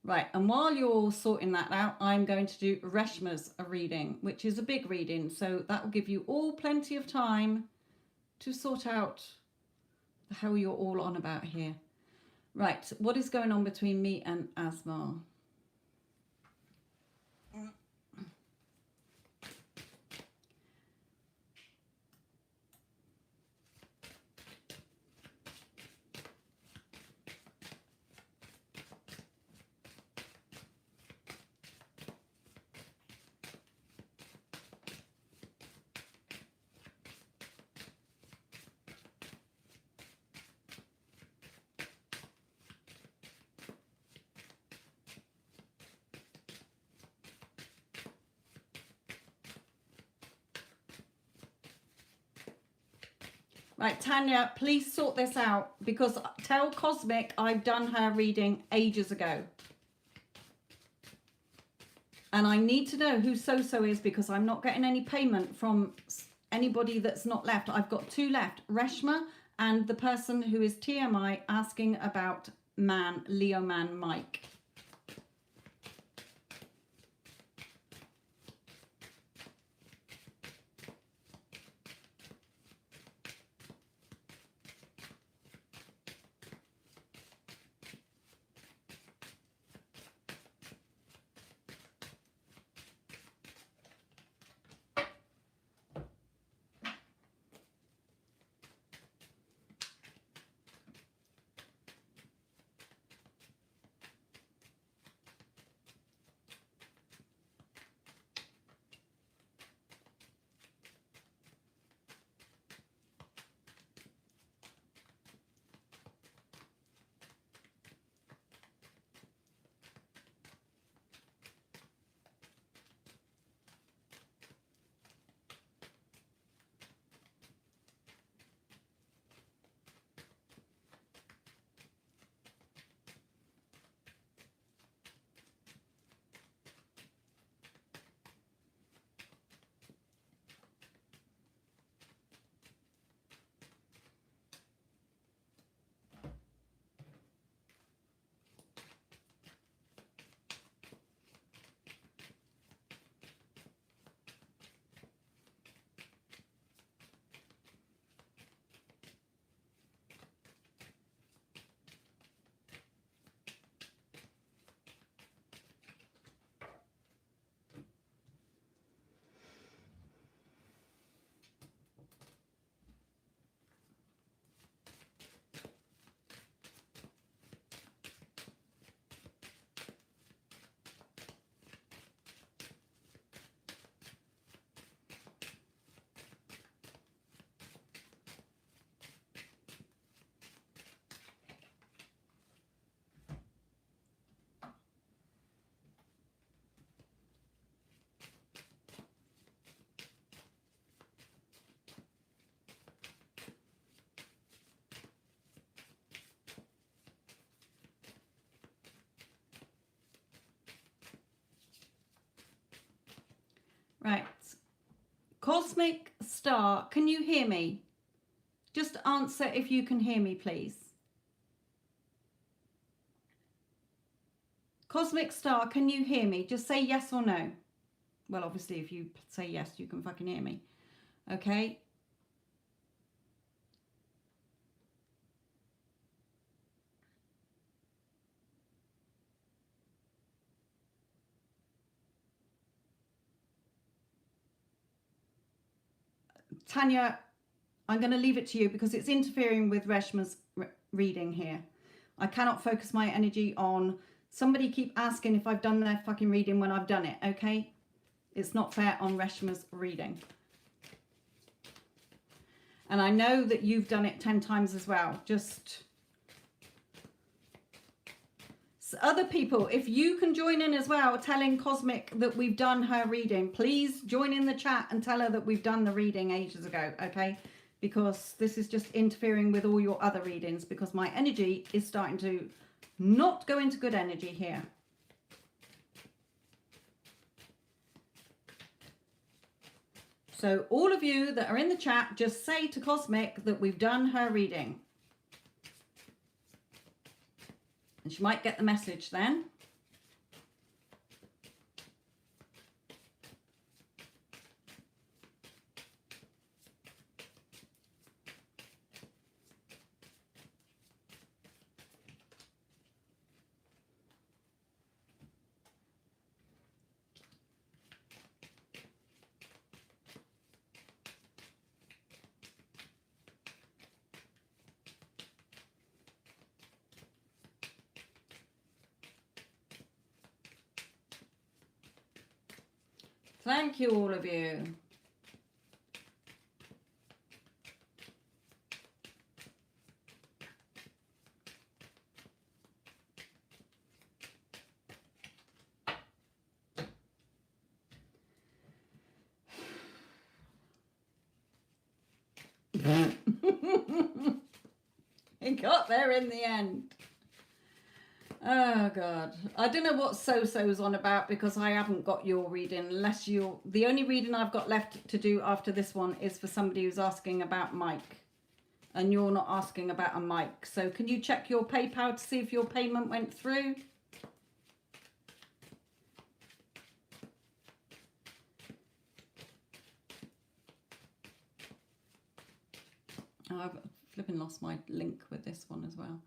Right, and while you're all sorting that out, I'm going to do Reshma's reading, which is a big reading, so that will give you all plenty of time to sort out the hell you're all on about here. Right, what is going on between me and Asmar? Right, Tanya, please sort this out because tell Cosmic I've done her reading ages ago. And I need to know who So-So is because I'm not getting any payment from anybody that's not left. I've got two left, Reshma and the person who is TMI asking about Leo Man Mike. Right. Cosmic Star, can you hear me? Just answer if you can hear me, please. Cosmic Star, can you hear me? Just say yes or no. Well, obviously, if you say yes, you can fucking hear me. Okay? Tanya, I'm going to leave it to you because it's interfering with Reshma's reading here. I cannot focus my energy on somebody keep asking if I've done their fucking reading when I've done it, okay? It's not fair on Reshma's reading. And I know that you've done it 10 times as well. Just other people, if you can join in as well, telling Cosmic that we've done her reading, please join in the chat and tell her that we've done the reading ages ago, okay? Because this is just interfering with all your other readings, because my energy is starting to not go into good energy here. So all of you that are in the chat, just say to Cosmic that we've done her reading. And she might get the message then. Thank you, all of you. It got there in the end. Oh God, I don't know what So-So's on about, because I haven't got your reading. Unless you, the only reading I've got left to do after this one is for somebody who's asking about Mike, and you're not asking about a mic. So can you check your PayPal to see if your payment went through? Oh, I've flipping lost my link with this one as well.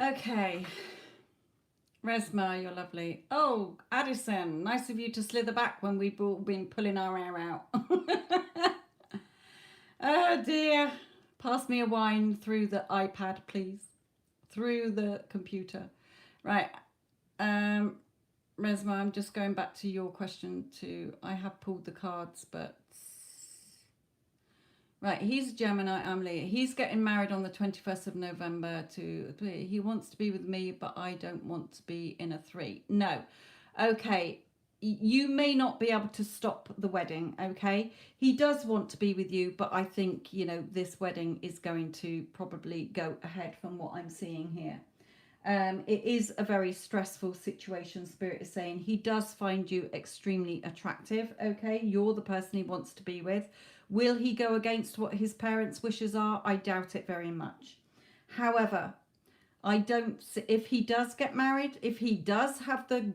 Okay. Resma, you're lovely. Oh, Addison, nice of you to slither back when we've all been pulling our hair out. Oh dear. Pass me a wine through the iPad, please. Through the computer. Right. Resma, I'm just going back to your question too. I have pulled the cards, but... Right, he's a Gemini, I'm Leo. He's getting married on the 21st of November to... He wants to be with me, but I don't want to be in a 3. No. Okay. you may not be able to stop the wedding, okay? He does want to be with you, but I think, you know, this wedding is going to probably go ahead from what I'm seeing here. It is a very stressful situation, Spirit is saying. He does find you extremely attractive, okay? You're the person he wants to be with. Will he go against what his parents' wishes are? I doubt it very much. However, I don't, if he does get married, if he does have the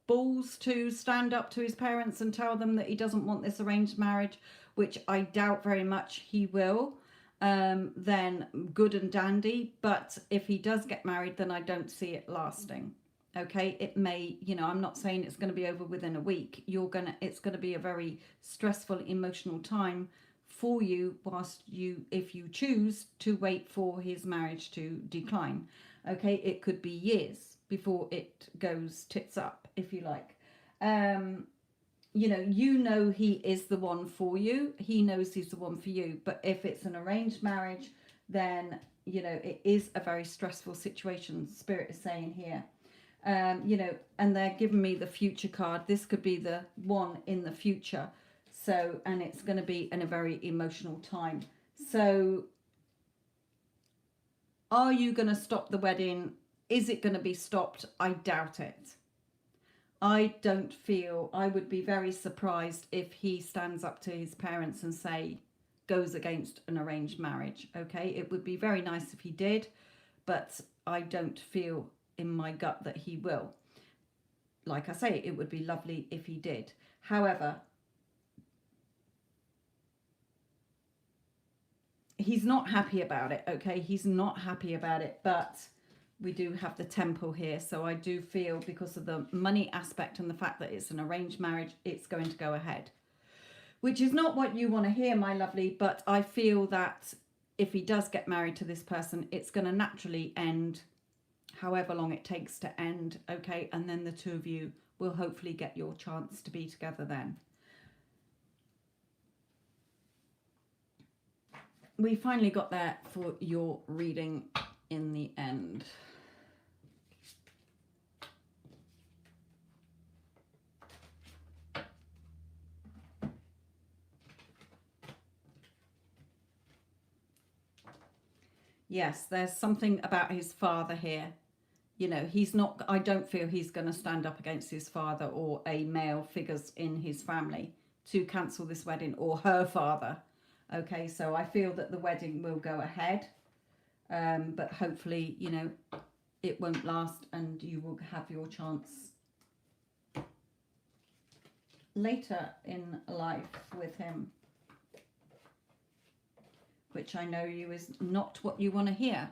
balls to stand up to his parents and tell them that he doesn't want this arranged marriage, which I doubt very much he will, then good and dandy. But if he does get married, then I don't see it lasting. Okay, it may, you know, I'm not saying it's going to be over within a week. It's going to be a very stressful, emotional time for you whilst if you choose to wait for his marriage to decline. Okay, it could be years before it goes tits up, if you like. You know he is the one for you. He knows he's the one for you. But if it's an arranged marriage, then, you know, it is a very stressful situation, Spirit is saying here. And they're giving me the future card. This could be the one in the future. So, and it's going to be in a very emotional time. So, are you going to stop the wedding? Is it going to be stopped? I doubt it. I don't feel, I would be very surprised if he stands up to his parents and goes against an arranged marriage. Okay, it would be very nice if he did, but I don't feel in my gut that he will. Like I say, it would be lovely if he did. However, he's not happy about it. Okay, he's not happy about it, but we do have the Temple here, so I do feel because of the money aspect and the fact that it's an arranged marriage, it's going to go ahead, which is not what you want to hear, my lovely, but I feel that if he does get married to this person, it's going to naturally end however long it takes to end, okay? And then the two of you will hopefully get your chance to be together then. We finally got there for your reading in the end. Yes, there's something about his father here. You know, he's not, I don't feel he's going to stand up against his father or a male figures in his family to cancel this wedding, or her father. Okay, so I feel that the wedding will go ahead, but hopefully, you know, it won't last and you will have your chance later in life with him, which I know you is not what you want to hear.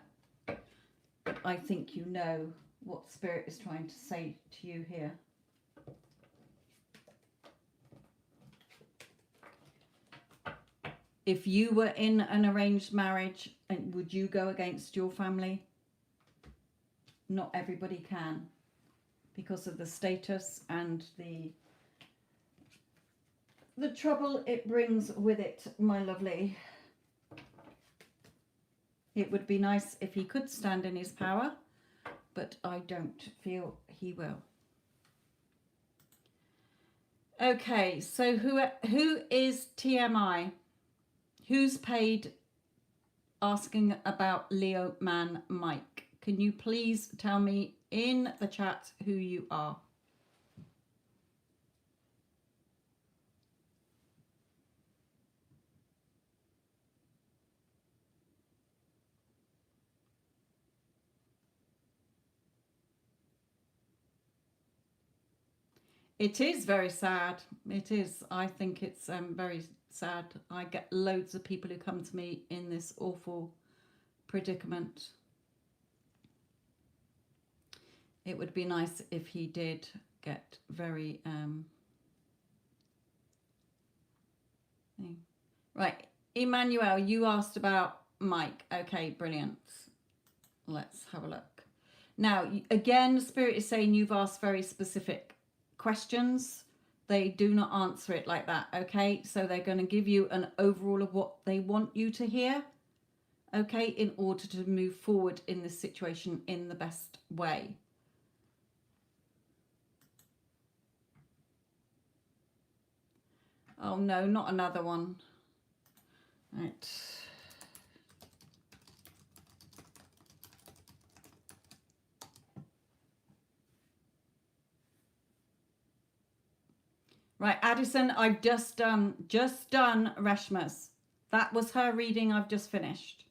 But I think you know what Spirit is trying to say to you here. If you were in an arranged marriage, would you go against your family? Not everybody can, because of the status and the trouble it brings with it, my lovely. It would be nice if he could stand in his power, but I don't feel he will. Okay, so who is TMI? Who's paid asking about Leo Man Mike? Can you please tell me in the chat who you are? It is very sad. It is. I think it's very sad. I get loads of people who come to me in this awful predicament. It would be nice if he did get very... Right. Emmanuel, you asked about Mike. Okay, brilliant. Let's have a look. Now, again, Spirit is saying you've asked very specific questions. They do not answer it like that, okay? So they're going to give you an overall of what they want you to hear, okay, in order to move forward in this situation in the best way. Oh no, not another one. Right. Right, Addison, I've just done Reshma's. That was her reading I've just finished.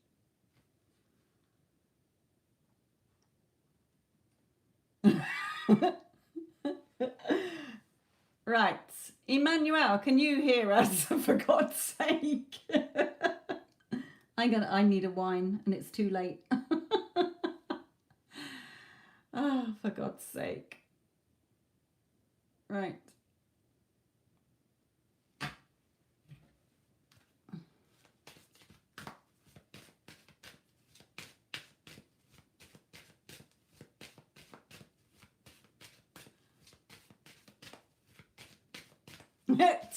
Right. Emmanuel, can you hear us for God's sake? I need a wine and it's too late. Oh, for God's sake. Right.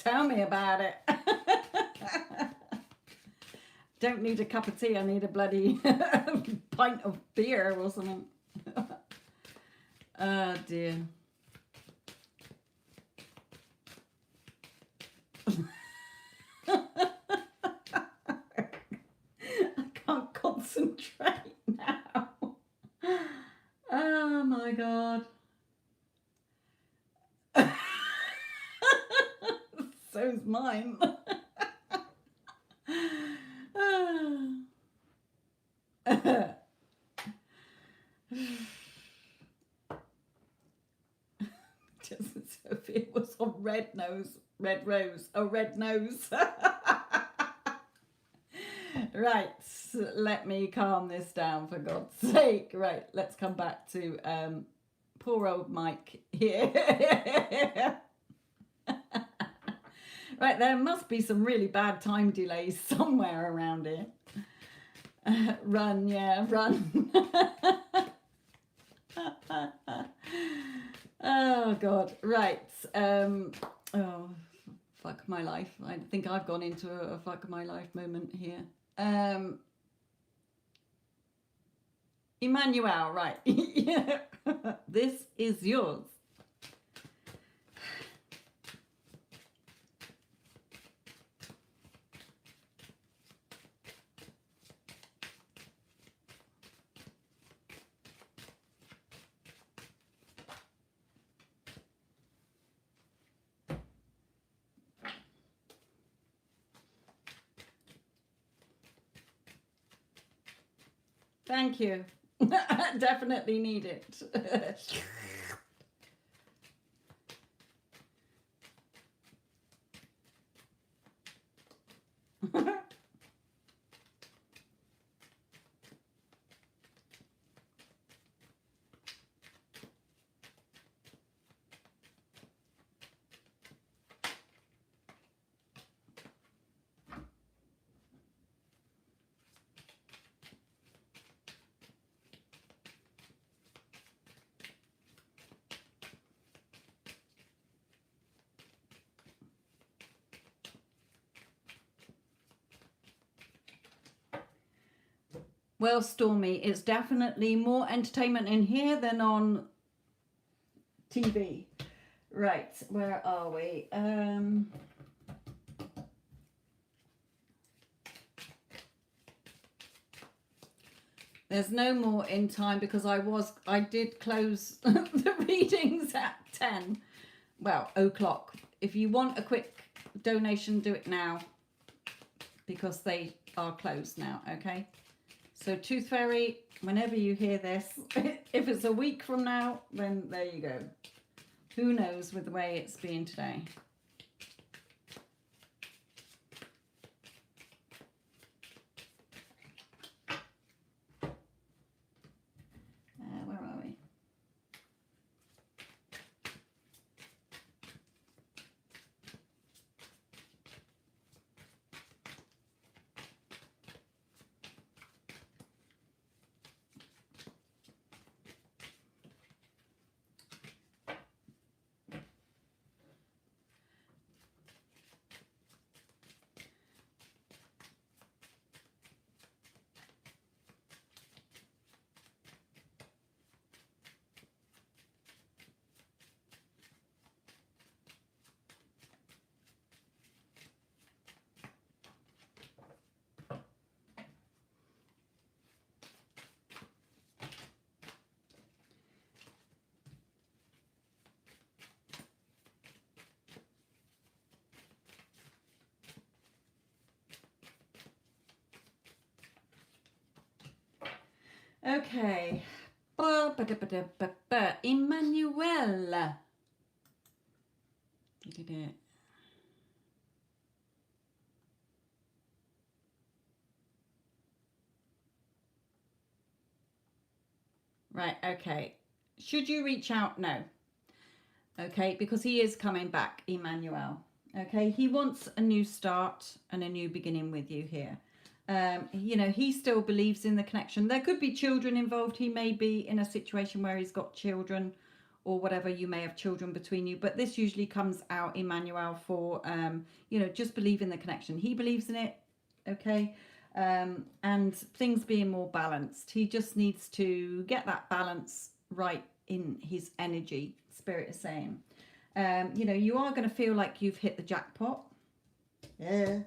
Tell me about it. Don't need a cup of tea. I need a bloody pint of beer or something. Oh dear. I can't concentrate now. Oh my God. So's mine. Sophia was on red rose. Oh, red nose. Right, let me calm this down for God's sake. Right, let's come back to poor old Mike here. Right, there must be some really bad time delays somewhere around here. Run, yeah, run. Oh God, right. Oh, fuck my life. I think I've gone into a fuck my life moment here. Emmanuel, right. This is yours. Thank you. Definitely need it. Well, Stormy, it's definitely more entertainment in here than on TV. Right, where are we? There's no more in time because I did close the readings at 10. Well, 0:00. If you want a quick donation, do it now because they are closed now, okay? So Tooth Fairy, whenever you hear this, if it's a week from now, then there you go. Who knows with the way it's been today. Where are we? Okay. Emmanuel. Right, okay. Should you reach out? No. Okay, because he is coming back, Emmanuel. Okay, he wants a new start and a new beginning with you here. He still believes in the connection. There could be children involved. He may be in a situation where he's got children or whatever. You may have children between you, but this usually comes out, Emmanuel, for, just believe in the connection. He believes in it, okay? And things being more balanced. He just needs to get that balance right in his energy, Spirit is saying. You are going to feel like you've hit the jackpot. Yeah.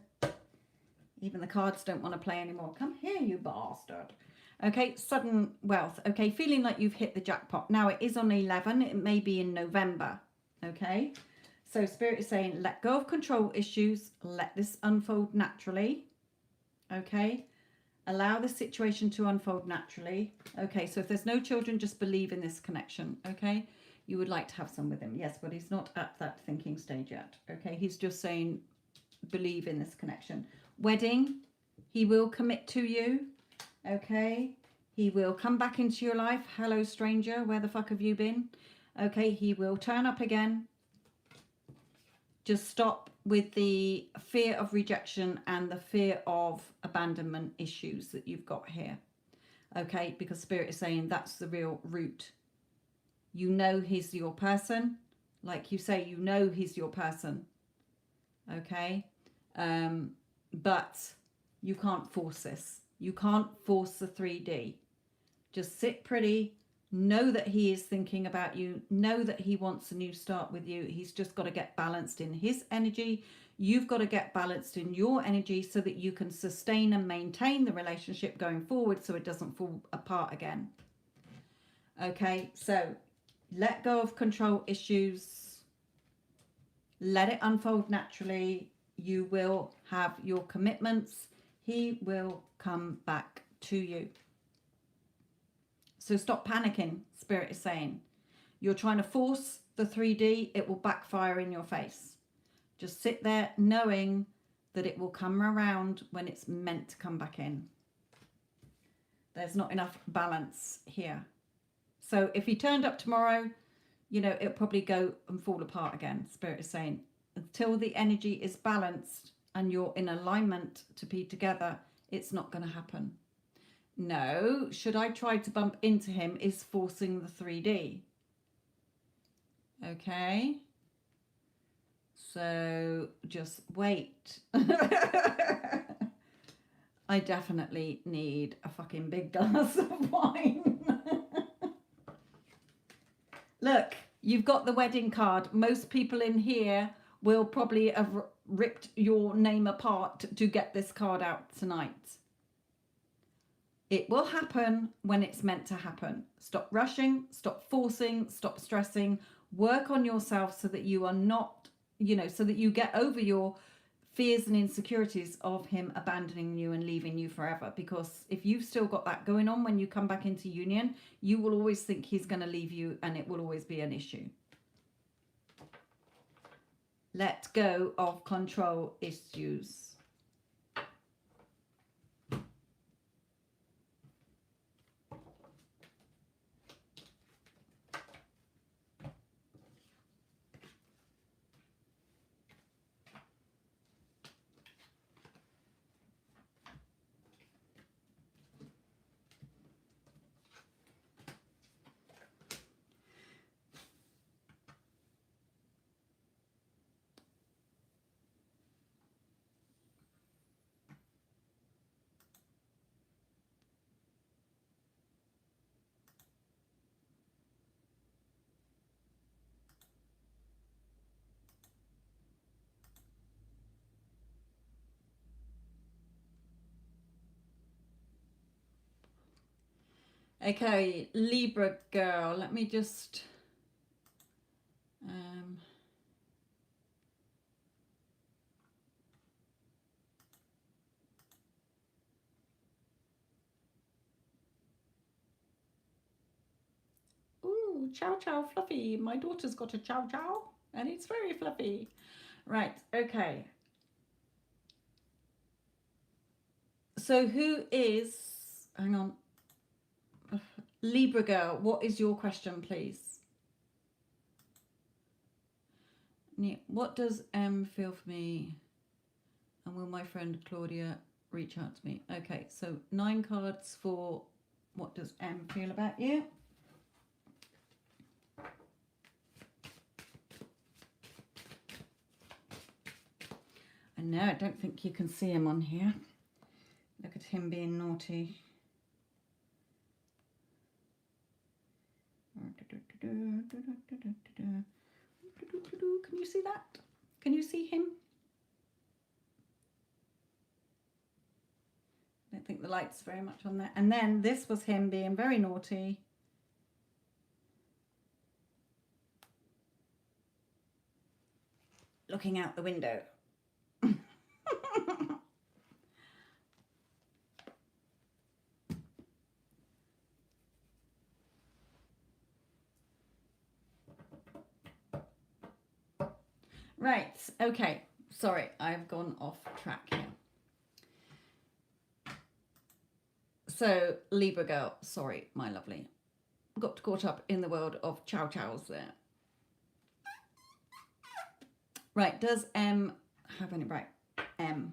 Even the cards don't want to play anymore. Come here, you bastard. Okay, sudden wealth. Okay, feeling like you've hit the jackpot. Now, it is on 11. It may be in November. Okay, so Spirit is saying, let go of control issues. Let this unfold naturally. Okay, allow the situation to unfold naturally. Okay, so if there's no children, just believe in this connection. Okay, you would like to have some with him. Yes, but he's not at that thinking stage yet. Okay, he's just saying, believe in this connection. Wedding, he will commit to you. Okay, he will come back into your life. Hello, stranger, where the fuck have you been? Okay, he will turn up again. Just stop with the fear of rejection and the fear of abandonment issues that you've got here. Okay, because Spirit is saying that's the real root. You know he's your person. Like you say, you know he's your person. Okay, but you can't force this. You can't force the 3D. Just sit pretty. Know that he is thinking about you. Know that he wants a new start with you. He's just got to get balanced in his energy. You've got to get balanced in your energy so that you can sustain and maintain the relationship going forward so it doesn't fall apart again. Okay, so let go of control issues. Let it unfold naturally. You will have your commitments. He will come back to you. So stop panicking, Spirit is saying. You're trying to force the 3D, it will backfire in your face. Just sit there knowing that it will come around when it's meant to come back in. There's not enough balance here. So if he turned up tomorrow, it'll probably go and fall apart again, Spirit is saying. Until the energy is balanced and you're in alignment to be together, it's not going to happen. No, should I try to bump into him is forcing the 3D. Okay. So just wait. I definitely need a fucking big glass of wine. Look, you've got the wedding card. Most people in here will probably have ripped your name apart to get this card out tonight. It will happen when it's meant to happen. Stop rushing, stop forcing, stop stressing. Work on yourself so that you are not, so that you get over your fears and insecurities of him abandoning you and leaving you forever. Because if you've still got that going on when you come back into union, you will always think he's going to leave you and it will always be an issue. Let go of control issues. Okay, Libra girl, let me just... Chow chow fluffy. My daughter's got a chow chow and it's very fluffy. Right, okay. So who is, hang on, Libra girl, what is your question, please? What does M feel for me? And will my friend Claudia reach out to me? Okay, so 9 cards for what does M feel about you? And no, I don't think you can see him on here. Look at him being naughty. Can you see that? Can you see him? I don't think the light's very much on there. And then this was him being very naughty. Looking out the window. Right, okay. Sorry, I've gone off track here. So, Libra girl, sorry, my lovely. Got caught up in the world of chow chows there. Right, does M have any, right, M.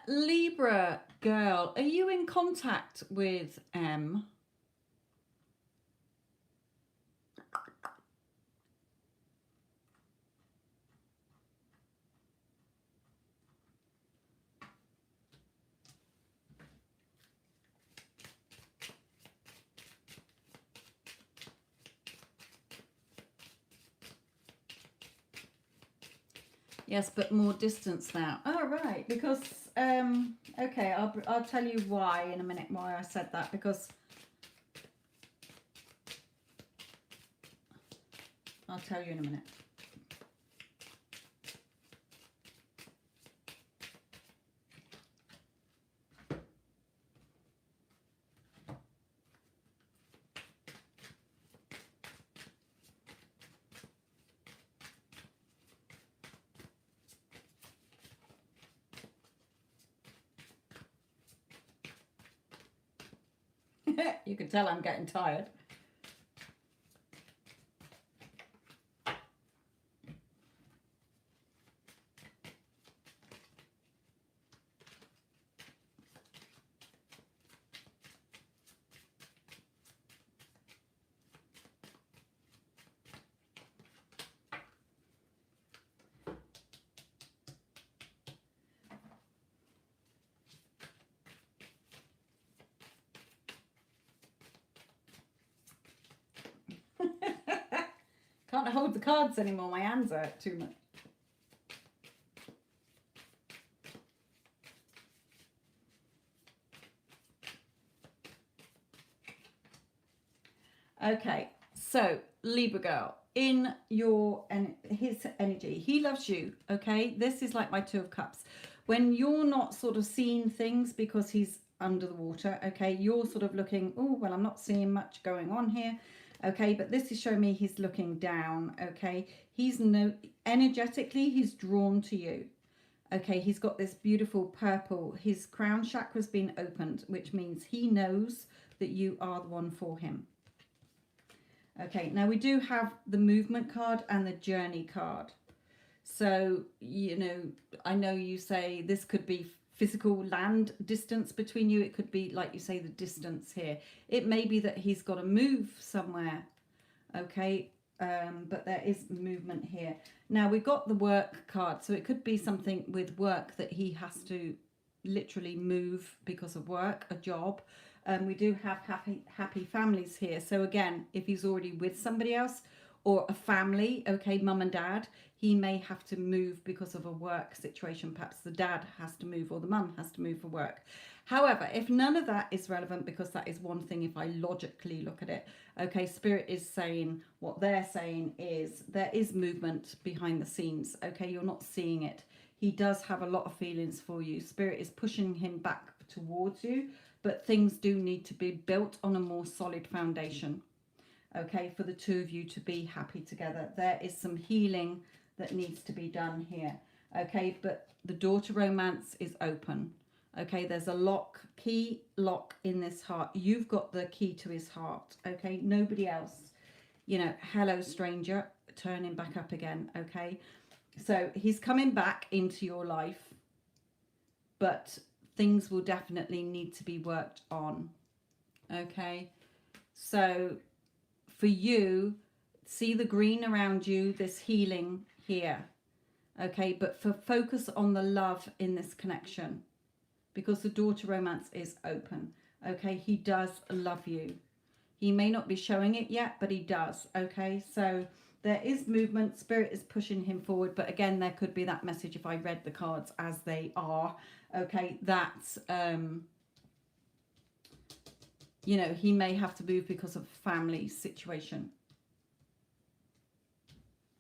Libra girl, are you in contact with M? Yes, but more distance now. Oh, right, because, okay, I'll tell you why in a minute, why I said that, because I'll tell you in a minute. You can tell I'm getting tired. Can't hold the cards anymore, my hands hurt too much. Okay, so Libra girl, in his energy, he loves you, okay? This is like my 2 of Cups. When you're not sort of seeing things because he's under the water, okay, you're sort of looking, oh, well, I'm not seeing much going on here. Okay, but this is showing me he's looking down, okay? Energetically, he's drawn to you. Okay, he's got this beautiful purple. His crown chakra's been opened, which means he knows that you are the one for him. Okay, now we do have the movement card and the journey card. So, you know, I know you say this could be physical land distance between you. It could be, like you say, the distance here. It may be that he's got to move somewhere, okay? But there is movement here. Now, we've got the work card, so it could be something with work that he has to literally move because of work, a job. We do have happy families here. So again, if he's already with somebody else or a family, okay, mum and dad, he may have to move because of a work situation. Perhaps the dad has to move or the mum has to move for work. However, if none of that is relevant, because that is one thing, if I logically look at it, okay, Spirit is saying, what they're saying is there is movement behind the scenes, okay, you're not seeing it. He does have a lot of feelings for you. Spirit is pushing him back towards you, but things do need to be built on a more solid foundation, okay, for the two of you to be happy together. There is some healing that needs to be done here, okay, but the door to romance is open, okay. There's a key lock in this heart. You've got the key to his heart, okay, nobody else. You know, hello stranger, turning back up again, okay. So he's coming back into your life, but things will definitely need to be worked on, okay. So for you, see the green around you, this healing here, okay, but focus on the love in this connection, because the door to romance is open, okay. He does love you. He may not be showing it yet, but he does, okay. So there is movement. Spirit is pushing him forward, but again, there could be that message, if I read the cards as they are, okay, that you know, he may have to move because of family situation,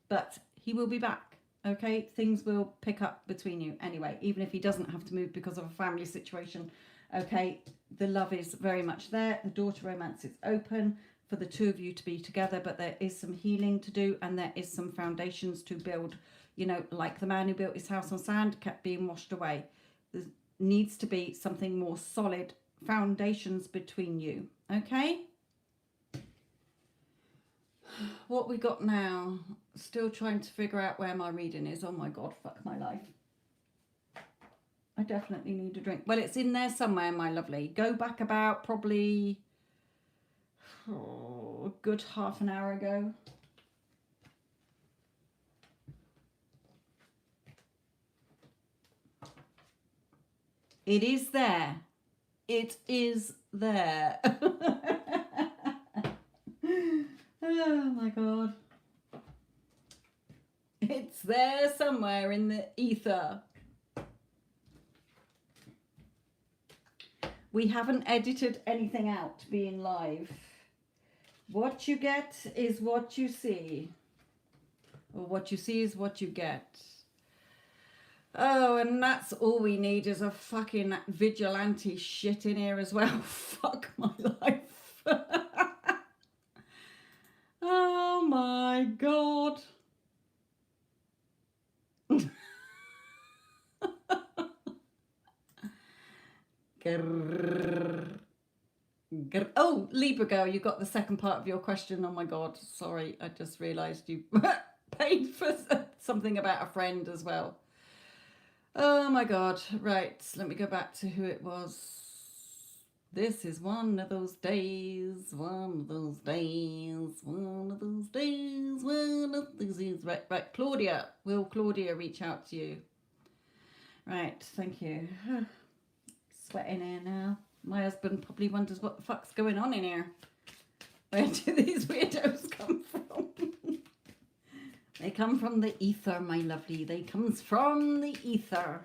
but he will be back, okay. Things will pick up between you anyway, even if he doesn't have to move because of a family situation, okay. The love is very much there. The door to romance is open for the two of you to be together, but there is some healing to do, and there is some foundations to build, you know, like the man who built his house on sand kept being washed away. There needs to be something more solid, foundations between you, okay. What we got now, still trying to figure out where my reading is. Oh my god, fuck my life. I definitely need a drink. Well, it's in there somewhere, my lovely. Go back about probably a good half an hour ago. It is there. It is there. Oh my god. It's there somewhere in the ether. We haven't edited anything out being live. What you get is what you see. Or what you see is what you get. Oh, and that's all we need is a fucking vigilante shit in here as well. Fuck my life. Oh my god. Oh, Libra girl, you got the second part of your question. Oh my god, sorry, I just realised you paid for something about a friend as well. Oh my god, right, let me go back to who it was. This is one of those days, one of those days, one of those days, one of those days. Right, Claudia. Will Claudia reach out to you? Right, thank you. Sweating here now. My husband probably wonders what the fuck's going on in here. Where do these weirdos come from? They come from the ether, my lovely. They comes from the ether.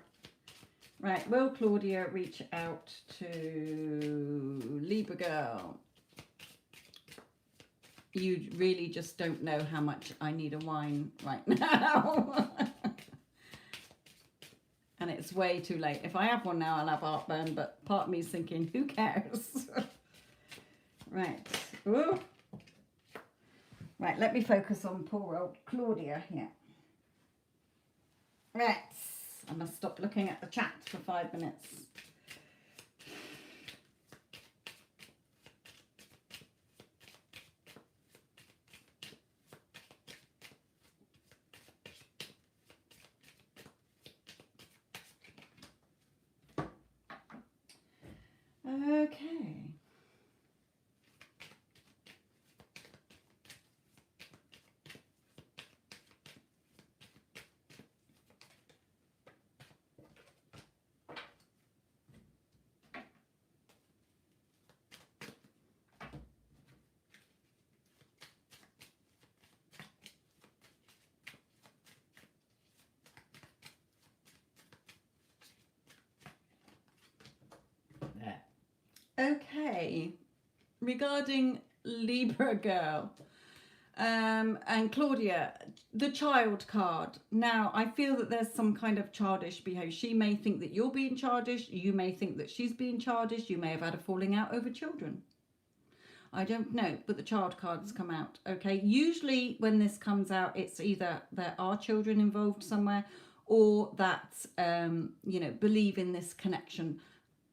Right, will Claudia reach out to Libra girl? You really just don't know how much I need a wine right now. And it's way too late. If I have one now, I'll have heartburn, but part of me is thinking, who cares? Right. Ooh. Right, let me focus on poor old Claudia here. Right. I must stop looking at the chat for 5 minutes. Okay. There. Okay. Regarding Libra girl, and Claudia, the child card. Now, I feel that there's some kind of childish behavior. She may think that you're being childish. You may think that she's being childish. You may have had a falling out over children. I don't know, but the child cards come out. Okay. Usually, when this comes out, it's either there are children involved somewhere, or that believe in this connection.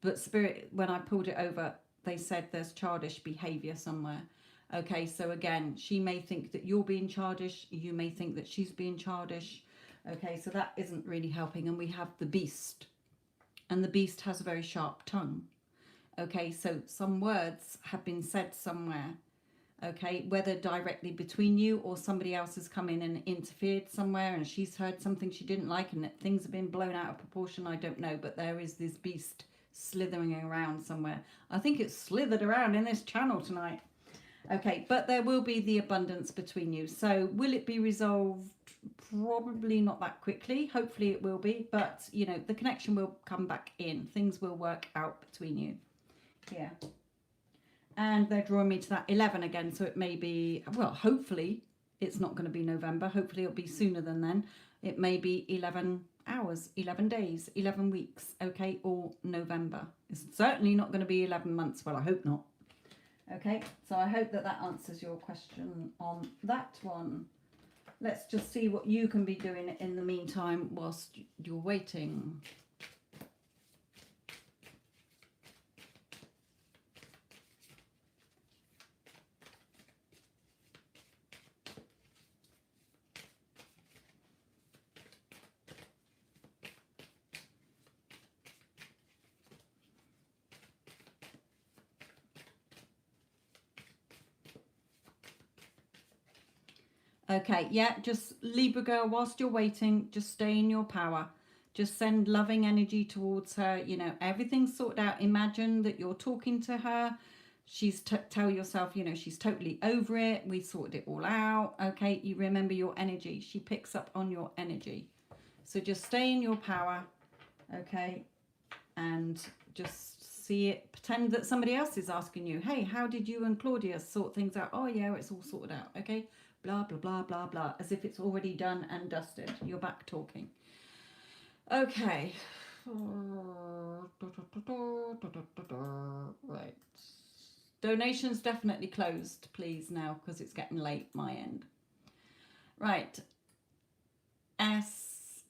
But Spirit, when I pulled it over, they said there's childish behavior somewhere. Okay, so again, she may think that you're being childish. You may think that she's being childish. Okay, so that isn't really helping. And we have the beast. And the beast has a very sharp tongue. Okay, so some words have been said somewhere. Okay, whether directly between you or somebody else has come in and interfered somewhere and she's heard something she didn't like and things have been blown out of proportion, I don't know. But there is this beast slithering around somewhere. I think it's slithered around in this channel tonight. Okay, but there will be the abundance between you. So will it be resolved? Probably not that quickly. Hopefully it will be, but the connection will come back in. Things will work out between you. Yeah. And they're drawing me to that 11 again, so it may be, well, hopefully it's not going to be November. Hopefully it'll be sooner than then. It may be 11 hours, 11 days, 11 weeks, okay, or November. It's certainly not going to be 11 months. Well, I hope not. Okay, so I hope that answers your question on that one. Let's just see what you can be doing in the meantime whilst you're waiting. Okay, yeah, just Libra girl, whilst you're waiting, just stay in your power. Just send loving energy towards her. Everything's sorted out. Imagine that you're talking to her. Tell yourself, she's totally over it. We sorted it all out. Okay, you remember your energy. She picks up on your energy. So just stay in your power. Okay, and just see it. Pretend that somebody else is asking you, hey, how did you and Claudia sort things out? Oh, yeah, it's all sorted out. Okay. Blah, blah, blah, blah, blah, as if it's already done and dusted. You're back talking. Okay. Right. Donations definitely closed, please, now, because it's getting late, my end. Right. S.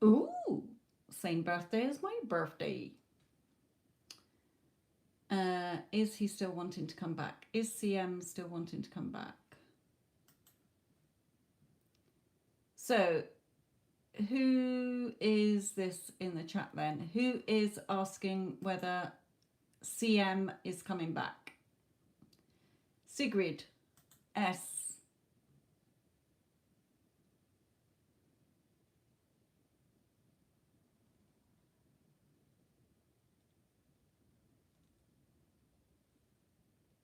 Ooh, same birthday as my birthday. Is he still wanting to come back? Is CM still wanting to come back? So, who is this in the chat then? Who is asking whether CM is coming back? Sigrid, S.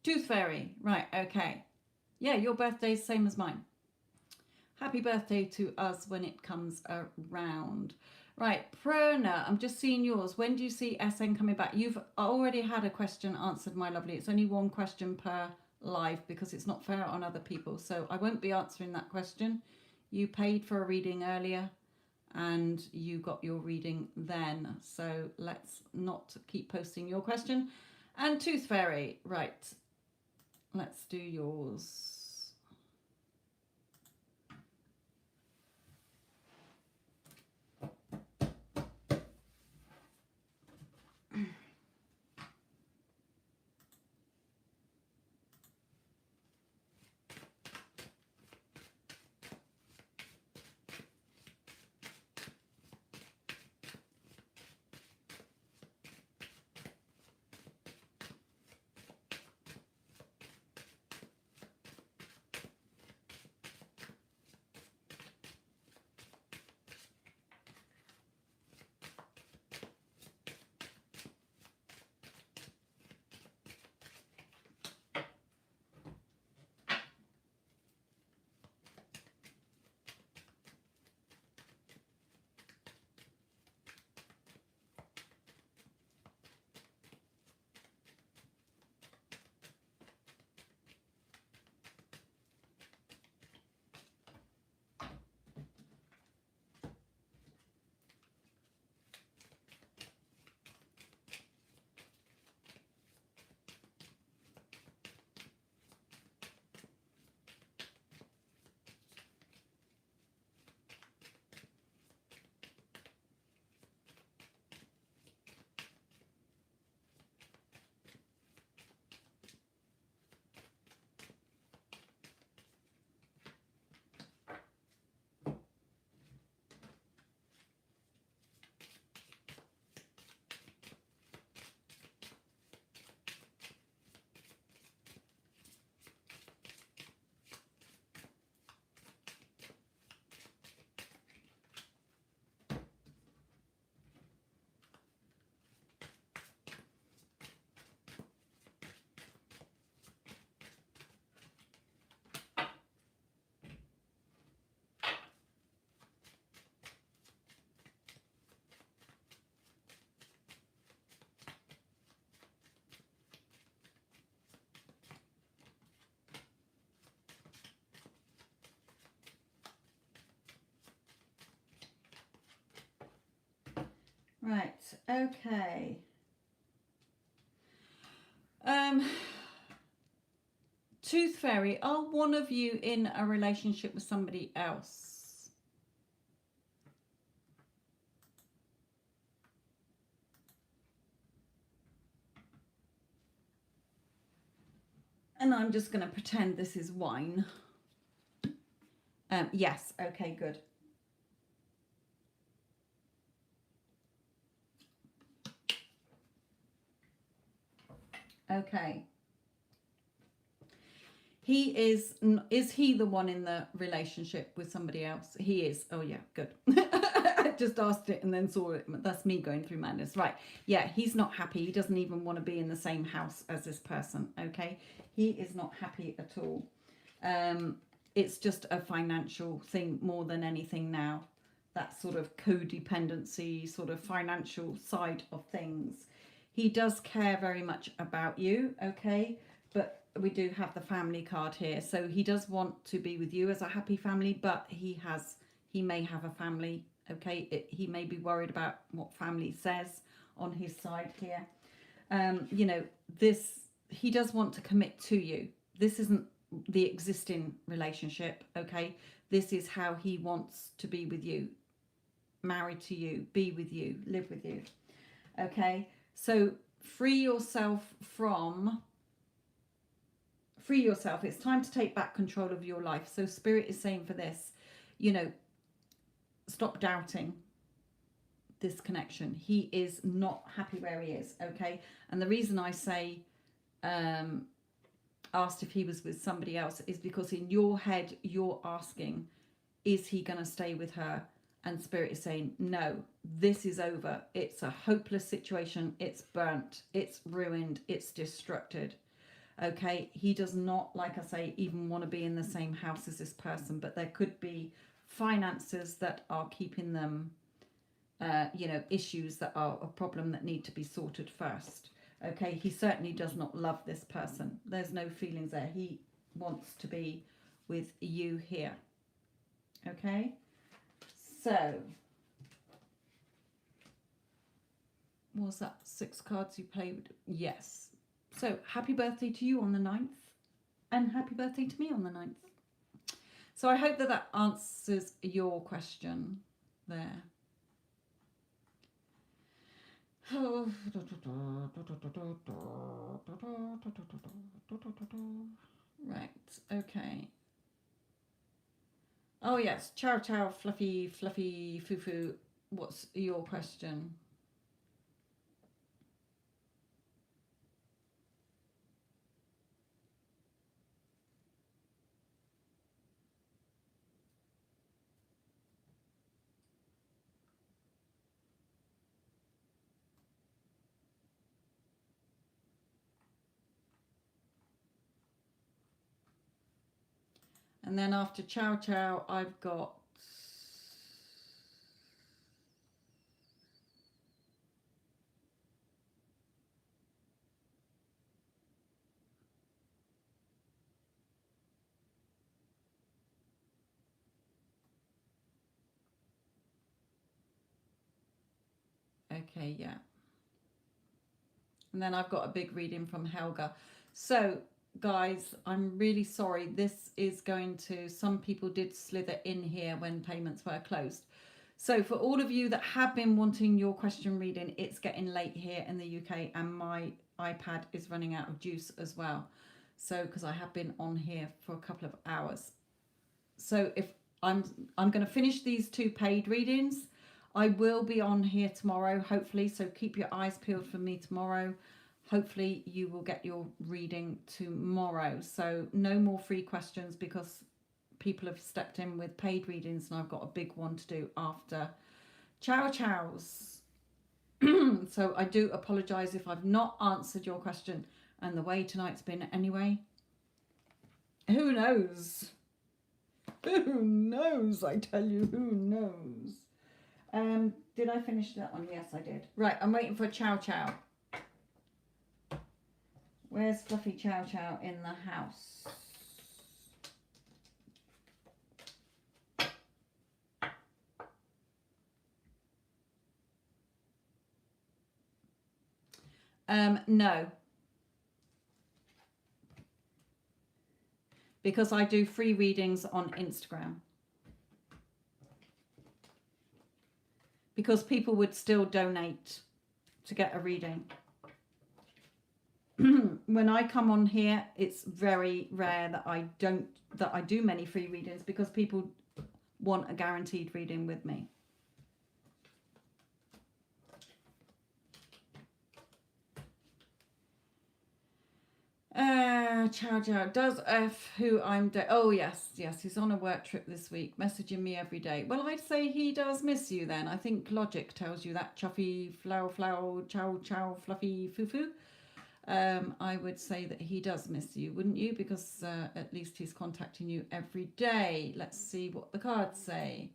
Tooth Fairy, right, okay. Yeah, your birthday's same as mine. Happy birthday to us when it comes around. Right, Prerna, I'm just seeing yours. When do you see SN coming back? You've already had a question answered, my lovely. It's only one question per live because it's not fair on other people. So I won't be answering that question. You paid for a reading earlier and you got your reading then. So let's not keep posting your question. And Tooth Fairy, right. Let's do yours. Right, okay. Tooth Fairy, are one of you in a relationship with somebody else? And I'm just going to pretend this is wine. Yes, okay, good. Okay. He is he the one in the relationship with somebody else? He is. Oh yeah, good. I just asked it and then saw it. That's me going through madness. Right. Yeah, he's not happy. He doesn't even want to be in the same house as this person. Okay. He is not happy at all. It's just a financial thing more than anything now. That sort of codependency, sort of financial side of things. He does care very much about you, okay? But we do have the family card here. So he does want to be with you as a happy family, but he may have a family, okay? He may be worried about what family says on his side here. You know, he does want to commit to you. This isn't the existing relationship, okay? This is how he wants to be with you, married to you, be with you, live with you, okay? So free yourself. It's time to take back control of your life. So Spirit is saying for this, you know, stop doubting this connection. He is not happy where he is, okay? And the reason I say asked if he was with somebody else is because in your head you're asking, is he going to stay with her? And Spirit is saying, no, this is over. It's a hopeless situation. It's burnt. It's ruined. It's destructed. Okay. He does not, like I say, even want to be in the same house as this person, but there could be finances that are keeping them, you know, issues that are a problem that need to be sorted first. Okay. He certainly does not love this person. There's no feelings there. He wants to be with you here. Okay. So, was that 6 cards you played? Yes. So, happy birthday to you on the 9th, and happy birthday to me on the 9th. So, I hope that that answers your question there. Right, okay. Oh, yes. Ciao, ciao, fluffy, fluffy, foo foo. What's your question? And then after ciao, ciao, I've got. Okay, yeah. And then I've got a big reading from Helga. So, guys, I'm really sorry. This is going to, some people did slither in here when payments were closed. So, for all of you that have been wanting your question reading, it's getting late here in the UK and my iPad is running out of juice as well. So, because I have been on here for a couple of hours. So, if I'm going to finish these 2 paid readings. I will be on here tomorrow, hopefully, so keep your eyes peeled for me tomorrow. Hopefully you will get your reading tomorrow. So no more free questions because people have stepped in with paid readings and I've got a big one to do after ciao ciaos. So I do apologise if I've not answered your question and the way tonight's been anyway. Who knows? Who knows? I tell you, who knows? Did I finish that one? Yes, I did. Right, I'm waiting for ciao ciao. Where's Fluffy Chow Chow in the house? No, because I do free readings on Instagram. Because people would still donate to get a reading. When I come on here, it's very rare that I do many free readings because people want a guaranteed reading with me. Chow Chow, does F who I'm oh yes, he's on a work trip this week, messaging me every day. Well, I'd say he does miss you then. I think logic tells you that. Chuffy, flow, chow, chow, fluffy, foo foo. I would say that he does miss you, wouldn't you? Because at least he's contacting you every day. Let's see what the cards say.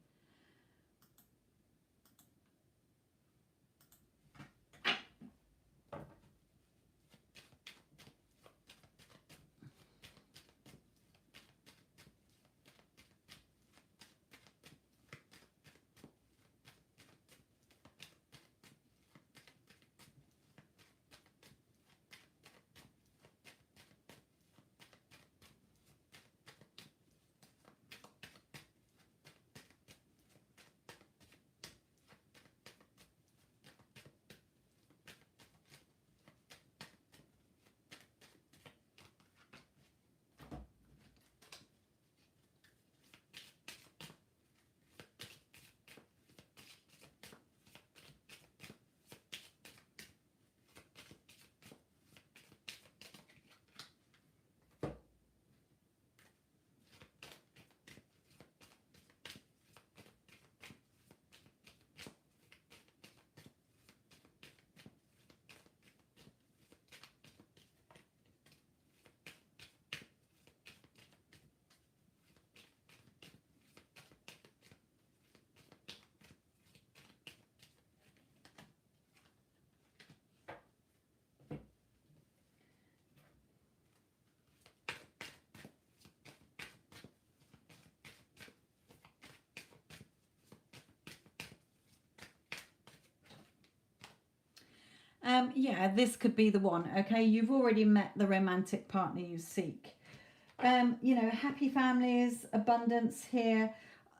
Yeah, this could be the one. Okay, you've already met the romantic partner you seek. You know, happy families, abundance here.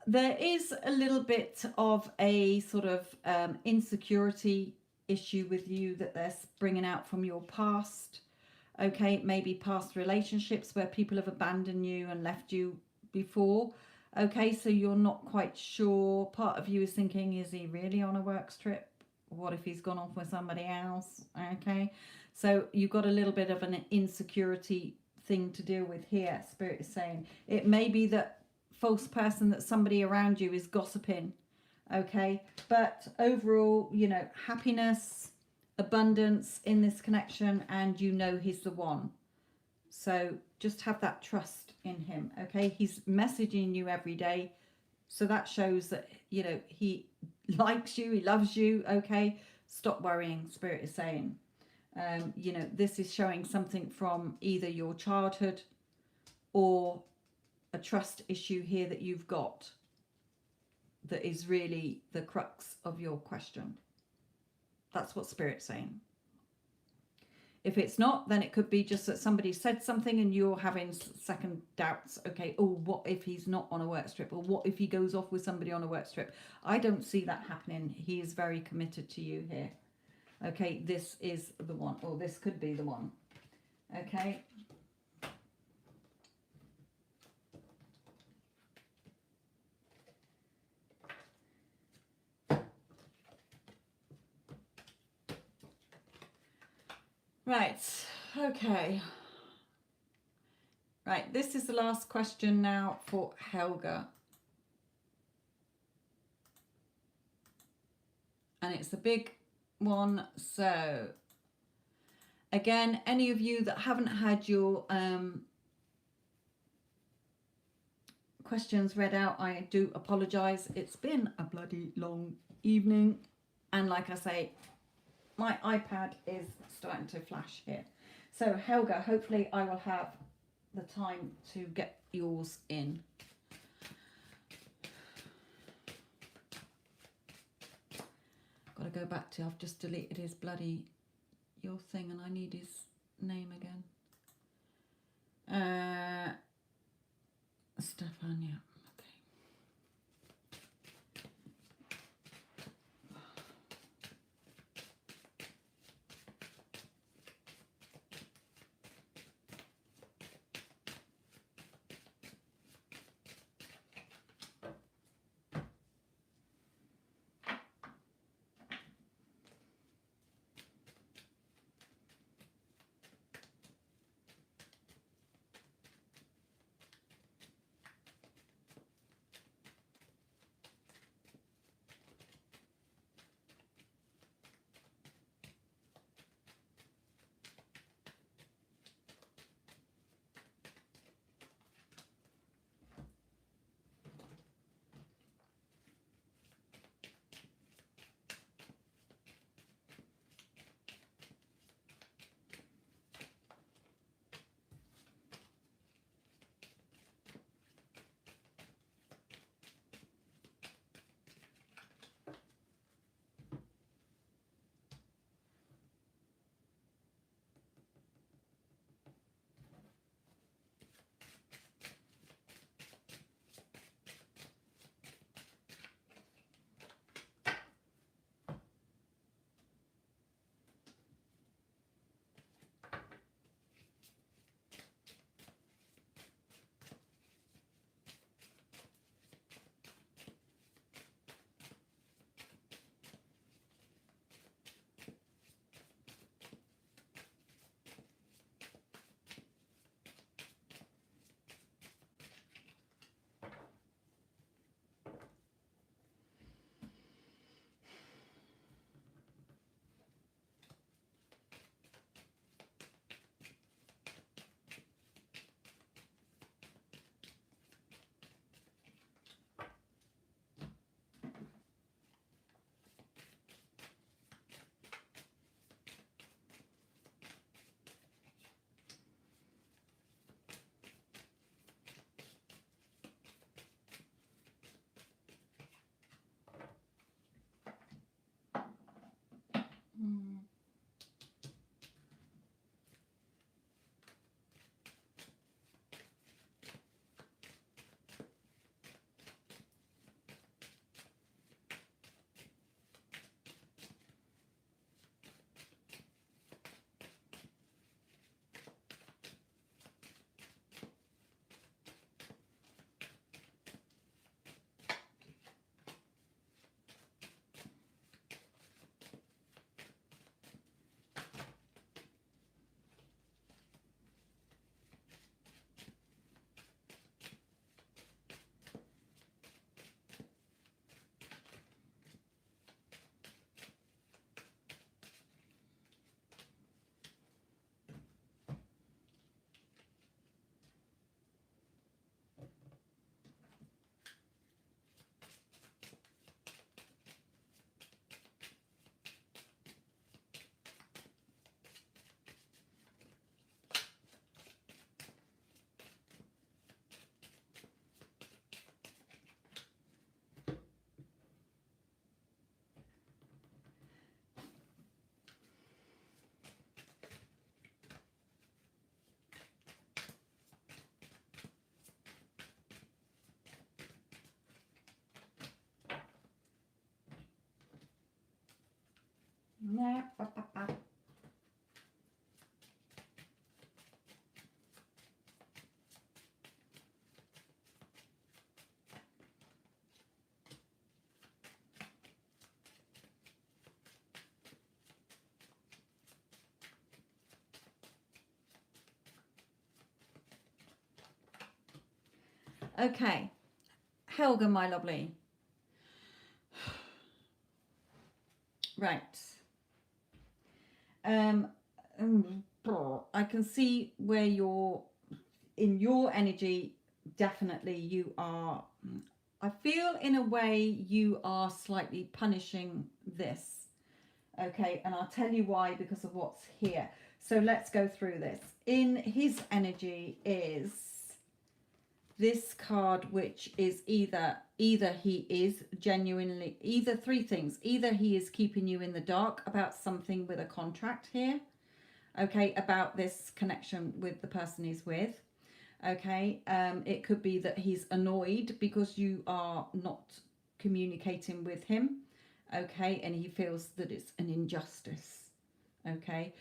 There is a little bit of a sort of insecurity issue with you that they're bringing out from your past. Okay, maybe past relationships where people have abandoned you and left you before. Okay, so you're not quite sure. Part of you is thinking, is he really on a works trip? What if he's gone off with somebody else? Okay, so you've got a little bit of an insecurity thing to deal with here. Spirit is saying it may be that false person that somebody around you is gossiping. Okay, but overall, you know, happiness, abundance in this connection, and you know he's the one. So just have that trust in him. Okay, he's messaging you every day, so that shows that, you know, he likes you, he loves you. Okay, stop worrying, Spirit is saying. You know, this is showing something from either your childhood or a trust issue here that you've got that is really the crux of your question. That's what Spirit's saying. If it's not, then it could be just that somebody said something and you're having second doubts. Okay, oh, what if he's not on a work trip? Or what if he goes off with somebody on a work trip? I don't see that happening. He is very committed to you here. Okay, this is the one. Or this could be the one. Okay. Right, okay. Right, this is the last question now for Helga. And it's a big one. So, again, any of you that haven't had your questions read out, I do apologise. It's been a bloody long evening. And like I say, my iPad is starting to flash here. So Helga, hopefully I will have the time to get yours in. Got to go back to, I've just deleted his bloody your thing and I need his name again. Stefan, yeah. Okay, Helga, my lovely. Right. I can see where you're in your energy. Definitely, you are. I feel in a way you are slightly punishing this. Okay, and I'll tell you why, because of what's here. So let's go through this. In his energy is this card, which is either he is genuinely, either three things. Either he is keeping you in the dark about something with a contract here. okay, about this connection with the person he's with. Okay, it could be that he's annoyed because you are not communicating with him. Okay, and he feels that it's an injustice. Okay,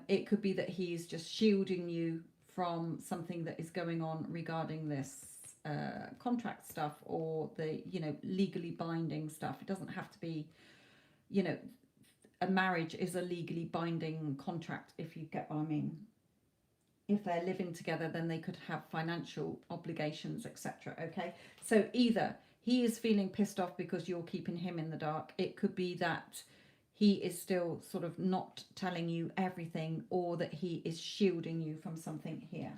it could be that he's just shielding you from something that is going on regarding this contract stuff, or the, you know, legally binding stuff. It doesn't have to be, you know, a marriage is a legally binding contract, if you get what I mean. If they're living together, then they could have financial obligations, etc. Okay, so either he is feeling pissed off because you're keeping him in the dark. It could be that he is still sort of not telling you everything, or that he is shielding you from something here.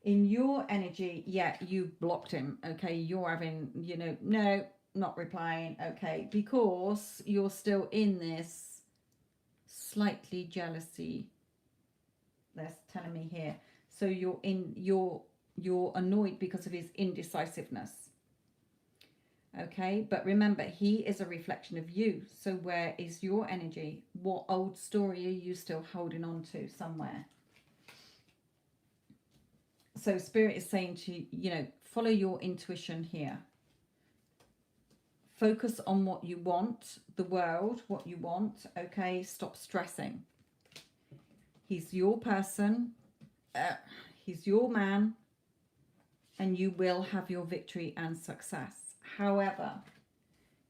In your energy, yeah, you blocked him. Okay, you're having, you know, no, not replying. Okay, because you're still in this slightly jealousy, they're telling me here. So you're annoyed because of his indecisiveness. Okay, but remember, he is a reflection of you. So where is your energy? What old story are you still holding on to somewhere? So Spirit is saying to you, you know, follow your intuition here. Focus on what you want, the world, what you want. Okay, stop stressing. He's your person. He's your man. And you will have your victory and success. However,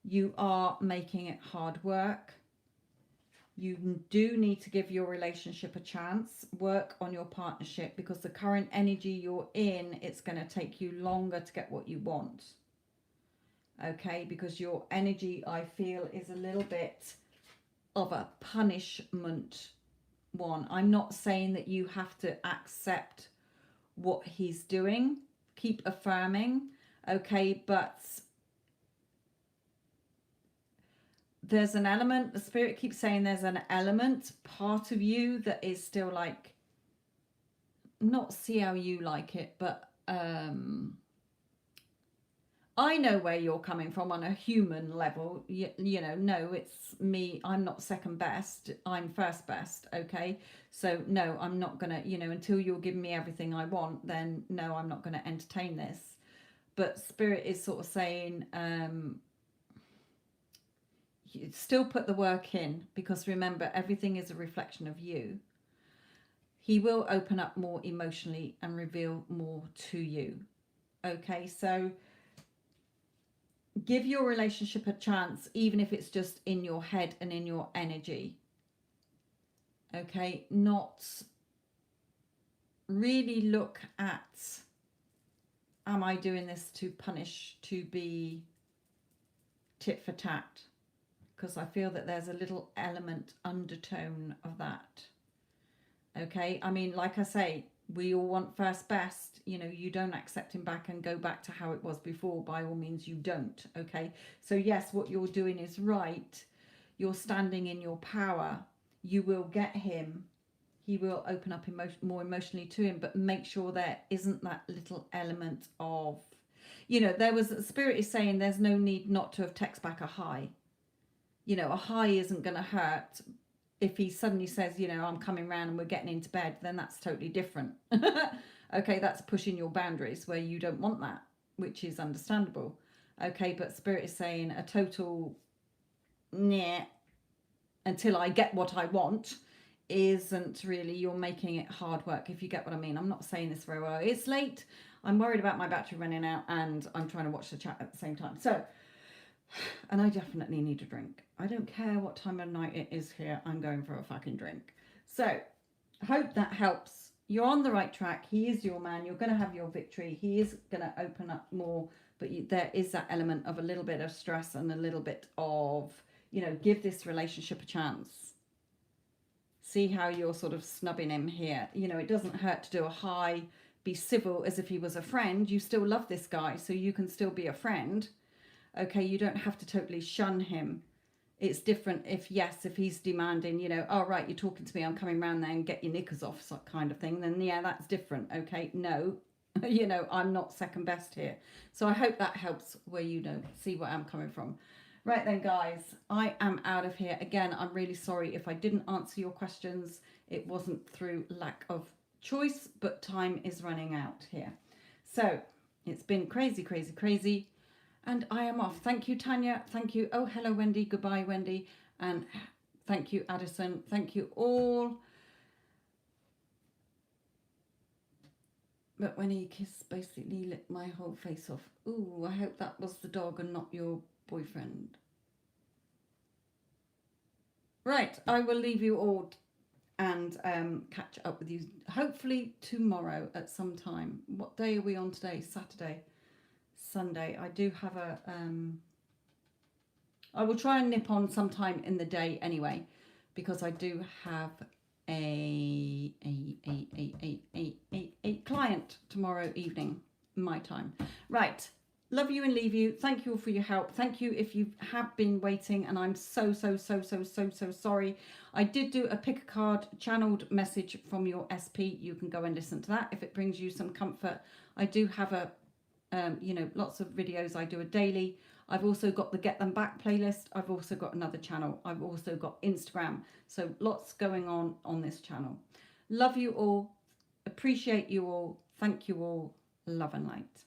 you are making it hard work. You do need to give your relationship a chance. Work on your partnership, because the current energy you're in, it's going to take you longer to get what you want. Okay, because your energy, I feel, is a little bit of a punishment one. I'm not saying that you have to accept what he's doing. Keep affirming. Okay, but there's an element, the Spirit keeps saying there's an element, part of you, that is still like, not see how you like it, but I know where you're coming from on a human level. You know, no, it's me. I'm not second best. I'm first best. Okay. So no, I'm not going to, you know, until you're giving me everything I want, then no, I'm not going to entertain this. But Spirit is sort of saying, still put the work in, because remember, everything is a reflection of you. He will open up more emotionally and reveal more to you. Okay, so give your relationship a chance, even if it's just in your head and in your energy. Okay, not really look at, am I doing this to punish, to be tit for tat? Because I feel that there's a little element, undertone of that. Okay, I mean, like I say, we all want first best. You know, you don't accept him back and go back to how it was before. By all means, you don't. Okay, so yes, what you're doing is right. You're standing in your power. You will get him. He will open up more emotionally to him, but make sure there isn't that little element of, you know, there was, Spirit is saying there's no need not to have text back a hi. You know, a hi isn't going to hurt. If he suddenly says, you know, I'm coming round and we're getting into bed, then that's totally different. Okay, that's pushing your boundaries where you don't want that, which is understandable. Okay, but Spirit is saying a total nah until I get what I want isn't really, you're making it hard work, if you get what I mean. I'm not saying this very well. It's late. I'm worried about my battery running out, and I'm trying to watch the chat at the same time. So, and I definitely need a drink. I don't care what time of night it is here. I'm going for a fucking drink. So, I hope that helps. You're on the right track. He is your man. You're going to have your victory. He is going to open up more. But there is that element of a little bit of stress and a little bit of, you know, give this relationship a chance. See how you're sort of snubbing him here. You know, it doesn't hurt to do a hi, be civil as if he was a friend. You still love this guy, so you can still be a friend. Okay, you don't have to totally shun him. It's different if, yes, if he's demanding, you know, oh, right, you're talking to me, I'm coming round there and get your knickers off, so kind of thing, then yeah, that's different. Okay, no, you know, I'm not second best here. So I hope that helps, where you know, see where I'm coming from. Right then, guys, I am out of here. Again, I'm really sorry if I didn't answer your questions. It wasn't through lack of choice, but time is running out here. So it's been crazy, crazy, crazy. And I am off. Thank you, Tanya. Thank you. Oh, hello, Wendy. Goodbye, Wendy. And thank you, Addison. Thank you all. But when he kissed, basically lit my whole face off. Ooh, I hope that was the dog and not your boyfriend. Right, I will leave you all and catch up with you hopefully tomorrow at some time. What day are we on today? Saturday, Sunday. I do have a I will try and nip on sometime in the day anyway, because I do have a client tomorrow evening, my time. Right. Love you and leave you. Thank you all for your help. Thank you if you have been waiting, and I'm so sorry. I did do a pick a card channeled message from your SP. You can go and listen to that if it brings you some comfort. I do have a lots of videos. I do a daily. I've also got the Get Them Back playlist. I've also got another channel. I've also got Instagram. So lots going on this channel. Love you all. Appreciate you all. Thank you all. Love and light.